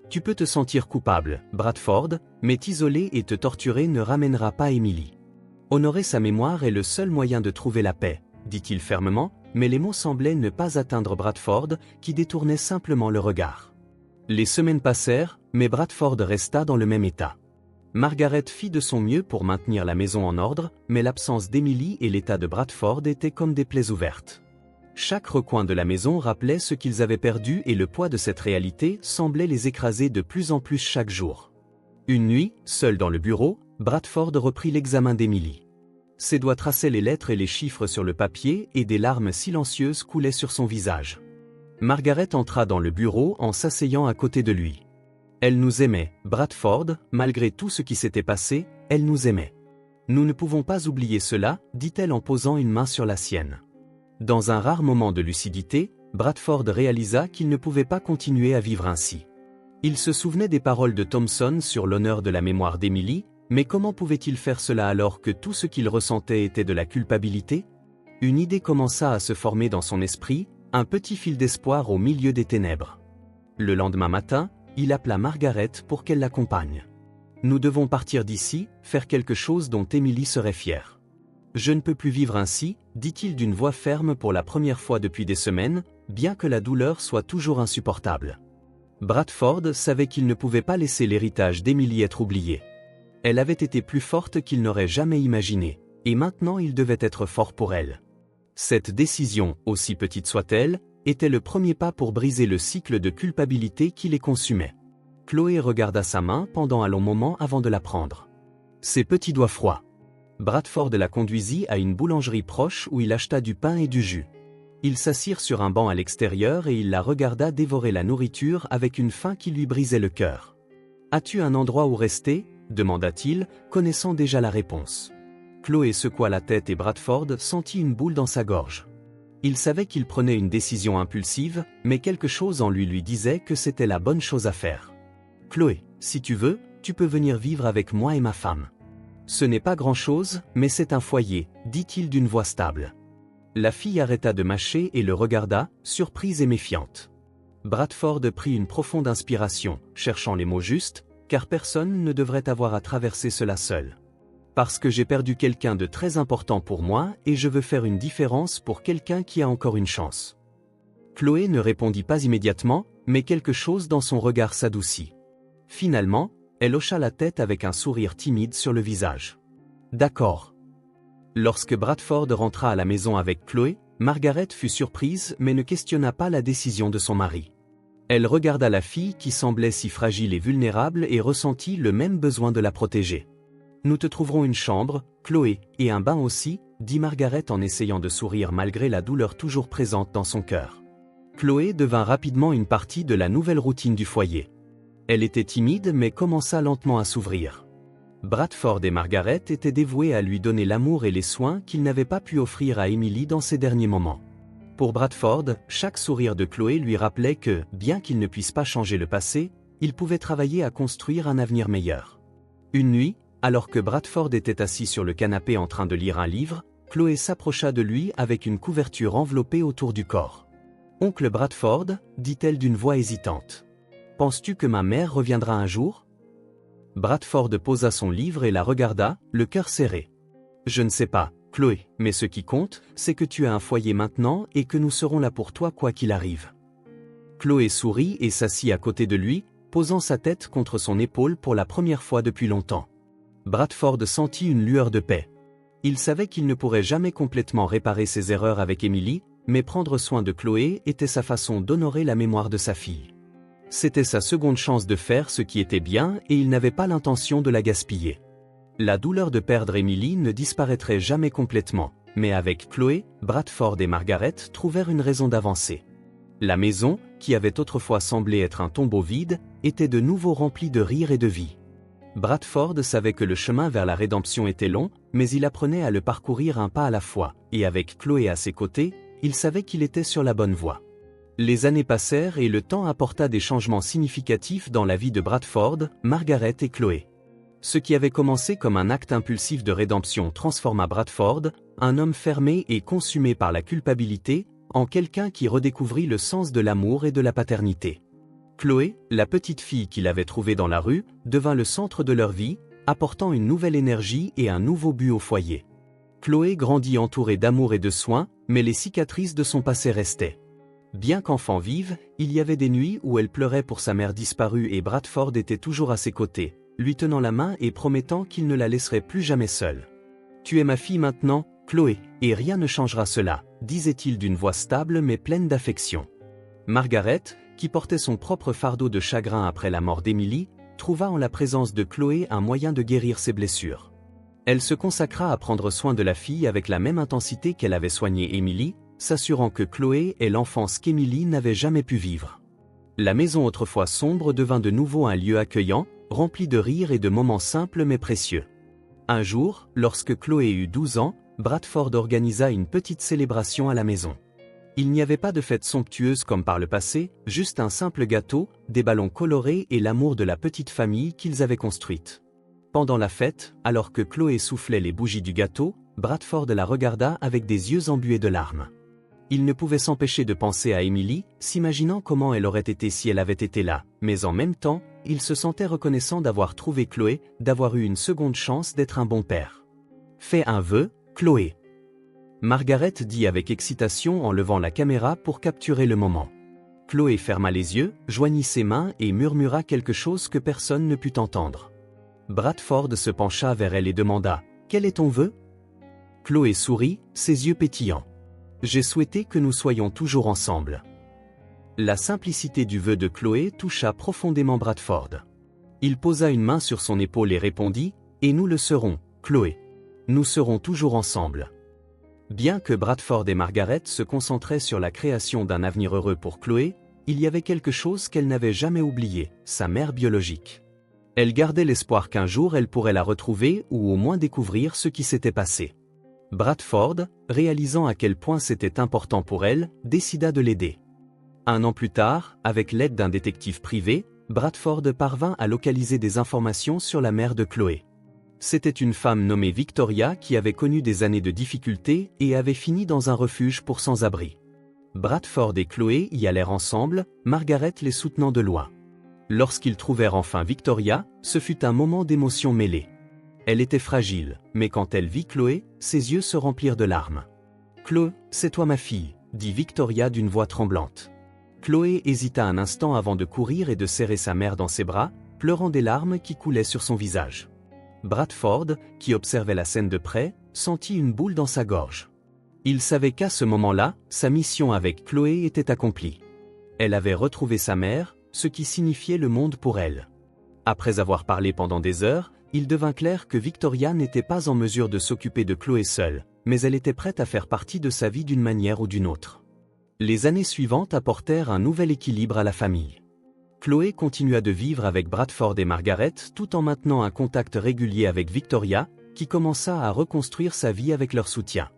Tu peux te sentir coupable, Bradford, mais t'isoler et te torturer ne ramènera pas Emily. Honorer sa mémoire est le seul moyen de trouver la paix, dit-il fermement, mais les mots semblaient ne pas atteindre Bradford, qui détournait simplement le regard. Les semaines passèrent, mais Bradford resta dans le même état. Margaret fit de son mieux pour maintenir la maison en ordre, mais l'absence d'Emily et l'état de Bradford étaient comme des plaies ouvertes. Chaque recoin de la maison rappelait ce qu'ils avaient perdu et le poids de cette réalité semblait les écraser de plus en plus chaque jour. Une nuit, seul dans le bureau, Bradford reprit l'examen d'Emily. Ses doigts traçaient les lettres et les chiffres sur le papier et des larmes silencieuses coulaient sur son visage. Margaret entra dans le bureau en s'asseyant à côté de lui. Elle nous aimait, Bradford, malgré tout ce qui s'était passé, elle nous aimait. Nous ne pouvons pas oublier cela, dit-elle en posant une main sur la sienne. Dans un rare moment de lucidité, Bradford réalisa qu'il ne pouvait pas continuer à vivre ainsi. Il se souvenait des paroles de Thompson sur l'honneur de la mémoire d'Emily, mais comment pouvait-il faire cela alors que tout ce qu'il ressentait était de la culpabilité? Une idée commença à se former dans son esprit, un petit fil d'espoir au milieu des ténèbres. Le lendemain matin, il appela Margaret pour qu'elle l'accompagne. Nous devons partir d'ici, faire quelque chose dont Emily serait fière. Je ne peux plus vivre ainsi, dit-il d'une voix ferme pour la première fois depuis des semaines, bien que la douleur soit toujours insupportable. Bradford savait qu'il ne pouvait pas laisser l'héritage d'Emily être oublié. Elle avait été plus forte qu'il n'aurait jamais imaginé, et maintenant il devait être fort pour elle. Cette décision, aussi petite soit-elle, était le premier pas pour briser le cycle de culpabilité qui les consumait. Chloé regarda sa main pendant un long moment avant de la prendre. Ses petits doigts froids. Bradford la conduisit à une boulangerie proche où il acheta du pain et du jus. Ils s'assirent sur un banc à l'extérieur et il la regarda dévorer la nourriture avec une faim qui lui brisait le cœur. « As-tu un endroit où rester ?» demanda-t-il, connaissant déjà la réponse. Chloé secoua la tête et Bradford sentit une boule dans sa gorge. Il savait qu'il prenait une décision impulsive, mais quelque chose en lui disait que c'était la bonne chose à faire. « Chloé, si tu veux, tu peux venir vivre avec moi et ma femme. » Ce n'est pas grand-chose, mais c'est un foyer, dit-il d'une voix stable. La fille arrêta de mâcher et le regarda, surprise et méfiante. Bradford prit une profonde inspiration, cherchant les mots justes, car personne ne devrait avoir à traverser cela seul. Parce que j'ai perdu quelqu'un de très important pour moi et je veux faire une différence pour quelqu'un qui a encore une chance. Chloé ne répondit pas immédiatement, mais quelque chose dans son regard s'adoucit. Finalement, elle hocha la tête avec un sourire timide sur le visage. D'accord. Lorsque Bradford rentra à la maison avec Chloé, Margaret fut surprise mais ne questionna pas la décision de son mari. Elle regarda la fille qui semblait si fragile et vulnérable et ressentit le même besoin de la protéger. « Nous te trouverons une chambre, Chloé, et un bain aussi, » dit Margaret en essayant de sourire malgré la douleur toujours présente dans son cœur. Chloé devint rapidement une partie de la nouvelle routine du foyer. Elle était timide mais commença lentement à s'ouvrir. Bradford et Margaret étaient dévoués à lui donner l'amour et les soins qu'ils n'avaient pas pu offrir à Emily dans ses derniers moments. Pour Bradford, chaque sourire de Chloé lui rappelait que, bien qu'il ne puisse pas changer le passé, il pouvait travailler à construire un avenir meilleur. Une nuit, alors que Bradford était assis sur le canapé en train de lire un livre, Chloé s'approcha de lui avec une couverture enveloppée autour du corps. « Oncle Bradford » dit-elle d'une voix hésitante. « Penses-tu que ma mère reviendra un jour ?» Bradford posa son livre et la regarda, le cœur serré. « Je ne sais pas, Chloé, mais ce qui compte, c'est que tu as un foyer maintenant et que nous serons là pour toi quoi qu'il arrive. » Chloé sourit et s'assit à côté de lui, posant sa tête contre son épaule pour la première fois depuis longtemps. Bradford sentit une lueur de paix. Il savait qu'il ne pourrait jamais complètement réparer ses erreurs avec Emily, mais prendre soin de Chloé était sa façon d'honorer la mémoire de sa fille. C'était sa seconde chance de faire ce qui était bien et il n'avait pas l'intention de la gaspiller. La douleur de perdre Emily ne disparaîtrait jamais complètement, mais avec Chloé, Bradford et Margaret trouvèrent une raison d'avancer. La maison, qui avait autrefois semblé être un tombeau vide, était de nouveau remplie de rire et de vie. Bradford savait que le chemin vers la rédemption était long, mais il apprenait à le parcourir un pas à la fois, et avec Chloé à ses côtés, il savait qu'il était sur la bonne voie. Les années passèrent et le temps apporta des changements significatifs dans la vie de Bradford, Margaret et Chloé. Ce qui avait commencé comme un acte impulsif de rédemption transforma Bradford, un homme fermé et consumé par la culpabilité, en quelqu'un qui redécouvrit le sens de l'amour et de la paternité. Chloé, la petite fille qu'il avait trouvée dans la rue, devint le centre de leur vie, apportant une nouvelle énergie et un nouveau but au foyer. Chloé grandit entourée d'amour et de soins, mais les cicatrices de son passé restaient. Bien qu'enfant vive, il y avait des nuits où elle pleurait pour sa mère disparue et Bradford était toujours à ses côtés, lui tenant la main et promettant qu'il ne la laisserait plus jamais seule. « Tu es ma fille maintenant, Chloé, et rien ne changera cela », disait-il d'une voix stable mais pleine d'affection. Margaret, qui portait son propre fardeau de chagrin après la mort d'Emily, trouva en la présence de Chloé un moyen de guérir ses blessures. Elle se consacra à prendre soin de la fille avec la même intensité qu'elle avait soigné Emily, s'assurant que Chloé ait l'enfance qu'Emily n'avait jamais pu vivre. La maison autrefois sombre devint de nouveau un lieu accueillant, rempli de rires et de moments simples mais précieux. Un jour, lorsque Chloé eut 12 ans, Bradford organisa une petite célébration à la maison. Il n'y avait pas de fête somptueuse comme par le passé, juste un simple gâteau, des ballons colorés et l'amour de la petite famille qu'ils avaient construite. Pendant la fête, alors que Chloé soufflait les bougies du gâteau, Bradford la regarda avec des yeux embués de larmes. Il ne pouvait s'empêcher de penser à Emily, s'imaginant comment elle aurait été si elle avait été là, mais en même temps, il se sentait reconnaissant d'avoir trouvé Chloé, d'avoir eu une seconde chance d'être un bon père. « Fais un vœu, Chloé. » Margaret dit avec excitation en levant la caméra pour capturer le moment. Chloé ferma les yeux, joignit ses mains et murmura quelque chose que personne ne put entendre. Bradford se pencha vers elle et demanda « Quel est ton vœu ?» Chloé sourit, ses yeux pétillants. « J'ai souhaité que nous soyons toujours ensemble. » La simplicité du vœu de Chloé toucha profondément Bradford. Il posa une main sur son épaule et répondit « Et nous le serons, Chloé. Nous serons toujours ensemble. » Bien que Bradford et Margaret se concentraient sur la création d'un avenir heureux pour Chloé, il y avait quelque chose qu'elle n'avait jamais oublié, sa mère biologique. Elle gardait l'espoir qu'un jour elle pourrait la retrouver ou au moins découvrir ce qui s'était passé. Bradford, réalisant à quel point c'était important pour elle, décida de l'aider. Un an plus tard, avec l'aide d'un détective privé, Bradford parvint à localiser des informations sur la mère de Chloé. C'était une femme nommée Victoria qui avait connu des années de difficultés et avait fini dans un refuge pour sans-abri. Bradford et Chloé y allèrent ensemble, Margaret les soutenant de loin. Lorsqu'ils trouvèrent enfin Victoria, ce fut un moment d'émotion mêlée. Elle était fragile, mais quand elle vit Chloé, ses yeux se remplirent de larmes. « Chloé, c'est toi ma fille », dit Victoria d'une voix tremblante. Chloé hésita un instant avant de courir et de serrer sa mère dans ses bras, pleurant des larmes qui coulaient sur son visage. Bradford, qui observait la scène de près, sentit une boule dans sa gorge. Il savait qu'à ce moment-là, sa mission avec Chloé était accomplie. Elle avait retrouvé sa mère, ce qui signifiait le monde pour elle. Après avoir parlé pendant des heures, il devint clair que Victoria n'était pas en mesure de s'occuper de Chloé seule, mais elle était prête à faire partie de sa vie d'une manière ou d'une autre. Les années suivantes apportèrent un nouvel équilibre à la famille. Chloé continua de vivre avec Bradford et Margaret tout en maintenant un contact régulier avec Victoria, qui commença à reconstruire sa vie avec leur soutien.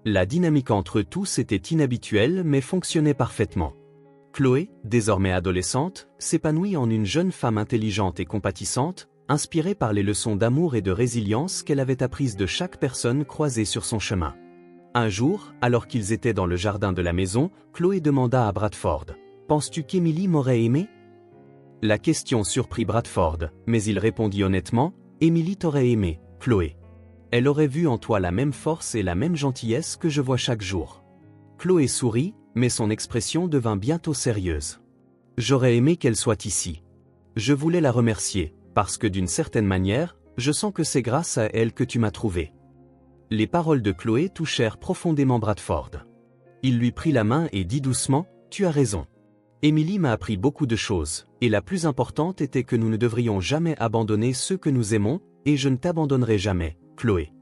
La dynamique entre eux tous était inhabituelle mais fonctionnait parfaitement. Chloé, désormais adolescente, s'épanouit en une jeune femme intelligente et compatissante, inspirée par les leçons d'amour et de résilience qu'elle avait apprises de chaque personne croisée sur son chemin. Un jour, alors qu'ils étaient dans le jardin de la maison, Chloé demanda à Bradford « Penses-tu qu'Emily m'aurait aimé ?» La question surprit Bradford, mais il répondit honnêtement « Emily t'aurait aimé, Chloé. Elle aurait vu en toi la même force et la même gentillesse que je vois chaque jour. » Chloé sourit, mais son expression devint bientôt sérieuse. « J'aurais aimé qu'elle soit ici. Je voulais la remercier, parce que d'une certaine manière, je sens que c'est grâce à elle que tu m'as trouvé. » Les paroles de Chloé touchèrent profondément Bradford. Il lui prit la main et dit doucement « Tu as raison. Emily m'a appris beaucoup de choses, et la plus importante était que nous ne devrions jamais abandonner ceux que nous aimons, et je ne t'abandonnerai jamais, Chloé. »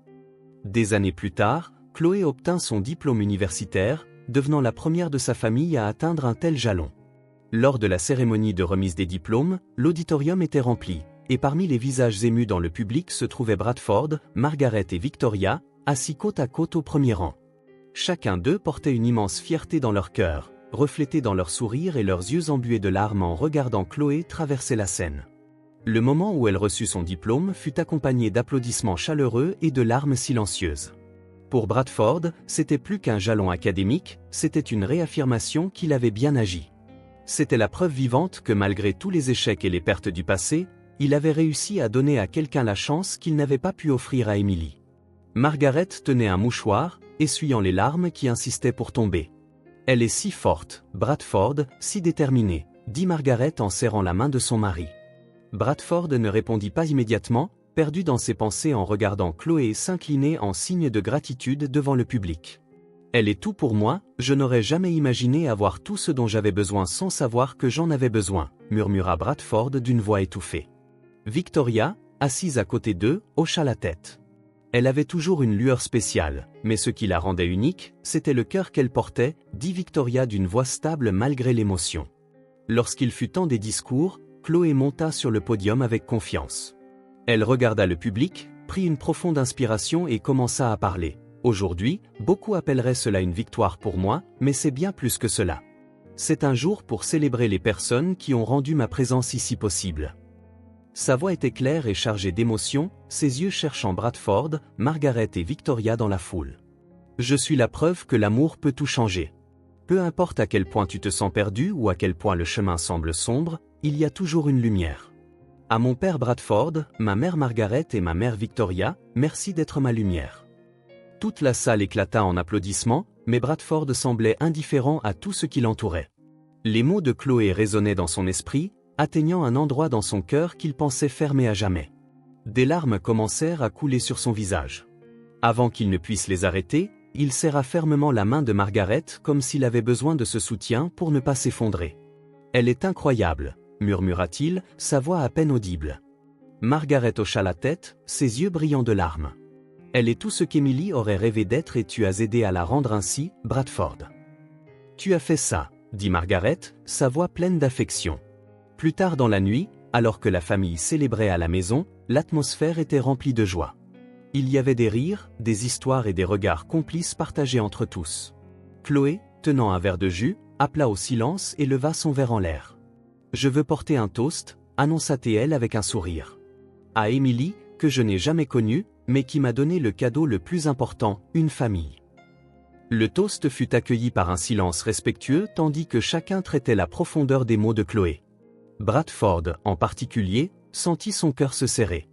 Des années plus tard, Chloé obtint son diplôme universitaire, devenant la première de sa famille à atteindre un tel jalon. Lors de la cérémonie de remise des diplômes, l'auditorium était rempli, et parmi les visages émus dans le public se trouvaient Bradford, Margaret et Victoria, assis côte à côte au premier rang. Chacun d'eux portait une immense fierté dans leur cœur, reflétée dans leur sourire et leurs yeux embués de larmes en regardant Chloé traverser la scène. Le moment où elle reçut son diplôme fut accompagné d'applaudissements chaleureux et de larmes silencieuses. Pour Bradford, c'était plus qu'un jalon académique, c'était une réaffirmation qu'il avait bien agi. C'était la preuve vivante que malgré tous les échecs et les pertes du passé, il avait réussi à donner à quelqu'un la chance qu'il n'avait pas pu offrir à Emily. Margaret tenait un mouchoir, essuyant les larmes qui insistaient pour tomber. « Elle est si forte, Bradford, si déterminée », dit Margaret en serrant la main de son mari. Bradford ne répondit pas immédiatement, perdu dans ses pensées en regardant Chloé s'incliner en signe de gratitude devant le public. « Elle est tout pour moi, je n'aurais jamais imaginé avoir tout ce dont j'avais besoin sans savoir que j'en avais besoin », murmura Bradford d'une voix étouffée. Victoria, assise à côté d'eux, hocha la tête. Elle avait toujours une lueur spéciale, mais ce qui la rendait unique, c'était le cœur qu'elle portait, dit Victoria d'une voix stable malgré l'émotion. Lorsqu'il fut temps des discours, Chloé monta sur le podium avec confiance. Elle regarda le public, prit une profonde inspiration et commença à parler. « Aujourd'hui, beaucoup appelleraient cela une victoire pour moi, mais c'est bien plus que cela. C'est un jour pour célébrer les personnes qui ont rendu ma présence ici possible. » Sa voix était claire et chargée d'émotion, ses yeux cherchant Bradford, Margaret et Victoria dans la foule. « Je suis la preuve que l'amour peut tout changer. Peu importe à quel point tu te sens perdu ou à quel point le chemin semble sombre, il y a toujours une lumière. À mon père Bradford, ma mère Margaret et ma mère Victoria, merci d'être ma lumière. » Toute la salle éclata en applaudissements, mais Bradford semblait indifférent à tout ce qui l'entourait. Les mots de Chloé résonnaient dans son esprit, atteignant un endroit dans son cœur qu'il pensait fermer à jamais. Des larmes commencèrent à couler sur son visage. Avant qu'il ne puisse les arrêter, il serra fermement la main de Margaret comme s'il avait besoin de ce soutien pour ne pas s'effondrer. « Elle est incroyable », murmura-t-il, sa voix à peine audible. Margaret hocha la tête, ses yeux brillants de larmes. « Elle est tout ce qu'Emily aurait rêvé d'être et tu as aidé à la rendre ainsi, Bradford. »« Tu as fait ça », dit Margaret, sa voix pleine d'affection. Plus tard dans la nuit, alors que la famille célébrait à la maison, l'atmosphère était remplie de joie. Il y avait des rires, des histoires et des regards complices partagés entre tous. Chloé, tenant un verre de jus, appela au silence et leva son verre en l'air. « Je veux porter un toast », annonça-t-elle avec un sourire. « À Emily, que je n'ai jamais connue, mais qui m'a donné le cadeau le plus important, une famille. » Le toast fut accueilli par un silence respectueux tandis que chacun traitait la profondeur des mots de Chloé. Bradford, en particulier, sentit son cœur se serrer.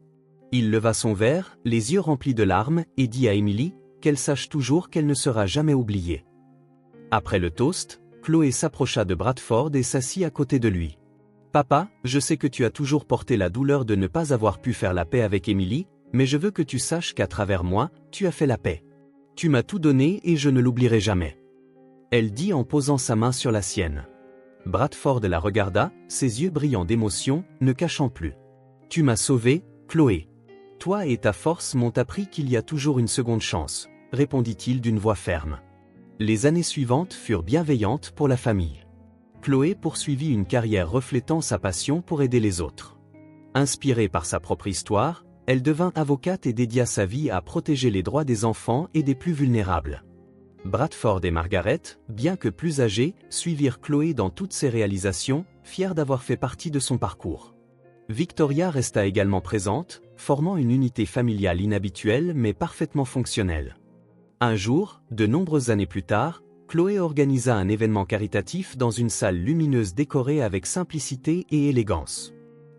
Il leva son verre, les yeux remplis de larmes, et dit à Emily, qu'elle sache toujours qu'elle ne sera jamais oubliée. Après le toast, Chloé s'approcha de Bradford et s'assit à côté de lui. « Papa, je sais que tu as toujours porté la douleur de ne pas avoir pu faire la paix avec Emily, mais je veux que tu saches qu'à travers moi, tu as fait la paix. Tu m'as tout donné et je ne l'oublierai jamais. » Elle dit en posant sa main sur la sienne. Bradford la regarda, ses yeux brillants d'émotion, ne cachant plus. « Tu m'as sauvé, Chloé. Toi et ta force m'ont appris qu'il y a toujours une seconde chance, » répondit-il d'une voix ferme. Les années suivantes furent bienveillantes pour la famille. Chloé poursuivit une carrière reflétant sa passion pour aider les autres. Inspirée par sa propre histoire, elle devint avocate et dédia sa vie à protéger les droits des enfants et des plus vulnérables. Bradford et Margaret, bien que plus âgés, suivirent Chloé dans toutes ses réalisations, fiers d'avoir fait partie de son parcours. Victoria resta également présente, formant une unité familiale inhabituelle mais parfaitement fonctionnelle. Un jour, de nombreuses années plus tard, Chloé organisa un événement caritatif dans une salle lumineuse décorée avec simplicité et élégance.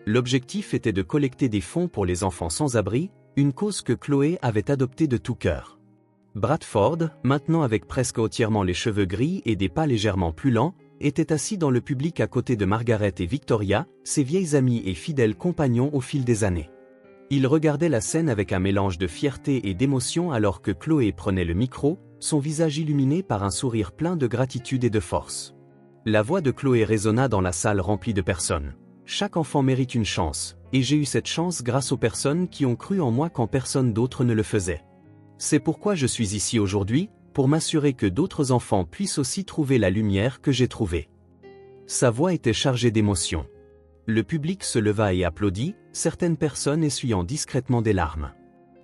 L'objectif était de collecter des fonds pour les enfants sans abri, une cause que Chloé avait adoptée de tout cœur. Bradford, maintenant avec presque entièrement les cheveux gris et des pas légèrement plus lents, était assis dans le public à côté de Margaret et Victoria, ses vieilles amies et fidèles compagnons au fil des années. Il regardait la scène avec un mélange de fierté et d'émotion alors que Chloé prenait le micro, son visage illuminé par un sourire plein de gratitude et de force. La voix de Chloé résonna dans la salle remplie de personnes. « Chaque enfant mérite une chance, et j'ai eu cette chance grâce aux personnes qui ont cru en moi quand personne d'autre ne le faisait. C'est pourquoi je suis ici aujourd'hui, pour m'assurer que d'autres enfants puissent aussi trouver la lumière que j'ai trouvée. » Sa voix était chargée d'émotion. Le public se leva et applaudit, certaines personnes essuyant discrètement des larmes.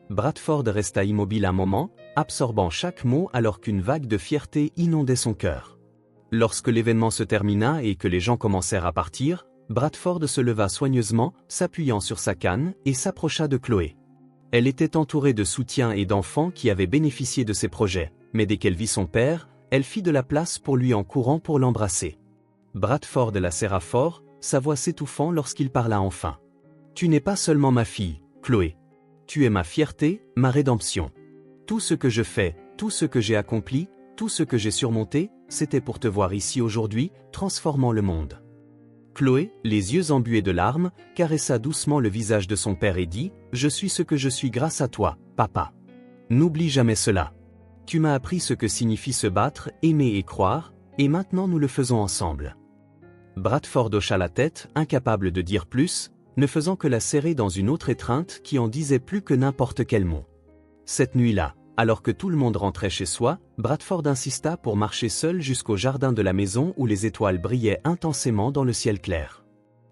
Bradford resta immobile un moment, absorbant chaque mot alors qu'une vague de fierté inondait son cœur. Lorsque l'événement se termina et que les gens commencèrent à partir, Bradford se leva soigneusement, s'appuyant sur sa canne, et s'approcha de Chloé. Elle était entourée de soutien et d'enfants qui avaient bénéficié de ses projets, mais dès qu'elle vit son père, elle fit de la place pour lui en courant pour l'embrasser. Bradford la serra fort, sa voix s'étouffant lorsqu'il parla enfin. « Tu n'es pas seulement ma fille, Chloé. Tu es ma fierté, ma rédemption. Tout ce que je fais, tout ce que j'ai accompli, tout ce que j'ai surmonté, c'était pour te voir ici aujourd'hui, transformant le monde. » Chloé, les yeux embués de larmes, caressa doucement le visage de son père et dit « Je suis ce que je suis grâce à toi, papa. N'oublie jamais cela. Tu m'as appris ce que signifie se battre, aimer et croire, et maintenant nous le faisons ensemble. » Bradford hocha la tête, incapable de dire plus, ne faisant que la serrer dans une autre étreinte qui en disait plus que n'importe quel mot. Cette nuit-là, alors que tout le monde rentrait chez soi, Bradford insista pour marcher seul jusqu'au jardin de la maison où les étoiles brillaient intensément dans le ciel clair.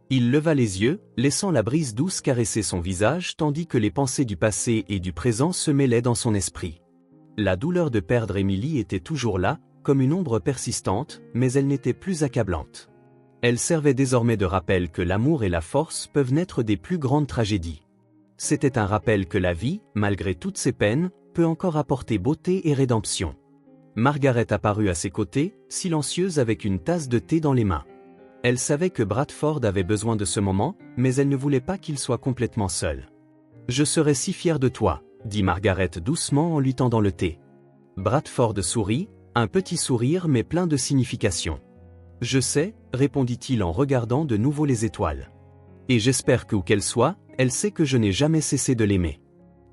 Il leva les yeux, laissant la brise douce caresser son visage tandis que les pensées du passé et du présent se mêlaient dans son esprit. La douleur de perdre Emily était toujours là, comme une ombre persistante, mais elle n'était plus accablante. Elle servait désormais de rappel que l'amour et la force peuvent naître des plus grandes tragédies. C'était un rappel que la vie, malgré toutes ses peines, peut encore apporter beauté et rédemption. Margaret apparut à ses côtés, silencieuse avec une tasse de thé dans les mains. Elle savait que Bradford avait besoin de ce moment, mais elle ne voulait pas qu'il soit complètement seul. « Je serai si fière de toi, » dit Margaret doucement en lui tendant le thé. Bradford sourit, un petit sourire mais plein de signification. « Je sais, » répondit-il en regardant de nouveau les étoiles. « Et j'espère que où qu'elle soit, elle sait que je n'ai jamais cessé de l'aimer.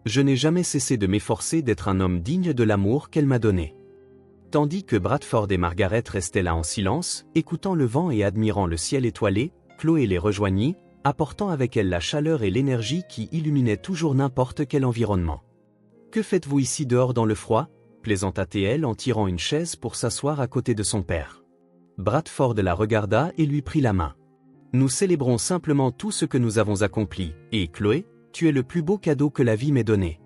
Je n'ai jamais cessé de m'efforcer d'être un homme digne de l'amour qu'elle m'a donné. » Tandis que Bradford et Margaret restaient là en silence, écoutant le vent et admirant le ciel étoilé, Chloé les rejoignit, apportant avec elle la chaleur et l'énergie qui illuminaient toujours n'importe quel environnement. « Que faites-vous ici dehors dans le froid ?» plaisanta-t-elle en tirant une chaise pour s'asseoir à côté de son père. Bradford la regarda et lui prit la main. « Nous célébrons simplement tout ce que nous avons accompli, et Chloé, tu es le plus beau cadeau que la vie m'ait donné. »